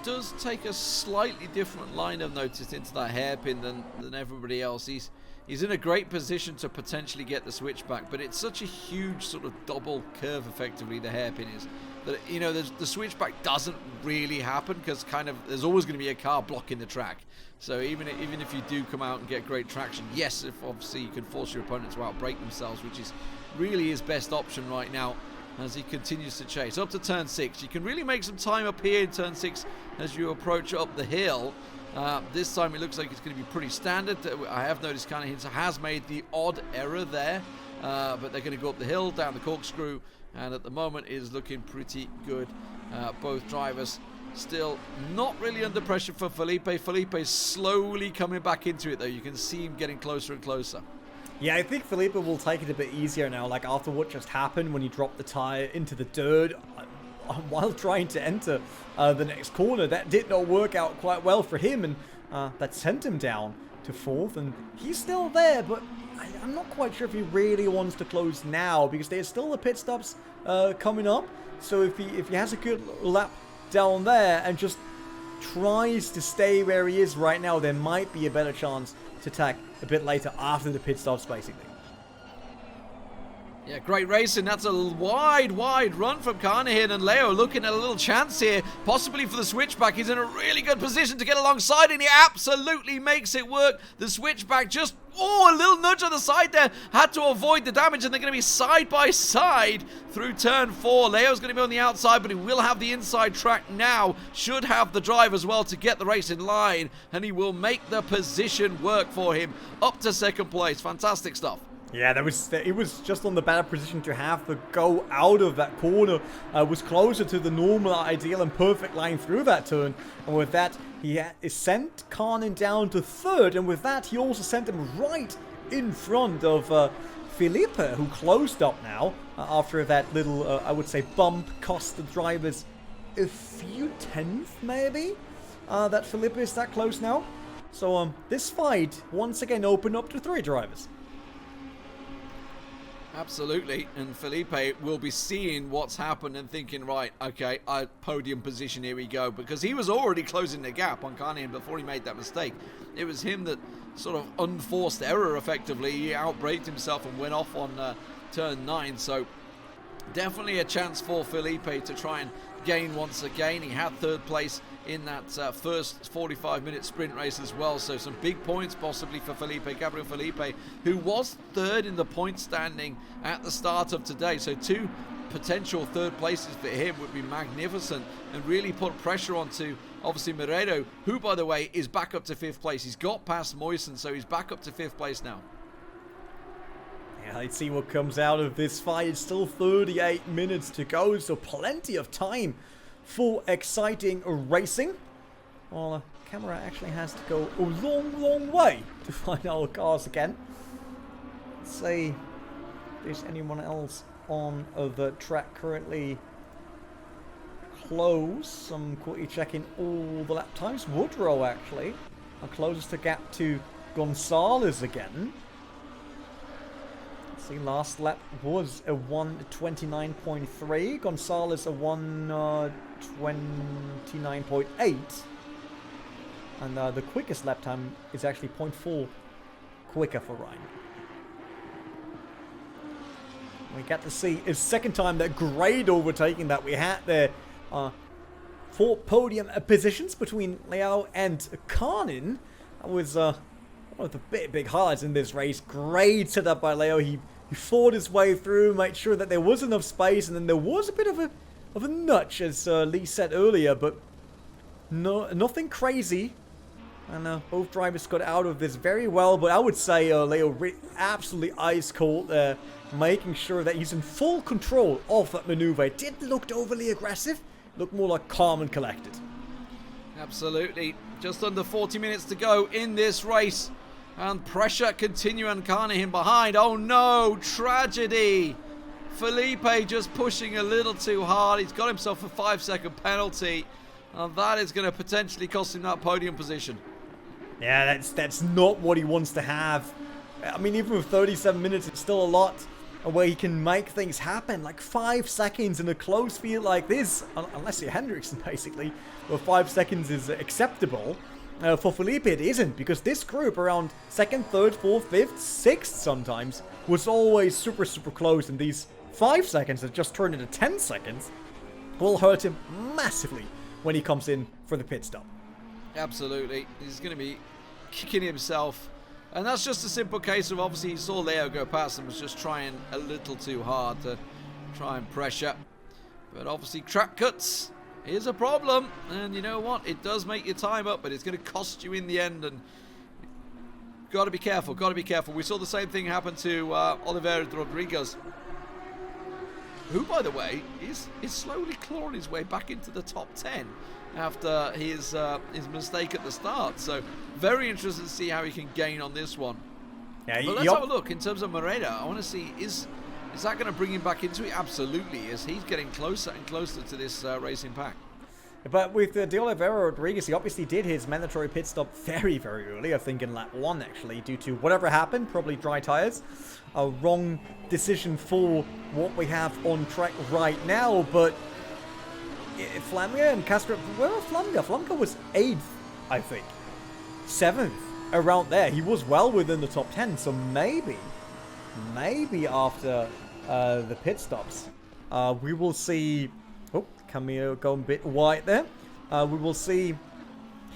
does take a slightly different line of notice into that hairpin than everybody else. He's in a great position to potentially get the switchback, but it's such a huge sort of double curve, effectively, the hairpin is, that, you know, the switchback doesn't really happen because kind of there's always going to be a car blocking the track. So even if you do come out and get great traction, yes, if obviously you can force your opponent to outbrake themselves, which is really his best option right now as he continues to chase. Up to turn 6, you can really make some time up here in turn 6 as you approach up the hill. This time it looks like it's going to be pretty standard. I have noticed kind of has made the odd error there, but they're going to go up the hill, down the corkscrew, and at the moment it is looking pretty good. Both drivers still not really under pressure for Felipe. Felipe is slowly coming back into it, though. You can see him getting closer and closer. Yeah, I think Felipe will take it a bit easier now, like after what just happened when he dropped the tire into the dirt while trying to enter the next corner. That did not work out quite well for him, and that sent him down to 4th, and he's still there, but I'm not quite sure if he really wants to close now, because there's still the pit stops coming up. So if he has a good lap down there and just tries to stay where he is right now, there might be a better chance to attack a bit later after the pit stops, basically. Yeah, great racing. That's a wide run from Carnahan, and Leo looking at a little chance here, possibly for the switchback. He's in a really good position to get alongside, and he absolutely makes it work. The switchback just, a little nudge on the side there, had to avoid the damage, and they're going to be side by side through turn 4. Leo's going to be on the outside, but he will have the inside track now, should have the drive as well to get the race in line, and he will make the position work for him up to 2nd place. Fantastic stuff. Yeah, it was just on the better position to have to go out of that corner. Was closer to the normal, ideal, and perfect line through that turn. And with that, he sent Karnen down to 3rd. And with that, he also sent him right in front of Felipe, who closed up now after that little, I would say, bump cost the drivers a few tenths, maybe. That Felipe is that close now. So this fight once again opened up to 3 drivers. Absolutely, and Felipe will be seeing what's happened and thinking, right, okay, podium position, here we go, because he was already closing the gap on Carnian before he made that mistake. It was him that sort of unforced error, effectively. He outbraked himself and went off on turn 9, so definitely a chance for Felipe to try and gain once again. He had 3rd place in that first 45-minute sprint race as well, so some big points possibly for Gabriel Felipe, who was 3rd in the point standing at the start of today. So 2 potential 3rd places for him would be magnificent and really put pressure onto obviously Moreiro, who, by the way, is back up to 5th place. He's got past Moisen, so he's back up to 5th place now. Yeah, let's see what comes out of this fight. It's still 38 minutes to go, so plenty of time for exciting racing. Well, the camera actually has to go a long way to find our cars again. Let's see if there's anyone else on the track currently close. I'm quickly checking all the lap times. Woodrow actually closest the gap to Gonzalez again. See, last lap was a 1:29.3. Gonzalez a 1:29.8. And the quickest lap time is actually 0.4 quicker for Ryan. We get to see a second time that great overtaking that we had there. 4 podium positions between Leo and Kanin. That was one of the big highlights in this race. Great setup by Leo. He fought his way through, made sure that there was enough space, and then there was a bit of a nudge, as Lee said earlier, but nothing crazy. And both drivers got out of this very well, but I would say Leo absolutely ice cold there, making sure that he's in full control of that maneuver. It didn't look overly aggressive, looked more like calm and collected. Absolutely. Just under 40 minutes to go in this race. And pressure continuing, Carnahan behind. Oh no, tragedy. Felipe just pushing a little too hard. He's got himself a 5-second penalty. And that is going to potentially cost him that podium position. Yeah, that's not what he wants to have. I mean, even with 37 minutes, it's still a lot where he can make things happen. Like 5 seconds in a close field like this, unless you're Hendrickson, basically, where 5 seconds is acceptable. For Felipe, it isn't, because this group around 2nd, 3rd, 4th, 5th, 6th sometimes was always super close, and these 5 seconds that just turned into 10 seconds will hurt him massively when he comes in for the pit stop. Absolutely. He's going to be kicking himself. And that's just a simple case of, obviously, he saw Leo go past and was just trying a little too hard to try and pressure. But obviously, track cuts is a problem. And you know what? It does make your time up, but it's going to cost you in the end. And got to be careful. Got to be careful. We saw the same thing happen to Oliveira Rodriguez, who, by the way, is slowly clawing his way back into the top 10 after his mistake at the start. So very interested to see how he can gain on this one. Yeah, but let's have a look in terms of Moreda. I want to see, is that going to bring him back into it? Absolutely, as he's getting closer and closer to this racing pack. But with De Oliveira Rodriguez, he obviously did his mandatory pit stop very early, I think in lap 1 actually, due to whatever happened, probably dry tires. A wrong decision for what we have on track right now, but Flamga and Castro, where was Flamga? Flamga was 8th, I think. 7th, around there. He was well within the top 10, so maybe after the pit stops, we will see... Oh, Camilo going a bit wide there. We will see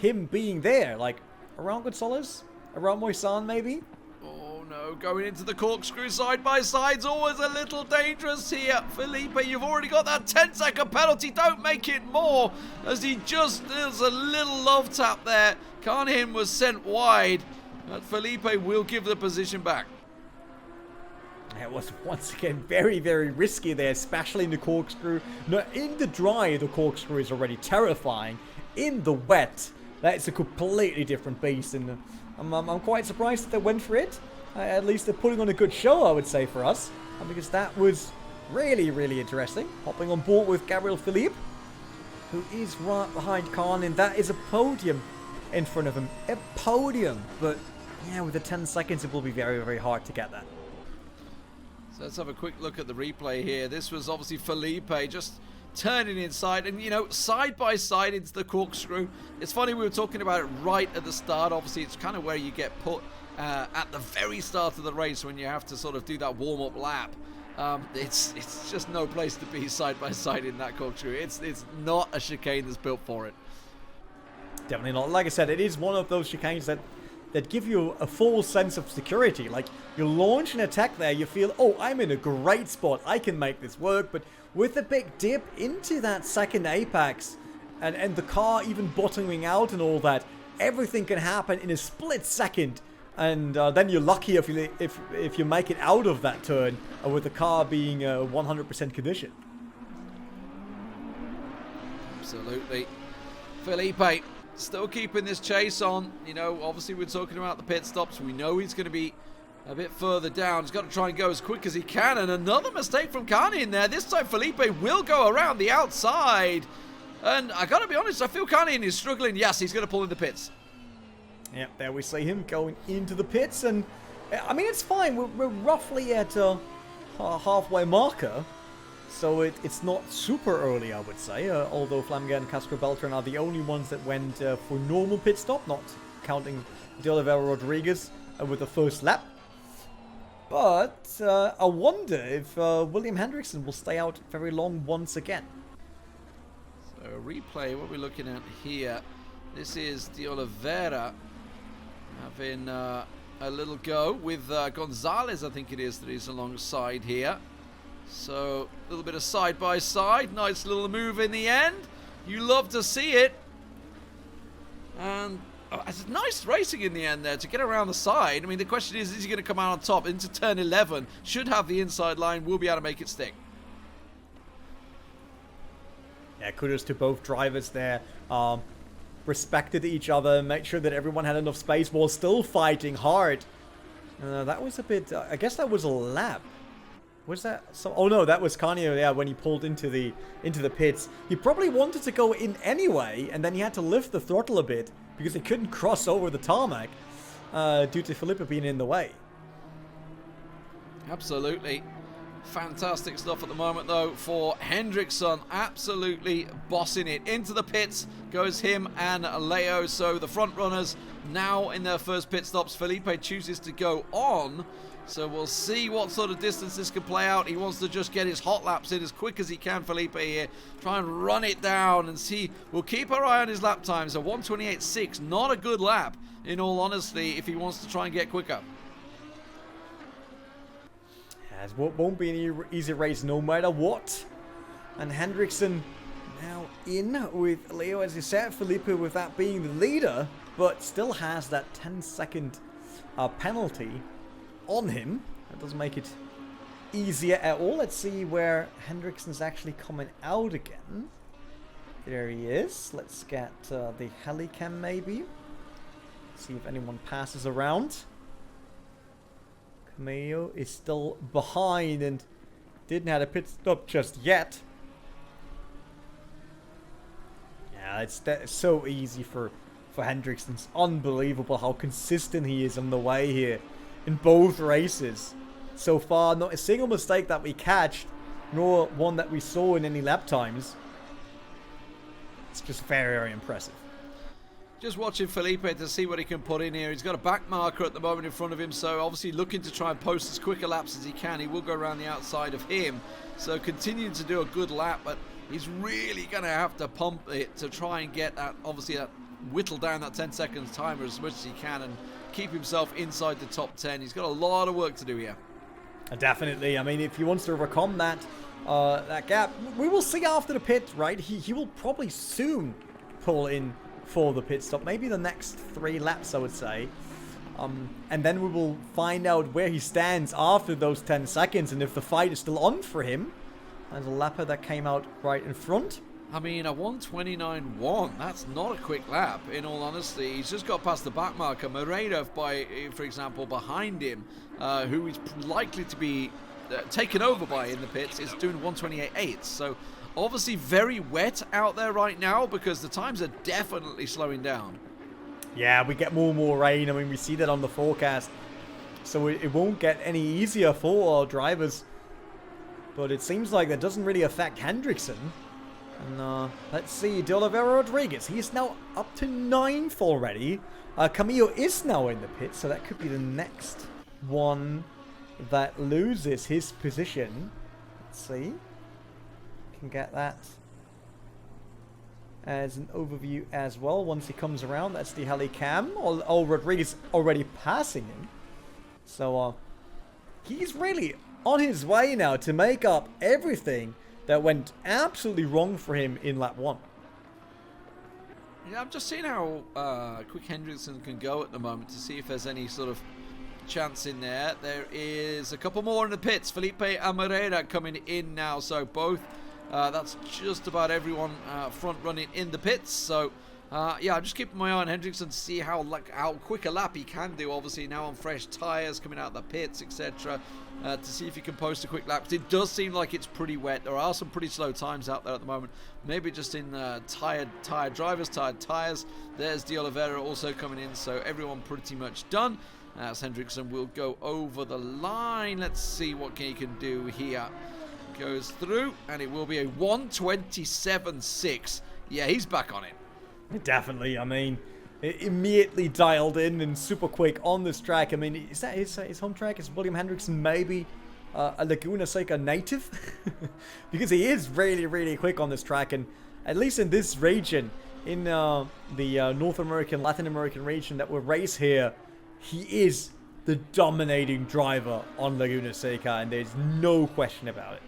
him being there, like around Gonzalez, around Moisan maybe. Oh no, going into the corkscrew side by side's always a little dangerous here. Felipe, you've already got that 10-second penalty. Don't make it more, as he just does a little love tap there. Carnahan was sent wide, but Felipe will give the position back. It was once again very risky there, especially in the corkscrew. No, in the dry, the corkscrew is already terrifying. In the wet, that is a completely different beast, and I'm quite surprised that they went for it. At least they're putting on a good show, I would say, for us, because that was really interesting. Hopping on board with Gabriel Philippe, who is right behind Khan, and that is a podium in front of him. A podium, but yeah, with the 10 seconds, it will be very hard to get that. So let's have a quick look at the replay here. This was obviously Felipe just turning inside and, you know, side by side into the corkscrew. It's funny, we were talking about it right at the start. Obviously, it's kind of where you get put at the very start of the race when you have to sort of do that warm-up lap. It's just no place to be side by side in that corkscrew. It's not a chicane that's built for it. Definitely not. Like I said, it is one of those chicanes that give you a full sense of security. Like, you launch an attack there, you feel, oh, I'm in a great spot, I can make this work. But with a big dip into that second apex, and the car even bottoming out and all that, everything can happen in a split second. And then you're lucky if you make it out of that turn with the car being 100% condition. Absolutely. Felipe still keeping this chase on. You know, obviously we're talking about the pit stops. We know he's going to be a bit further down. He's got to try and go as quick as he can. And another mistake from Carney in there. This time Felipe will go around the outside. And I got to be honest, I feel Carney is struggling. Yes, he's going to pull in the pits. Yeah, there we see him going into the pits. And I mean, it's fine. We're roughly at a halfway marker. So it's not super early, I would say. Although Flanagan and Castro Beltran are the only ones that went for normal pit stop, not counting De Oliveira Rodriguez with the first lap. But I wonder if William Hendrickson will stay out very long once again. So replay, what we're looking at here. This is De Oliveira having a little go with Gonzalez, I think it is, that he's alongside here. So a little bit of side by side, nice little move in the end. You love to see it. And it's nice racing in the end there to get around the side. I mean, the question is he going to come out on top into turn 11? Should have the inside line, will be able to make it stick. Yeah, kudos to both drivers there. Respected each other, make sure that everyone had enough space while still fighting hard. That was a bit, I guess that was a lap. Was that so? Oh no, that was Canio, yeah, when he pulled into the pits. He probably wanted to go in anyway, and then he had to lift the throttle a bit because he couldn't cross over the tarmac due to Felipe being in the way. Absolutely. Fantastic stuff at the moment, though, for Hendrickson. Absolutely bossing it. Into the pits goes him and Leo. So the front runners now in their first pit stops. Felipe chooses to go on. So we'll see what sort of distance this can play out. He wants to just get his hot laps in as quick as he can, Felipe here. Try and run it down and see. We'll keep our eye on his lap times. A 1:28.6, not a good lap, in all honesty, if he wants to try and get quicker. It won't be an easy race no matter what. And Hendrickson now in with Leo, as you said, Felipe with that being the leader, but still has that 10-second penalty on him. That doesn't make it easier at all. Let's see where Hendrickson's actually coming out again. There he is. Let's get the helicam maybe. See if anyone passes around. Cameo is still behind and didn't have a pit stop just yet. Yeah, it's so easy for Hendrickson. It's unbelievable how consistent he is on the way here in both races. So far, not a single mistake that we catched, nor one that we saw in any lap times. It's just very, very impressive. Just watching Felipe to see what he can put in here. He's got a back marker at the moment in front of him, so obviously looking to try and post as quick a laps as he can. He will go around the outside of him, so continuing to do a good lap, but he's really going to have to pump it to try and get that, obviously, that whittle down that 10 seconds timer as much as he can and keep himself inside the top 10. He's got a lot of work to do here. Definitely. I mean, if he wants to overcome that gap, we will see after the pit, right? He will probably soon pull in for the pit stop, maybe the next 3 laps, I would say. And then we will find out where he stands after those 10 seconds and if the fight is still on for him. There's a lapper that came out right in front. I mean, a 1:29.1, that's not a quick lap, in all honesty. He's just got past the back marker. Moreira, for example, behind him, who is likely to be taken over by in the pits, is doing 1:28.8. So obviously very wet out there right now because the times are definitely slowing down. Yeah, we get more and more rain. I mean, we see that on the forecast. So it won't get any easier for our drivers. But it seems like that doesn't really affect Hendrickson. And let's see, De Oliveira Rodriguez. He's now up to 9th already. Camillo is now in the pit, so that could be the next one that loses his position. Let's see. Can get that as an overview as well once he comes around. That's the helicam. Oh, Rodriguez already passing him. So he's really on his way now to make up everything that went absolutely wrong for him in lap 1. Yeah, I'm just seeing how quick Hendrickson can go at the moment to see if there's any sort of chance in there. There is a couple more in the pits. Felipe and Moreira coming in now, so both that's just about everyone front running in the pits. So yeah, I'm just keeping my eye on Hendrickson to see how quick a lap he can do. Obviously now on fresh tyres coming out of the pits, etc. To see if he can post a quick lap. It does seem like it's pretty wet. There are some pretty slow times out there at the moment. Maybe just in tired drivers, tired tyres. There's De Oliveira also coming in, so everyone pretty much done. as Hendrickson will go over the line. Let's see what he can do here. Goes through, and it will be a 1:27.6. Yeah, he's back on it. Definitely. I mean, immediately dialed in and super quick on this track. I mean, is that his home track? Is William Hendrickson maybe a Laguna Seca native? Because he is really, really quick on this track, and at least in this region, in the North American, Latin American region that we race here, he is the dominating driver on Laguna Seca, and there's no question about it.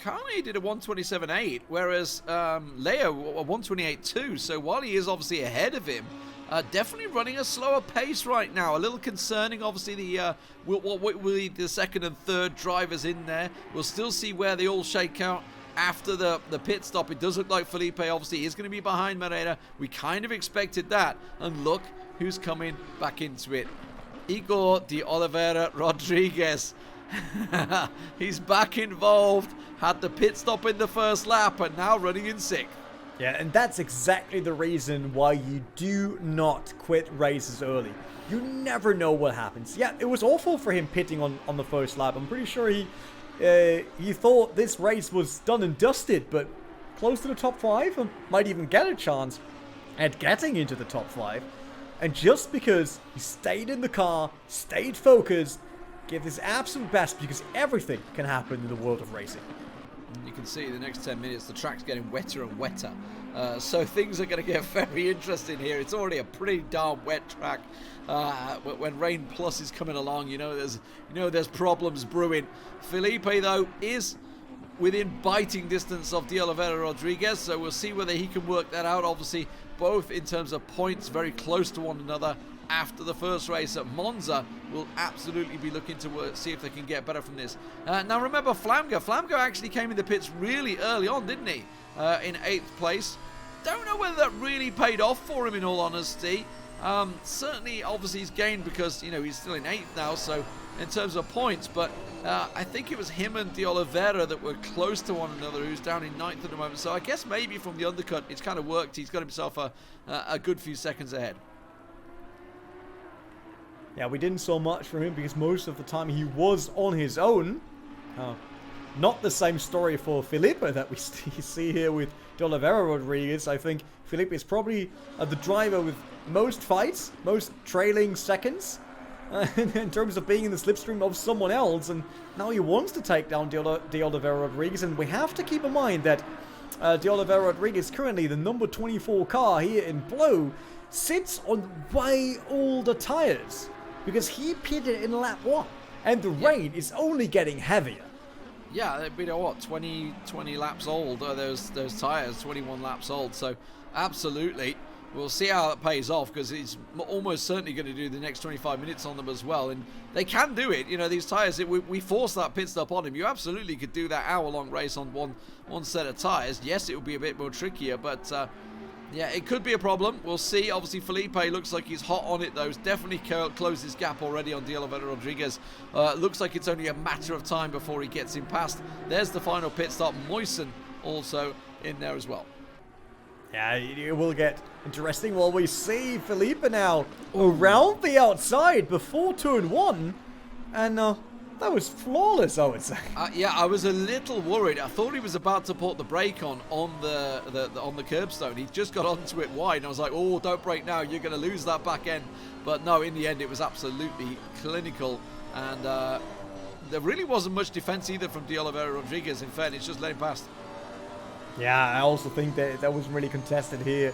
Carney did a 1:27.8, whereas Leo a 1:28.2. So while he is obviously ahead of him, definitely running a slower pace right now. A little concerning, obviously, what will be the second and third drivers in there. We'll still see where they all shake out after the pit stop. It does look like Felipe obviously is going to be behind Moreira. We kind of expected that. And look who's coming back into it. Igor de Oliveira Rodriguez. He's back involved. Had the pit stop in the first lap and now running in sixth. Yeah, and that's exactly the reason why you do not quit races early. You never know what happens. Yeah, it was awful for him pitting on the first lap. I'm pretty sure he thought this race was done and dusted, but close to the top 5 and might even get a chance at getting into the top 5. And just because he stayed in the car, stayed focused, gave his absolute best, because everything can happen in the world of racing. You can see the next 10 minutes the track's getting wetter and wetter, so things are going to get very interesting here. It's already a pretty darn wet track. When Rain Plus is coming along, there's problems brewing. Felipe though is within biting distance of de Oliveira Rodriguez, so we'll see whether he can work that out. Obviously both in terms of points very close to one another. After the first race at Monza, will absolutely be looking to see if they can get better from this. Now remember Flamgo actually came in the pits really early on, didn't he? In 8th place. Don't know whether that really paid off for him, in all honesty. Certainly, obviously he's gained because he's still in 8th now, so in terms of points, but I think it was him and de Oliveira that were close to one another, who's down in 9th at the moment. So I guess maybe from the undercut it's kind of worked. He's got himself a good few seconds ahead. Yeah, we didn't saw much from him because most of the time he was on his own. Not the same story for Felipe that we see here with de Oliveira Rodriguez. I think Felipe is probably the driver with most fights, most trailing seconds in terms of being in the slipstream of someone else. And now he wants to take down de Oliveira Rodriguez. And we have to keep in mind that de Oliveira Rodriguez, currently the number 24 car here in blue, sits on way older tires. Because he pitted in lap 1, and the rain is only getting heavier. Yeah, they've been, 20 laps old, those tyres, 21 laps old, so absolutely. We'll see how that pays off, because he's almost certainly going to do the next 25 minutes on them as well, and they can do it. These tyres, we forced that pit stop on him. You absolutely could do that hour-long race on one set of tyres. Yes, it would be a bit more trickier, but yeah, it could be a problem. We'll see. Obviously, Felipe looks like he's hot on it, though. He's definitely closed his gap already on de Oliveira Rodriguez. Looks like it's only a matter of time before he gets him past. There's the final pit stop. Moisen also in there as well. Yeah, it will get interesting while we see Felipe now around the outside before turn 1. And that was flawless, I would say. Yeah, I was a little worried. I thought he was about to put the brake on the curbstone. He just got onto it wide, and I was like, oh, don't brake now. You're going to lose that back end. But no, in the end, it was absolutely clinical. And there really wasn't much defense either from de Oliveira Rodriguez. In fairness, just let him past. Yeah, I also think that wasn't really contested here.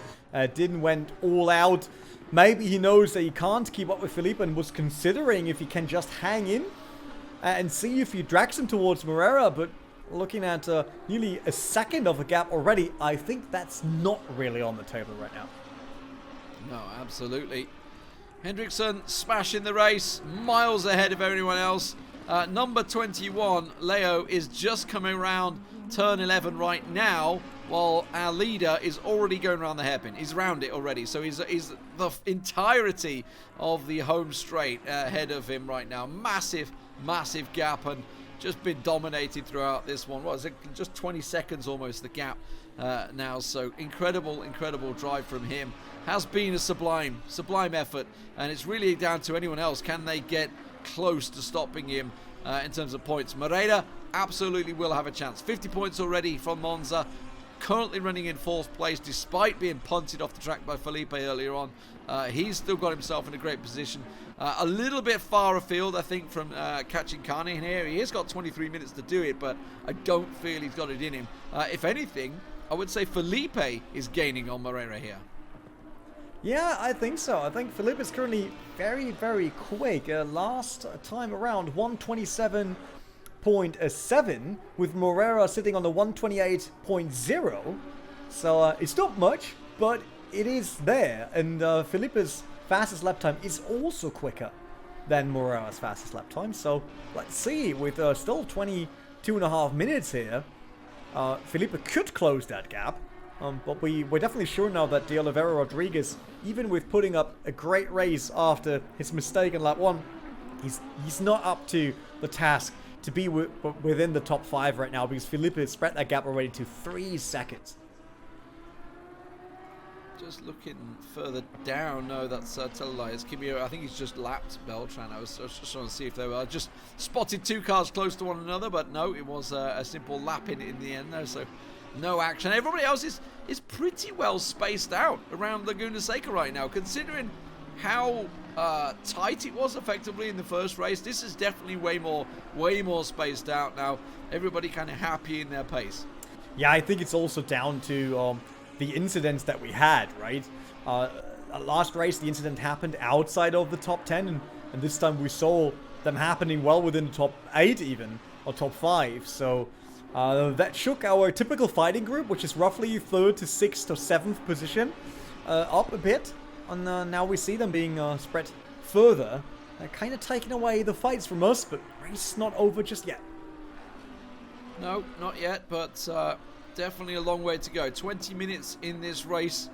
Didn't went all out. Maybe he knows that he can't keep up with Felipe and was considering if he can just hang in and see if he drags him towards Moreira, but looking at nearly a second of a gap already, I think that's not really on the table right now. No, absolutely. Hendrickson smashing the race, miles ahead of everyone else. Number 21, Leo, is just coming around turn 11 right now, while our leader is already going around the hairpin. He's around it already, so he's the entirety of the home straight ahead of him right now. Massive gap, and just been dominated throughout this one. What is it? Just 20 seconds almost the gap now. So incredible drive from him. Has been a sublime effort, and it's really down to anyone else. Can they get close to stopping him in terms of points? Moreira absolutely will have a chance. 50 points already from Monza. Currently running in 4th place despite being punted off the track by Felipe earlier on. He's still got himself in a great position. A little bit far afield, I think, from catching Carney here. He has got 23 minutes to do it, but I don't feel he's got it in him. If anything, I would say Felipe is gaining on Moreira here. Yeah, I think so. I think Felipe is currently very quick. Last time around, 127.7, with Moreira sitting on the 128.0. So it's not much, but it is there. And Felipe's fastest lap time is also quicker than Moreira's fastest lap time. So let's see, with still 22.5 minutes here, Felipe could close that gap. But we're definitely sure now that De Oliveira Rodriguez, even with putting up a great race after his mistake in lap 1, he's not up to the task to be within the top 5 right now, because Felipe has spread that gap already to 3 seconds. Just looking further down, no, that's Telelias. Kimio, I think he's just lapped Beltran. I was just trying to see if they were just spotted 2 cars close to one another, but no, it was a simple lap in the end there, so no action. Everybody else is pretty well spaced out around Laguna Seca right now, considering how tight it was effectively in the first race. This is definitely way more spaced out now. Everybody kind of happy in their pace. Yeah, I think it's also down to the incidents that we had, right? Last race, the incident happened outside of the top 10, and this time we saw them happening well within the top 8 even, or top 5, so that shook our typical fighting group, which is roughly 3rd to 6th or 7th position, up a bit, and now we see them being spread further. They're kind of taking away the fights from us, but race not over just yet. No, not yet, but definitely a long way to go. 20 minutes in this race.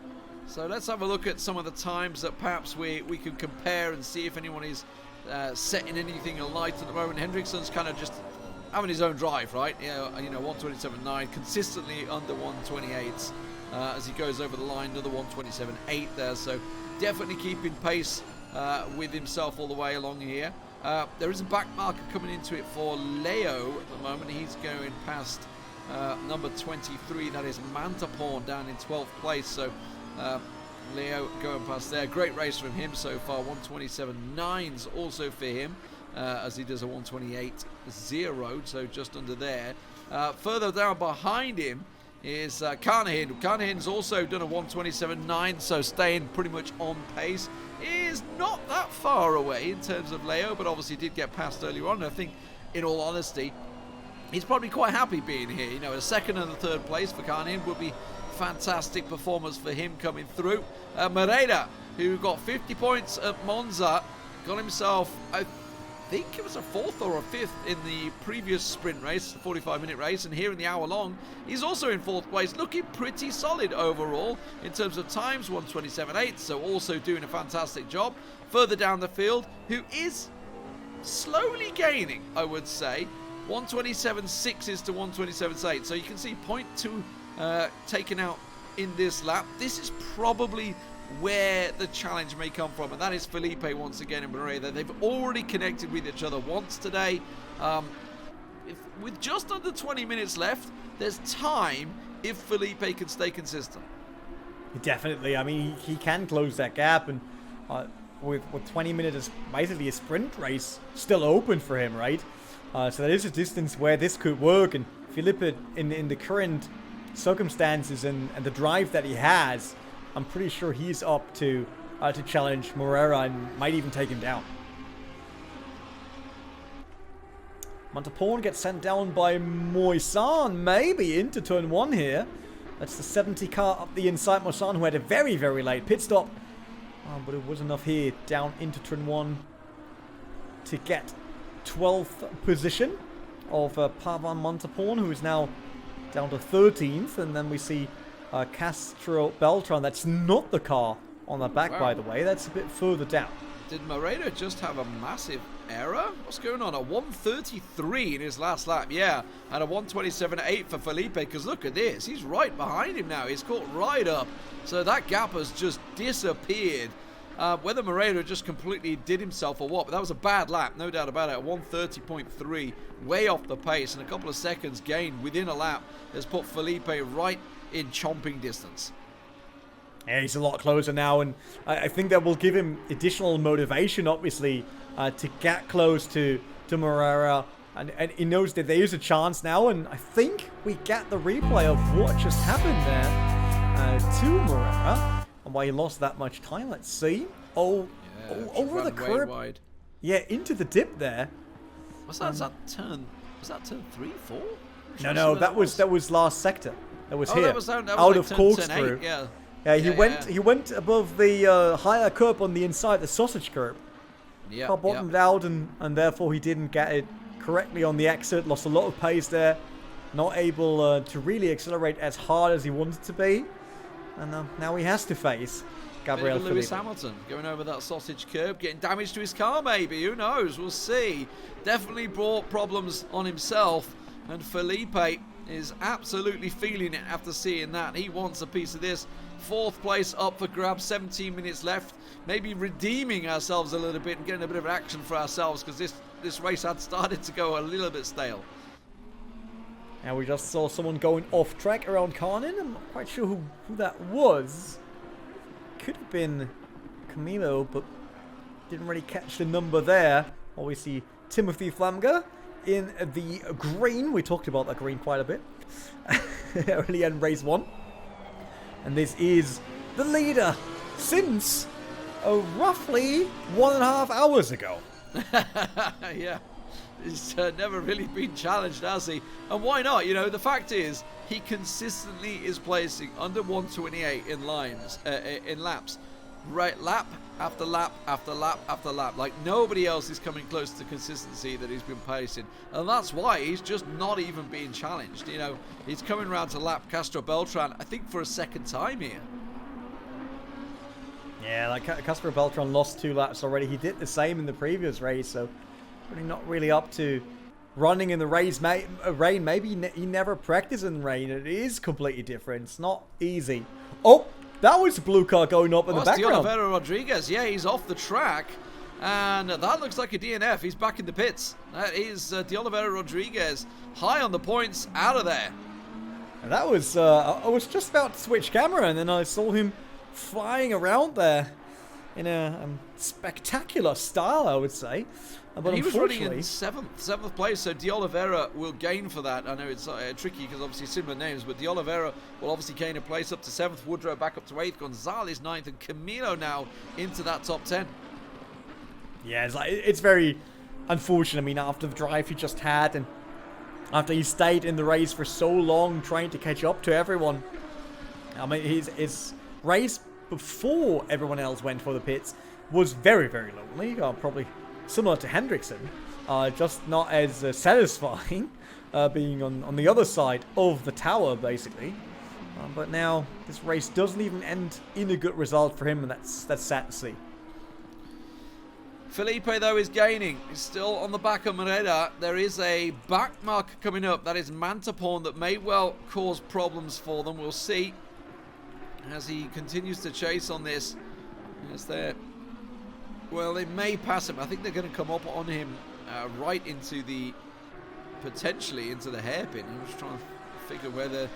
So let's have a look at some of the times that perhaps we can compare and see if anyone is setting anything alight at the moment. Hendriksen's kind of just having his own drive, right? Yeah, you know, 127.9, consistently under 128s as he goes over the line, another 127.8 there. So definitely keeping pace with himself all the way along here. There is a back marker coming into it for Leo at the moment. He's going past number 23, that is Mantaporn, down in 12th place. So Leo going past there. Great race from him so far. 127.9s also for him, as he does a 128.0, so just under there. Further down behind him is Carnahan. Carnahan's also done a 127.9, so staying pretty much on pace. Is not that far away in terms of Leo, but obviously did get passed earlier on. I think, in all honesty, he's probably quite happy being here. You know, a 2nd and a 3rd place for Carnahan would be fantastic performance for him coming through. Moreira, who got 50 points at Monza, got himself, I think it was a 4th or a 5th in the previous sprint race, the 45-minute race, and here in the hour long, he's also in 4th place, looking pretty solid overall in terms of times, 127.8, so also doing a fantastic job. Further down the field, who is slowly gaining, I would say, 127.6s to 127.8, so you can see 0.2 taken out in this lap. This is probably where the challenge may come from, and that is Felipe once again and Moreira. They've already connected with each other once today. With just under 20 minutes left, there's time if Felipe can stay consistent. Definitely. I mean, he can close that gap, and with 20 minutes, basically a sprint race still open for him, right? So there is a distance where this could work, and Felipe, in the current circumstances and the drive that he has, I'm pretty sure he's up to challenge Moreira and might even take him down. Mantaporn gets sent down by Moisan, maybe into turn 1 here. That's the 70 car up the inside. Moisan, who had a very late pit stop, but it was enough here down into turn 1 to get 12th position of Pavan Mantaporn, who is now down to 13th, and then we see Castro Beltran. That's not the car on the back, by the way. That's a bit further down. Did Moreno just have a massive error? What's going on? A 1:33 in his last lap, yeah. And a 1:27.8 for Felipe, because look at this. He's right behind him now. He's caught right up. So that gap has just disappeared. Whether Moreno just completely did himself or what, but that was a bad lap, no doubt about it. 1:30.3, way off the pace, and a couple of seconds gained within a lap has put Felipe right in chomping distance. Yeah, he's a lot closer now, and I think that will give him additional motivation, obviously, to get close to Morera, and he knows that there is a chance now, and I think we get the replay of what just happened there to Morera, and why he lost that much time. Let's see. Oh, over the curb. Wide. Yeah, into the dip there. Was that turn? Was that turn 3, 4? No, that was last sector. That was here. That was out like of corkscrew. Yeah. Yeah, he went above the higher curb on the inside, the sausage curb. Yeah. Got bottomed out, and therefore he didn't get it correctly on the exit. Lost a lot of pace there. Not able to really accelerate as hard as he wanted to be. And now he has to face Gabriel Felipe. Lewis Hamilton going over that sausage curb, getting damage to his car maybe. Who knows? We'll see. Definitely brought problems on himself. And Felipe is absolutely feeling it after seeing that. He wants a piece of this. 4th place up for grabs, 17 minutes left. Maybe redeeming ourselves a little bit and getting a bit of action for ourselves, because this race had started to go a little bit stale. And we just saw someone going off track around Carnin. I'm not quite sure who that was. Could have been Camilo, but didn't really catch the number there. Or we see Timothy Flamger in the green. We talked about that green quite a bit early in race 1. And this is the leader since roughly 1.5 hours ago. Yeah, he's never really been challenged, has he? And why not? You know, the fact is, he consistently is placing under 1:28 in laps. Right, lap after lap after lap after lap. Like nobody else is coming close to the consistency that he's been placing, and that's why he's just not even being challenged. You know, he's coming around to lap Castro Beltran, I think, for a second time here. Yeah, like Castro Beltran lost 2 laps already. He did the same in the previous race, so really not really up to running in the rain. Maybe he never practiced in rain. It is completely different. It's not easy. Oh. That was the blue car going up in the background. That's Rodriguez. Yeah, he's off the track. And that looks like a DNF. He's back in the pits. That is De Oliveira Rodriguez. High on the points, out of there. And that was, I was just about to switch camera, and then I saw him flying around there in a spectacular style, I would say. But he was running in seventh place, so De Oliveira will gain for that. I know it's tricky because obviously similar names, but De Oliveira will obviously gain a place up to 7th, Woodrow back up to 8th, Gonzalez 9th, and Camilo now into that top 10. Yeah, it's very unfortunate. I mean, after the drive he just had, and after he stayed in the race for so long trying to catch up to everyone. I mean, his race before everyone else went for the pits was very, very lonely. Probably similar to Hendrickson, just not as satisfying, being on the other side of the tower, basically. But now this race doesn't even end in a good result for him, and that's sad to see. Felipe, though, is gaining. He's still on the back of Morera. There is a back marker coming up. That is Mantaporn that may well cause problems for them. We'll see as he continues to chase on this. As they're... Well, they may pass him. I think they're going to come up on him right into the... potentially into the hairpin. I'm just trying to figure whether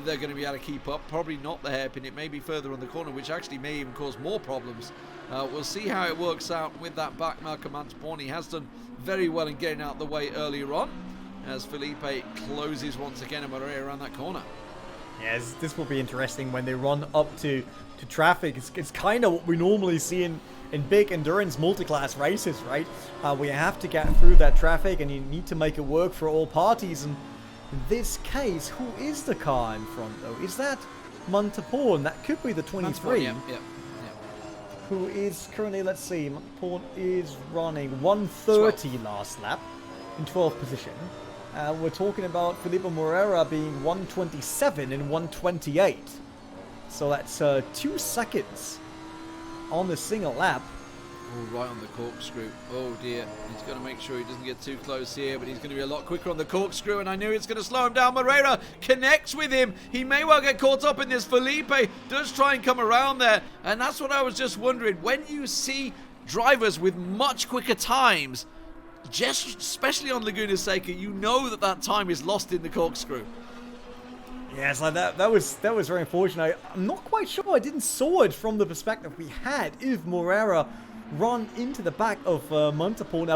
they're going to be able to keep up. Probably not the hairpin. It may be further on the corner, which actually may even cause more problems. We'll see how it works out with that back marker. Mantaporn. He has done very well in getting out the way earlier on as Felipe closes once again and Morera around that corner. Yes, this will be interesting when they run up to traffic. It's kind of what we normally see in big endurance multi-class races, right? We have to get through that traffic and you need to make it work for all parties. And in this case, who is the car in front, though? Is that Mantaporn? That could be the 23. Yeah. Who is currently, let's see, Mantaporn is running 130 last lap in 12th position. We're talking about Felipe Morera being 127 and 128. So that's 2 seconds on the single lap. Oh, right on the corkscrew. Oh dear. He's going to make sure he doesn't get too close here, but he's going to be a lot quicker on the corkscrew, and I knew it's going to slow him down. Moreira connects with him. He may well get caught up in this. Felipe does try and come around there, and that's what I was just wondering. When you see drivers with much quicker times, just especially on Laguna Seca, you know that time is lost in the corkscrew. Yeah, it's like that was very unfortunate. I'm not quite sure. I didn't saw it from the perspective we had. If Moreira run into the back of Montepone,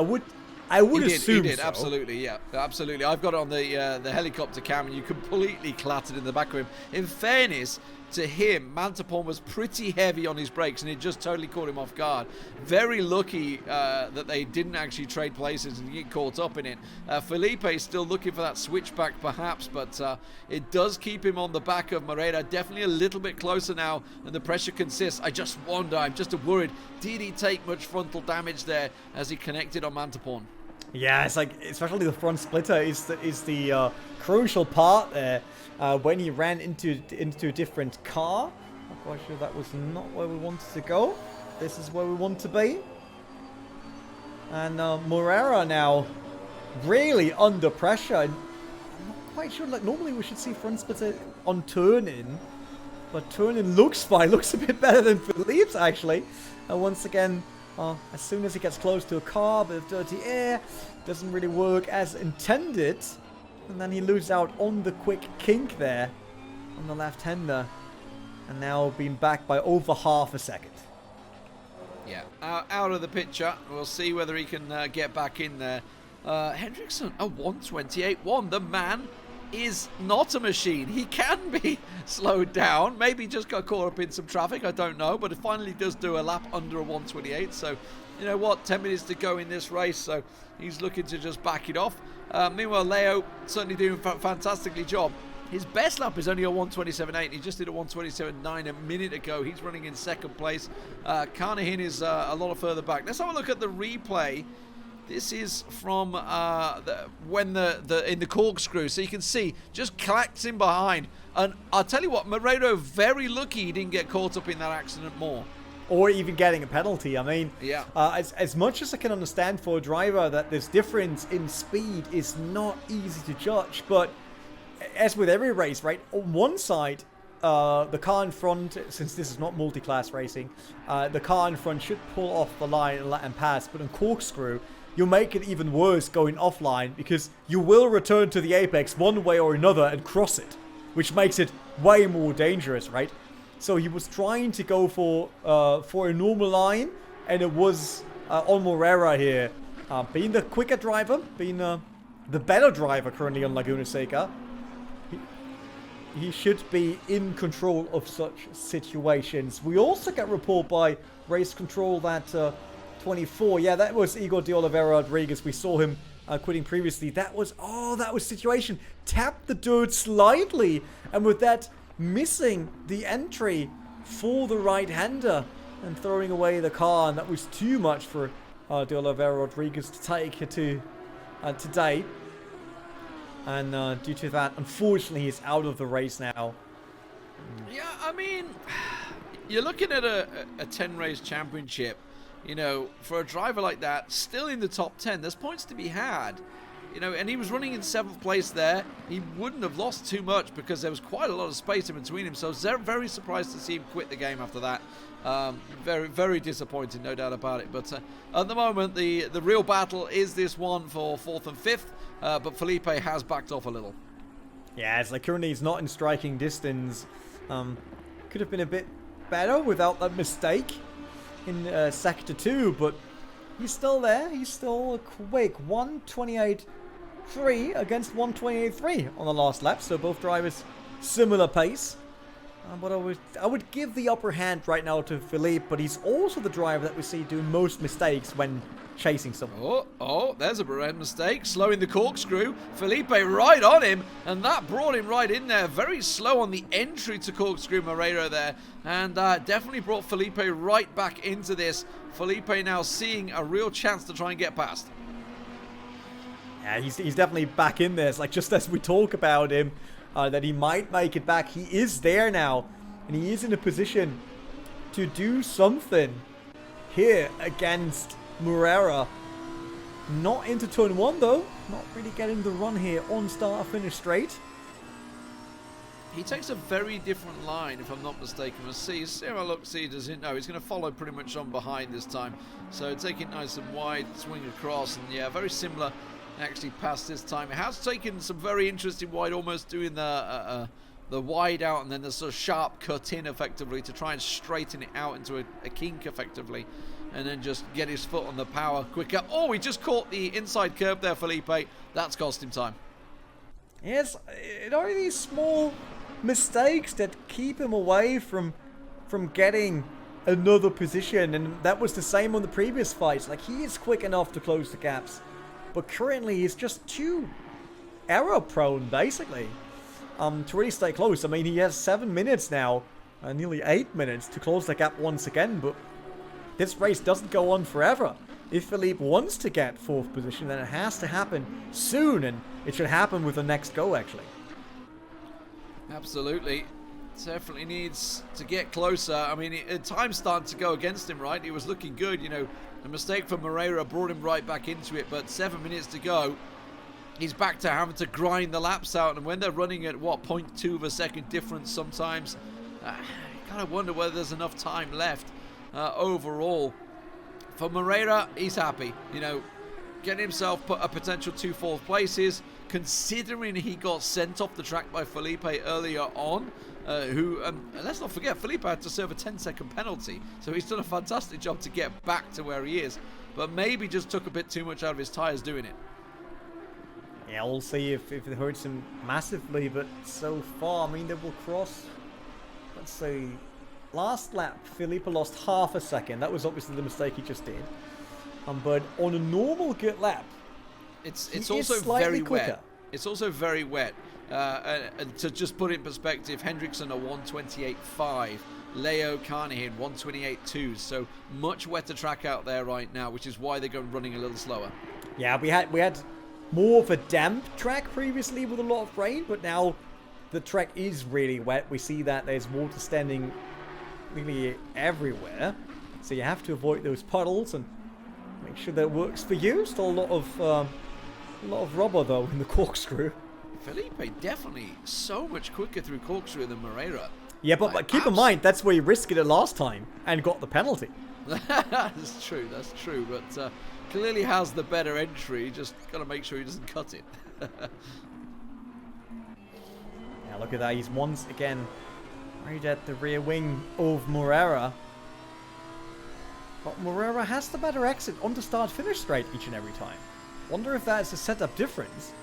I would assume he did, so. absolutely, yeah, absolutely. I've got it on the helicopter cam, and you completely clattered in the back of him. In fairness to him, Montepone was pretty heavy on his brakes, and it just totally caught him off guard. Very lucky that they didn't actually trade places and get caught up in it. Felipe is still looking for that switchback, perhaps, but it does keep him on the back of Moreira. Definitely a little bit closer now, and the pressure consists. I just wonder, I'm just worried, did he take much frontal damage there as he connected on Montepone? Yeah, it's like, especially the front splitter is the crucial part there. When he ran into a different car. I'm quite sure that was not where we wanted to go. This is where we want to be. And Moreira now really under pressure. And I'm not quite sure. Like, normally we should see front splitter on turn-in, but turn-in looks fine. Looks a bit better than Philippe's actually. And once again, as soon as he gets close to a car, a bit of dirty air, doesn't really work as intended. And then he loses out on the quick kink there on the left-hander. And now being back by over half a second. Yeah, out of the picture. We'll see whether he can get back in there. Hendrickson, a 1:28.1. The man is not a machine. He can be slowed down. Maybe just got caught up in some traffic. I don't know. But it finally does do a lap under a 1:28. So, you know what? 10 minutes to go in this race. So he's looking to just back it off. Meanwhile, Leo certainly doing a fantastically job. His best lap is only a 1:27.8. He just did a 1:27.9 a minute ago. He's running in second place. Carnahan is a lot further back. Let's have a look at the replay. This is from when in the corkscrew, so you can see just clacks in behind. And I'll tell you what, Moreira very lucky he didn't get caught up in that accident more. Or even getting a penalty. I mean, yeah. As much as I can understand for a driver that this difference in speed is not easy to judge, but as with every race, right, on one side, the car in front, since this is not multi-class racing, the car in front should pull off the line and let him pass, but on corkscrew, you'll make it even worse going offline because you will return to the apex one way or another and cross it, which makes it way more dangerous, right? So he was trying to go for a normal line, and it was on Moreira here. Being the quicker driver, being the better driver currently on Laguna Seca, he should be in control of such situations. We also get report by Race Control that 24, yeah, that was Igor de Oliveira Rodriguez. We saw him quitting previously. That was situation. Tapped the dirt slightly, and with that, missing the entry for the right-hander and throwing away the car, and that was too much for de Oliveira Rodriguez to take it to today. And due to that, unfortunately, he's out of the race now. Yeah, I mean, you're looking at a 10-race championship. You know, for a driver like that, still in the top 10, there's points to be had. You know, and he was running in 7th place there. He wouldn't have lost too much because there was quite a lot of space in between him. So I was very surprised to see him quit the game after that. Very disappointing, no doubt about it. But at the moment, the real battle is this one for 4th and 5th. But Felipe has backed off a little. Yeah, it's like currently he's not in striking distance. Could have been a bit better without that mistake in Sector 2, but he's still there. He's still quick. 1:28.3 against 1:28.3 on the last lap. So both drivers similar pace. But I would give the upper hand right now to Philippe, but he's also the driver that we see doing most mistakes when chasing someone. Oh, there's a red mistake. Slowing the corkscrew. Felipe right on him, and that brought him right in there. Very slow on the entry to corkscrew Moreira there, and definitely brought Felipe right back into this. Felipe now seeing a real chance to try and get past. Yeah, he's definitely back in this. Like, just as we talk about him, that he might make it back, he is there now, and he is in a position to do something here against Moreira. Not into turn 1 though. Not really getting the run here on start finish straight. He takes a very different line, if I'm not mistaken. We'll see. See, does it? No, he's going to follow pretty much on behind this time. So take it nice and wide, swing across, and yeah, very similar actually past this time. It has taken some very interesting wide, almost doing the wide out and then the sort of sharp cut in effectively to try and straighten it out into a kink effectively, and then just get his foot on the power quicker. Oh, he just caught the inside curb there, Felipe. That's cost him time. Yes, it are these small mistakes that keep him away from getting another position, and that was the same on the previous fights. Like, he is quick enough to close the gaps, but currently he's just too error prone basically to really stay close. I mean, he has 7 minutes now, nearly 8 minutes to close the gap once again, but this race doesn't go on forever. If Philippe wants to get 4th position, then it has to happen soon, and it should happen with the next go actually. Absolutely. Definitely needs to get closer. I mean, time's starting to go against him, right? He was looking good, you know. A mistake from Moreira brought him right back into it, but 7 minutes to go. He's back to having to grind the laps out, and when they're running at, what, 0.2 of a second difference sometimes, you kind of wonder whether there's enough time left overall. For Moreira, he's happy, you know, getting himself put a potential 2 4th places, considering he got sent off the track by Felipe earlier on, let's not forget, Felipe had to serve a 10-second penalty, so he's done a fantastic job to get back to where he is, but maybe just took a bit too much out of his tyres doing it. Yeah, we'll see if it hurts him massively, but so far, I mean, they will cross, let's see, last lap, Felipe lost half a second. That was obviously the mistake he just did. But on a normal good lap, it's also very wet. It's also very wet. And to just put it in perspective, Hendrickson a 128.5, Leo Carnahan 128.2. So much wetter track out there right now, which is why they're going running a little slower. Yeah, we had more of a damp track previously with a lot of rain, but now the track is really wet. We see that there's water standing really everywhere, so you have to avoid those puddles and make sure that works for you. Still a lot of rubber though in the corkscrew. Felipe definitely so much quicker through corkscrew than Moreira. Yeah, but keep in mind that's where he risked it last time and got the penalty. That's true, but clearly has the better entry. Just got to make sure he doesn't cut it. Yeah, look at that. He's once again right at the rear wing of Moreira. But Moreira has the better exit on the start-finish straight each and every time. Wonder if that's a setup difference.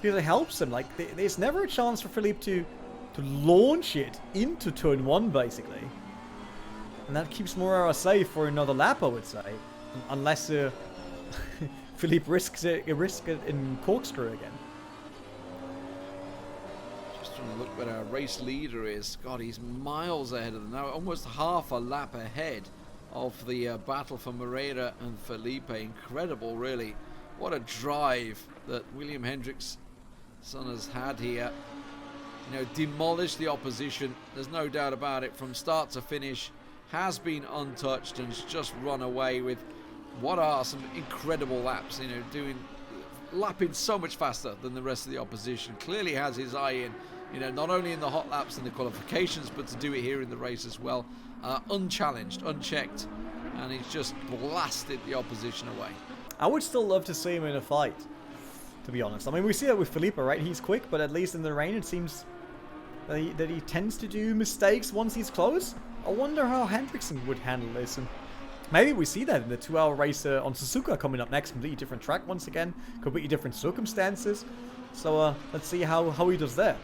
Because it helps him. Like, there's never a chance for Philippe to launch it into turn 1, basically. And that keeps Moreira safe for another lap, I would say. Unless Philippe risks it in corkscrew again. Trying to look where our race leader is. God, he's miles ahead of them now, almost half a lap ahead of the battle for Moreira and Felipe. Incredible, really. What a drive that William Hendrickson has had here. You know, demolished the opposition. There's no doubt about it. From start to finish, has been untouched and just run away with what are some incredible laps. You know, lapping so much faster than the rest of the opposition. Clearly has his eye in. You know, not only in the hot laps and the qualifications, but to do it here in the race as well. Unchallenged, unchecked, and he's just blasted the opposition away. I would still love to see him in a fight, to be honest. I mean, we see that with Felipe, right? He's quick, but at least in the rain, it seems that he tends to do mistakes once he's close. I wonder how Hendrickson would handle this. And maybe we see that in the 2-hour race on Suzuka coming up next. Completely different track once again. Completely different circumstances. So let's see how he does there.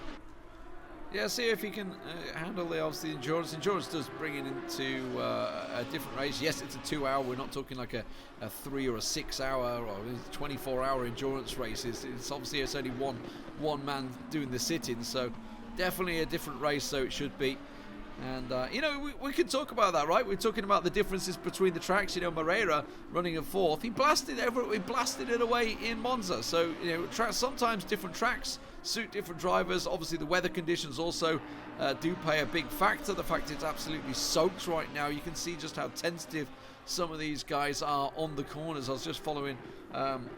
Yeah, see if he can handle the obviously endurance. Endurance does bring it into a different race. Yes, it's a 2-hour. We're not talking like a 3 or a 6-hour or 24-hour endurance race. It's obviously it's only one man doing the sit-in, so definitely a different race. So it should be. And, you know, we could talk about that, right? We're talking about the differences between the tracks. You know, Moreira running in fourth. He blasted it away in Monza. So, you know, sometimes different tracks suit different drivers. Obviously, the weather conditions also do play a big factor. The fact it's absolutely soaked right now. You can see just how tentative some of these guys are on the corners. I was just following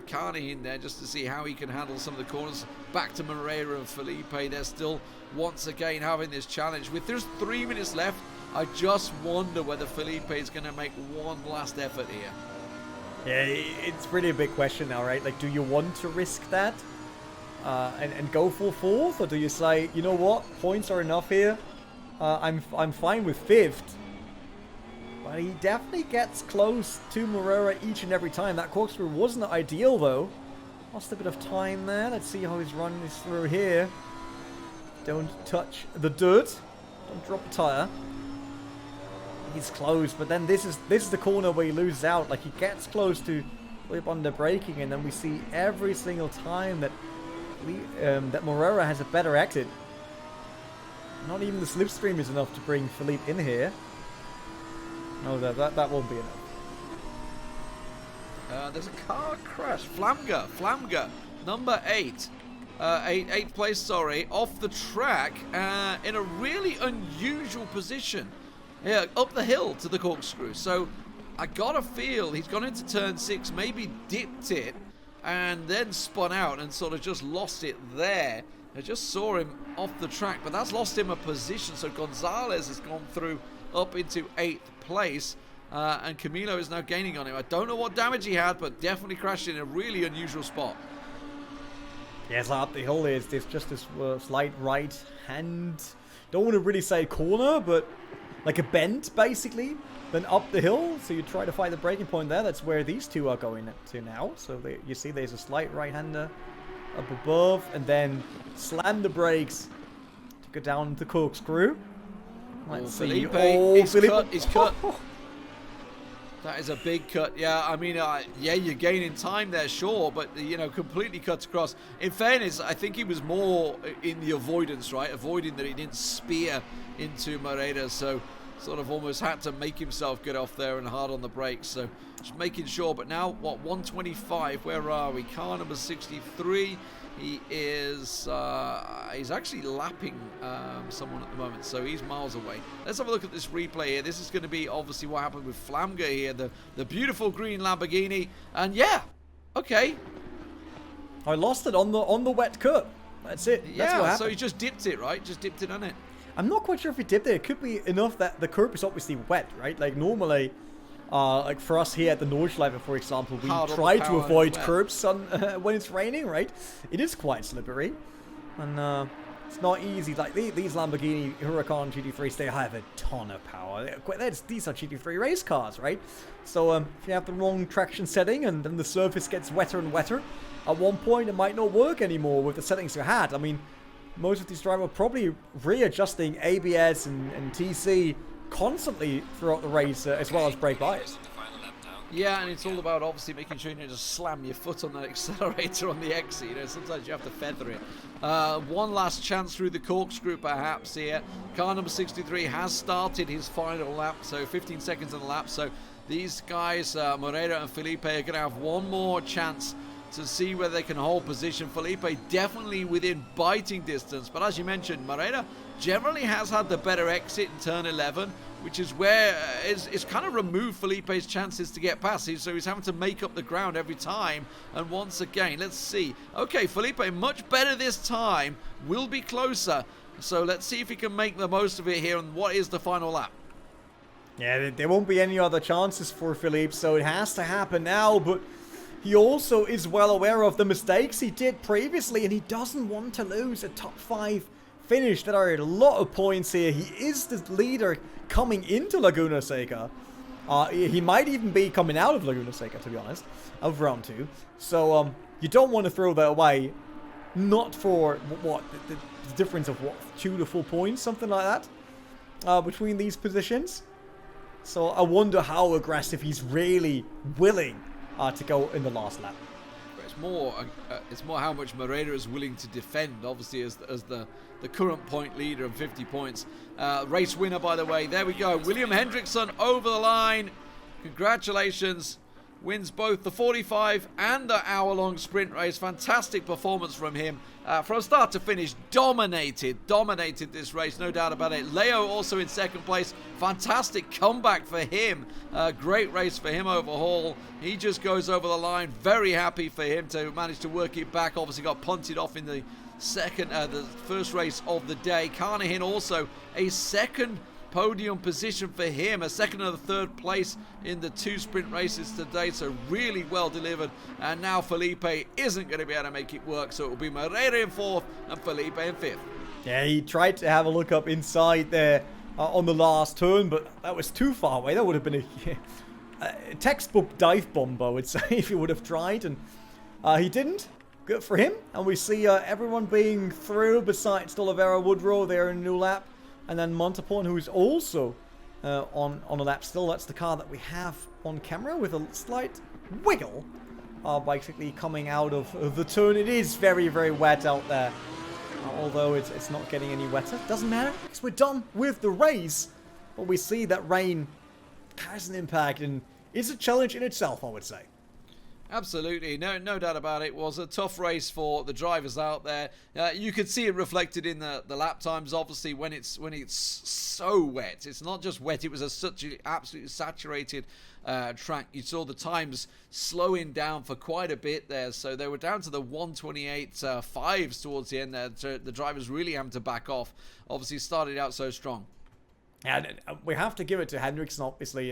Carney in there just to see how he can handle some of the corners. Back to Moreira and Felipe. They're still once again having this challenge. With just 3 minutes left, I just wonder whether Felipe is going to make one last effort here. Yeah, it's really a big question now, right? Like, do you want to risk that and go for fourth, or do you say, you know what, points are enough here? I'm fine with fifth. But he definitely gets close to Moreira each and every time. That corkscrew wasn't ideal, though. Lost a bit of time there. Let's see how he's running this through here. Don't touch the dirt. Don't drop a tire. He's close, but then this is the corner where he loses out. Like, he gets close to flip under braking, and then we see every single time that that Moreira has a better exit. Not even the slipstream is enough to bring Philippe in here. No, that won't be enough. There's a car crash. Flamga, number 8. Eighth place, sorry, off the track in a really unusual position. Yeah, up the hill to the corkscrew. So I gotta feel he's gone into turn 6, maybe dipped it, and then spun out and sort of just lost it there. I just saw him off the track, but that's lost him a position. So Gonzalez has gone through up into 8th place, and Camilo is now gaining on him. I don't know what damage he had, but definitely crashed in a really unusual spot. Yeah, it's like up the hill. There's just this slight right hand. Don't want to really say corner, but like a bend, basically. Then up the hill, so you try to find the breaking point there. That's where these two are going to now. So you see there's a slight right-hander up above, and then slam the brakes to go down the corkscrew. Let's see. Felipe, he's cut. That is a big cut. Yeah, I mean, yeah, you're gaining time there, sure, but, you know, completely cuts across. In fairness, I think he was more in the avoidance, right? Avoiding that he didn't spear into Moreira, so sort of almost had to make himself get off there and hard on the brakes. So just making sure. But now, what, 125? Where are we? Car number 63. He is, he's actually lapping someone at the moment, so he's miles away. Let's have a look at this replay here. This is going to be obviously what happened with Flamga here, the beautiful green Lamborghini. And yeah, okay. I lost it on the wet cut. That's it. That's what happened. So he just dipped it, right? Just dipped it on it. I'm not quite sure if he dipped it. It could be enough that the curb is obviously wet, right? Like normally, like for us here at the Nordschleife, for example, we try to avoid curbs when it's raining, right? It is quite slippery, and it's not easy. Like these Lamborghini Huracán GT3s, they have a ton of power. These are GT3 race cars, right? So if you have the wrong traction setting and then the surface gets wetter and wetter, at one point it might not work anymore with the settings you had. I mean, most of these drivers are probably readjusting ABS and TC constantly throughout the race, as well as brake bias. Yeah, and it's all about obviously making sure you don't just slam your foot on that accelerator on the exit. You know, sometimes you have to feather it. One last chance through the corkscrew perhaps here. Car number 63 has started his final lap, so 15 seconds on the lap. So these guys, Moreira and Felipe, are going to have one more chance to see whether they can hold position. Felipe definitely within biting distance, but as you mentioned, Moreira generally has had the better exit in turn 11, which is where it's kind of removed Felipe's chances to get past. So he's having to make up the ground every time. And once again, let's see. Okay, Felipe much better this time, will be closer. So let's see if he can make the most of it here. And what is the final lap? Yeah, there won't be any other chances for Philippe, so it has to happen now, but he also is well aware of the mistakes he did previously, and he doesn't want to lose a top 5 finish. There are a lot of points here. He is the leader coming into Laguna Seca. He might even be coming out of Laguna Seca, to be honest, of round 2. So you don't want to throw that away. Not for what the difference of what 2 to 4 points, something like that, between these positions. So I wonder how aggressive he's really willing to go in the last lap. more how much Moreira is willing to defend. Obviously, as the current point leader of 50 points, race winner by the way. There we go, William Hendrickson over the line. Congratulations. Wins both the 45 and the hour-long sprint race. Fantastic performance from him. From start to finish, dominated this race, no doubt about it. Leo also in second place. Fantastic comeback for him. Great race for him overall. He just goes over the line. Very happy for him to manage to work it back. Obviously got punted off in the first race of the day. Carnahan also a second podium position for him, a second and a third place in the 2 sprint races today, so really well delivered. And now Felipe isn't going to be able to make it work, so it will be Moreira in 4th and Felipe in 5th. Yeah, he tried to have a look up inside there on the last turn, but that was too far away. That would have been a textbook dive bomb, I would say, if he would have tried, and he didn't. Good for him. And we see everyone being through besides D'Oliveira, Woodrow there in a new lap. And then Montapon, who's also on a lap still. That's the car that we have on camera with a slight wiggle. Basically coming out of the turn. It is very, very wet out there. Although it's not getting any wetter. Doesn't matter because we're done with the race. But we see that rain has an impact and is a challenge in itself, I would say. Absolutely, no doubt about it. It was a tough race for the drivers out there. You could see it reflected in the lap times. Obviously, when it's so wet, it's not just wet. It was such an absolutely saturated track. You saw the times slowing down for quite a bit there. So they were down to the 1:28.5s towards the end there. So the drivers really having to back off. Obviously, started out so strong. And we have to give it to Hendrickson, obviously.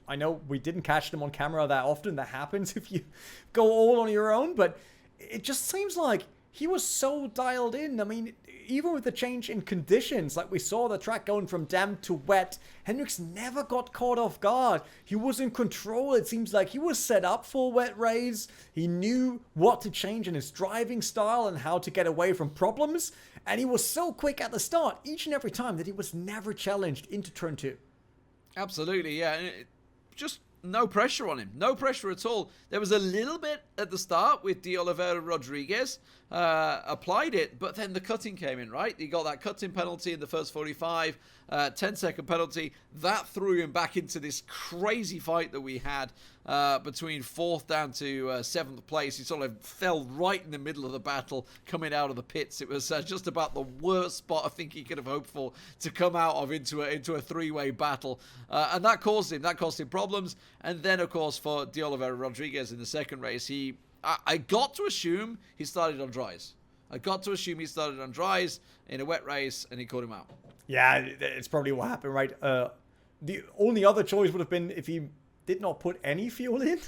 I know we didn't catch them on camera that often. That happens if you go all on your own. But it just seems like he was so dialed in. I mean, even with the change in conditions, like we saw the track going from damp to wet, Hendrickson never got caught off guard. He was in control. It seems like he was set up for a wet race. He knew what to change in his driving style and how to get away from problems. And he was so quick at the start each and every time that he was never challenged into turn 2. Absolutely, yeah. Just no pressure on him. No pressure at all. There was a little bit at the start with D'Oliveira Rodriguez. Applied it, but then the cutting came in, right? He got that cutting penalty in the first 45, 10-second penalty. That threw him back into this crazy fight that we had between 4th down to 7th place. He sort of fell right in the middle of the battle coming out of the pits. It was just about the worst spot I think he could have hoped for to come out of into a three-way battle. And that caused him problems. And then, of course, for D'Oliveira Rodriguez in the second race, I got to assume he started on dries. In a wet race, and he caught him out. Yeah, it's probably what happened, right? The only other choice would have been if he did not put any fuel in,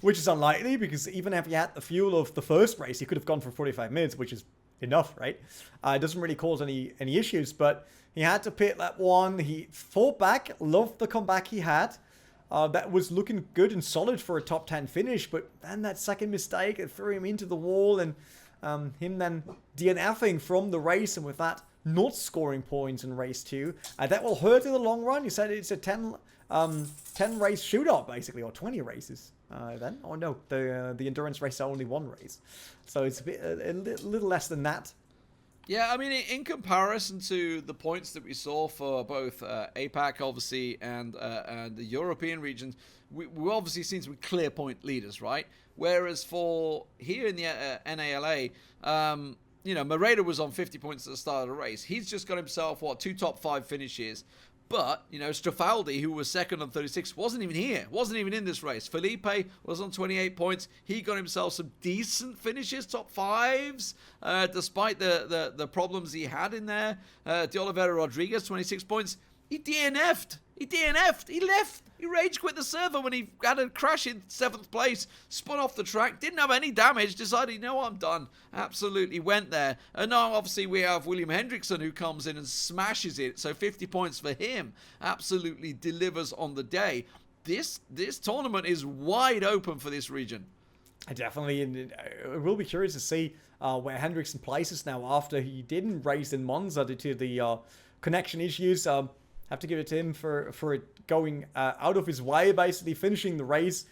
which is unlikely, because even if he had the fuel of the first race, he could have gone for 45 minutes, which is enough, right? It doesn't really cause any issues, but he had to pit lap 1. He fought back, loved the comeback he had. That was looking good and solid for a top 10 finish, but then that second mistake, it threw him into the wall, and him then DNFing from the race, and with that, not scoring points in race 2. That will hurt in the long run. You said it's a 10 race shootout, basically, or 20 races then. Oh no, the endurance race are only 1 race. So it's a little less than that. Yeah, I mean, in comparison to the points that we saw for both APAC, obviously, and the European regions, we obviously seen some clear point leaders, right? Whereas for here in the NALA, Moreira was on 50 points at the start of the race. He's just got himself, 2 top 5 finishes. But, Strafaldi, who was second on 36, wasn't even here. Wasn't even in this race. Felipe was on 28 points. He got himself some decent finishes, top 5s, despite the problems he had in there. D'Oliveira Rodriguez, 26 points. He DNF'd. He left. He rage quit the server when he had a crash in 7th place, spun off the track, didn't have any damage, decided, I'm done. Absolutely went there. And now, obviously, we have William Hendrickson who comes in and smashes it. So 50 points for him. Absolutely delivers on the day. This tournament is wide open for this region. Definitely. I will be curious to see where Hendrickson places now after he didn't race in Monza due to the connection issues. Have to give it to him for going out of his way, basically finishing the race.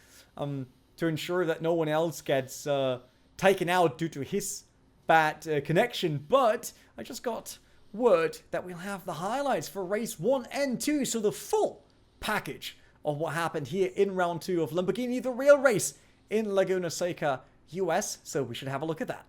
to ensure that no one else gets taken out due to his bad connection. But I just got word that we'll have the highlights for race 1 and 2, so the full package of what happened here in round 2 of Lamborghini The Real Race in Laguna Seca, US. So we should have a look at that.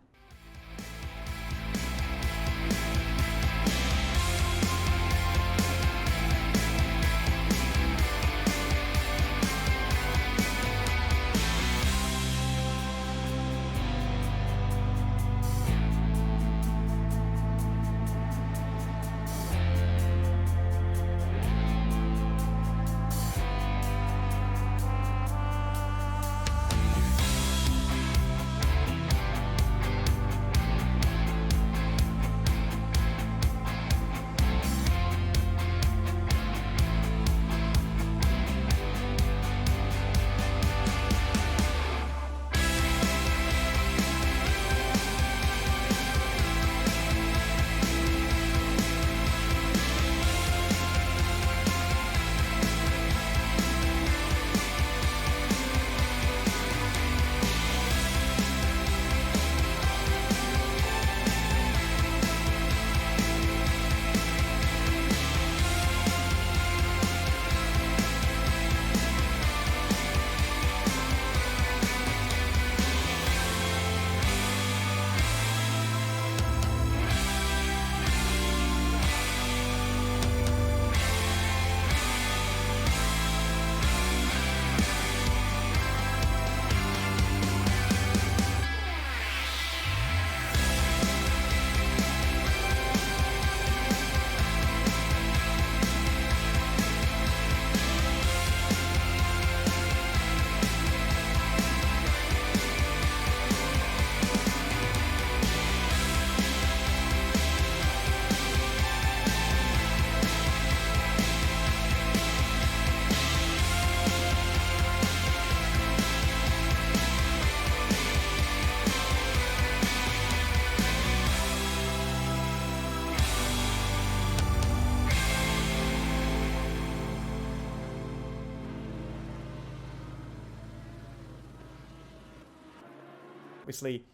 Obviously,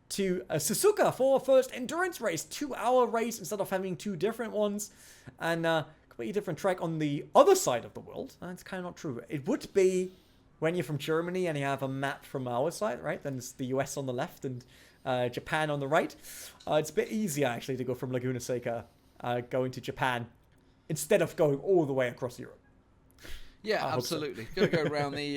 to Suzuka for first endurance race, 2-hour race instead of having 2 different ones, and completely different track on the other side of the world. That's kind of not true. It would be when you're from Germany and you have a map from our side, right? Then it's the US on the left and Japan on the right. It's a bit easier actually to go from Laguna Seca going to Japan instead of going all the way across Europe. Yeah, absolutely. So. Gotta go around the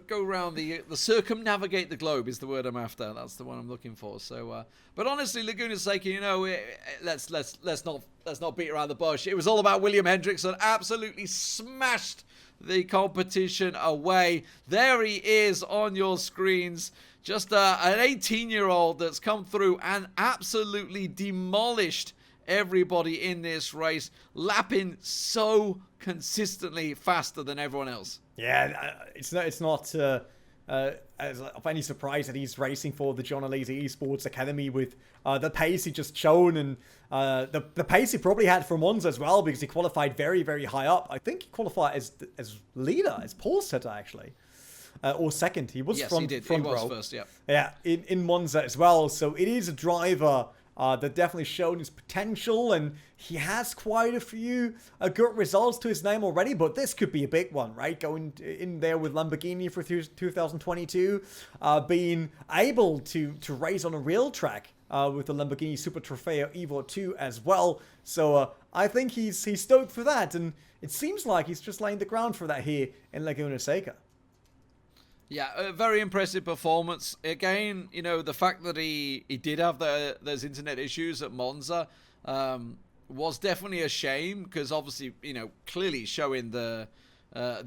go around the circumnavigate the globe is the word I'm after. That's the one I'm looking for. So, but honestly, Laguna Seca, you know, let's not beat around the bush. It was all about William Hendrickson. Absolutely smashed the competition away. There he is on your screens. Just an 18-year-old that's come through and absolutely demolished everybody in this race, lapping so consistently faster than everyone else. Yeah, it's not of any surprise that he's racing for the John Elise eSports Academy with the pace he just shown, and the pace he probably had for Monza as well, because he qualified very, very high up. I think he qualified as leader, as pole setter actually. Or second. He was front row. First, yeah. Yeah, in Monza as well. So it is a driver that definitely shown his potential, and he has quite a few good results to his name already, but this could be a big one, right? Going in there with Lamborghini for 2022, being able to race on a real track with the Lamborghini Super Trofeo Evo 2 as well. So I think he's stoked for that, and it seems like he's just laying the ground for that here in Laguna Seca. Yeah, a very impressive performance. Again, you know, the fact that he did have those internet issues at Monza was definitely a shame, because obviously, you know, clearly showing the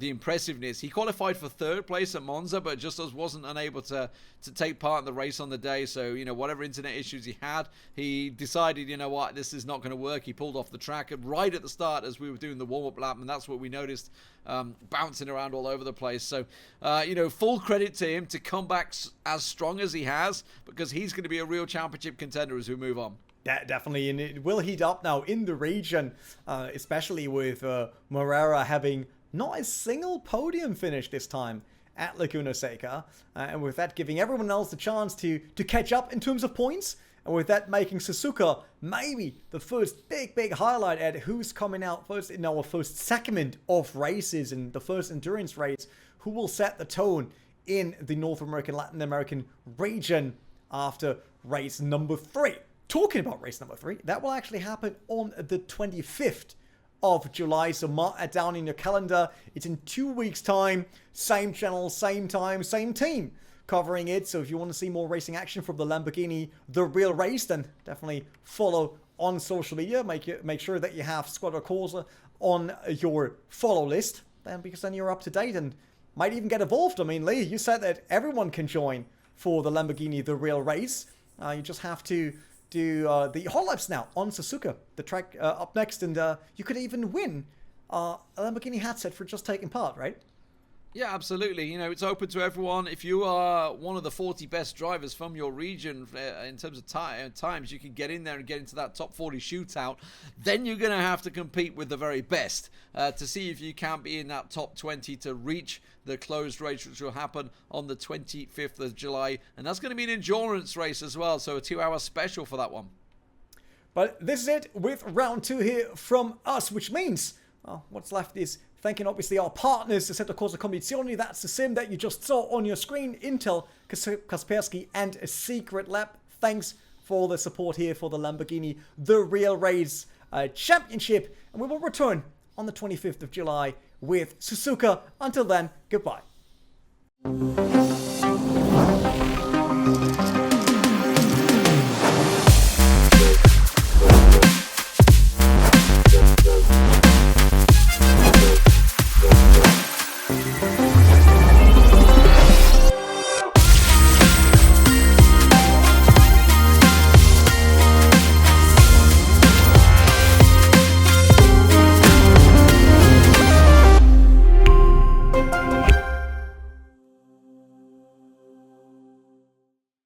impressiveness. He qualified for 3rd place at Monza, but just wasn't unable to take part in the race on the day. So, you know, whatever internet issues he had, he decided, you know what, this is not going to work. He pulled off the track right at the start as we were doing the warm-up lap, and that's what we noticed, bouncing around all over the place. So, you know, full credit to him to come back as strong as he has, because he's going to be a real championship contender as we move on. Yeah, definitely, and it will heat up now in the region, especially with Morera having not a single podium finish this time at Laguna Seca. And with that, giving everyone else the chance to catch up in terms of points. And with that, making Suzuka maybe the first big highlight at who's coming out first in our first segment of races and the first endurance race, who will set the tone in the North American, Latin American region after race number 3. Talking about race number 3, that will actually happen on the 25th of July, so mark that down in your calendar. It's in 2 weeks' time, same channel, same time, same team covering it. So if you want to see more racing action from the Lamborghini The Real Race, then definitely follow on social media. Make sure that you have Assetto Corsa on your follow list, because then you're up to date and might even get involved. I mean, Lee, you said that everyone can join for the Lamborghini The Real Race. You just have to do the hot laps now on Suzuka, the track up next, and you could even win a Lamborghini headset for just taking part, right? Yeah, absolutely. You know, it's open to everyone. If you are one of the 40 best drivers from your region in terms of times, you can get in there and get into that top 40 shootout. Then you're going to have to compete with the very best to see if you can be in that top 20 to reach the closed race, which will happen on the 25th of July. And that's going to be an endurance race as well, so a 2-hour special for that one. But this is it with round 2 here from us, which means, well, what's left is thanking obviously our partners, Assetto Corsa Competizione. That's the sim that you just saw on your screen, Intel, Kaspersky, and Secret Lab. Thanks for the support here for the Lamborghini The Real Race Championship. And we will return on the 25th of July with Suzuka. Until then, goodbye.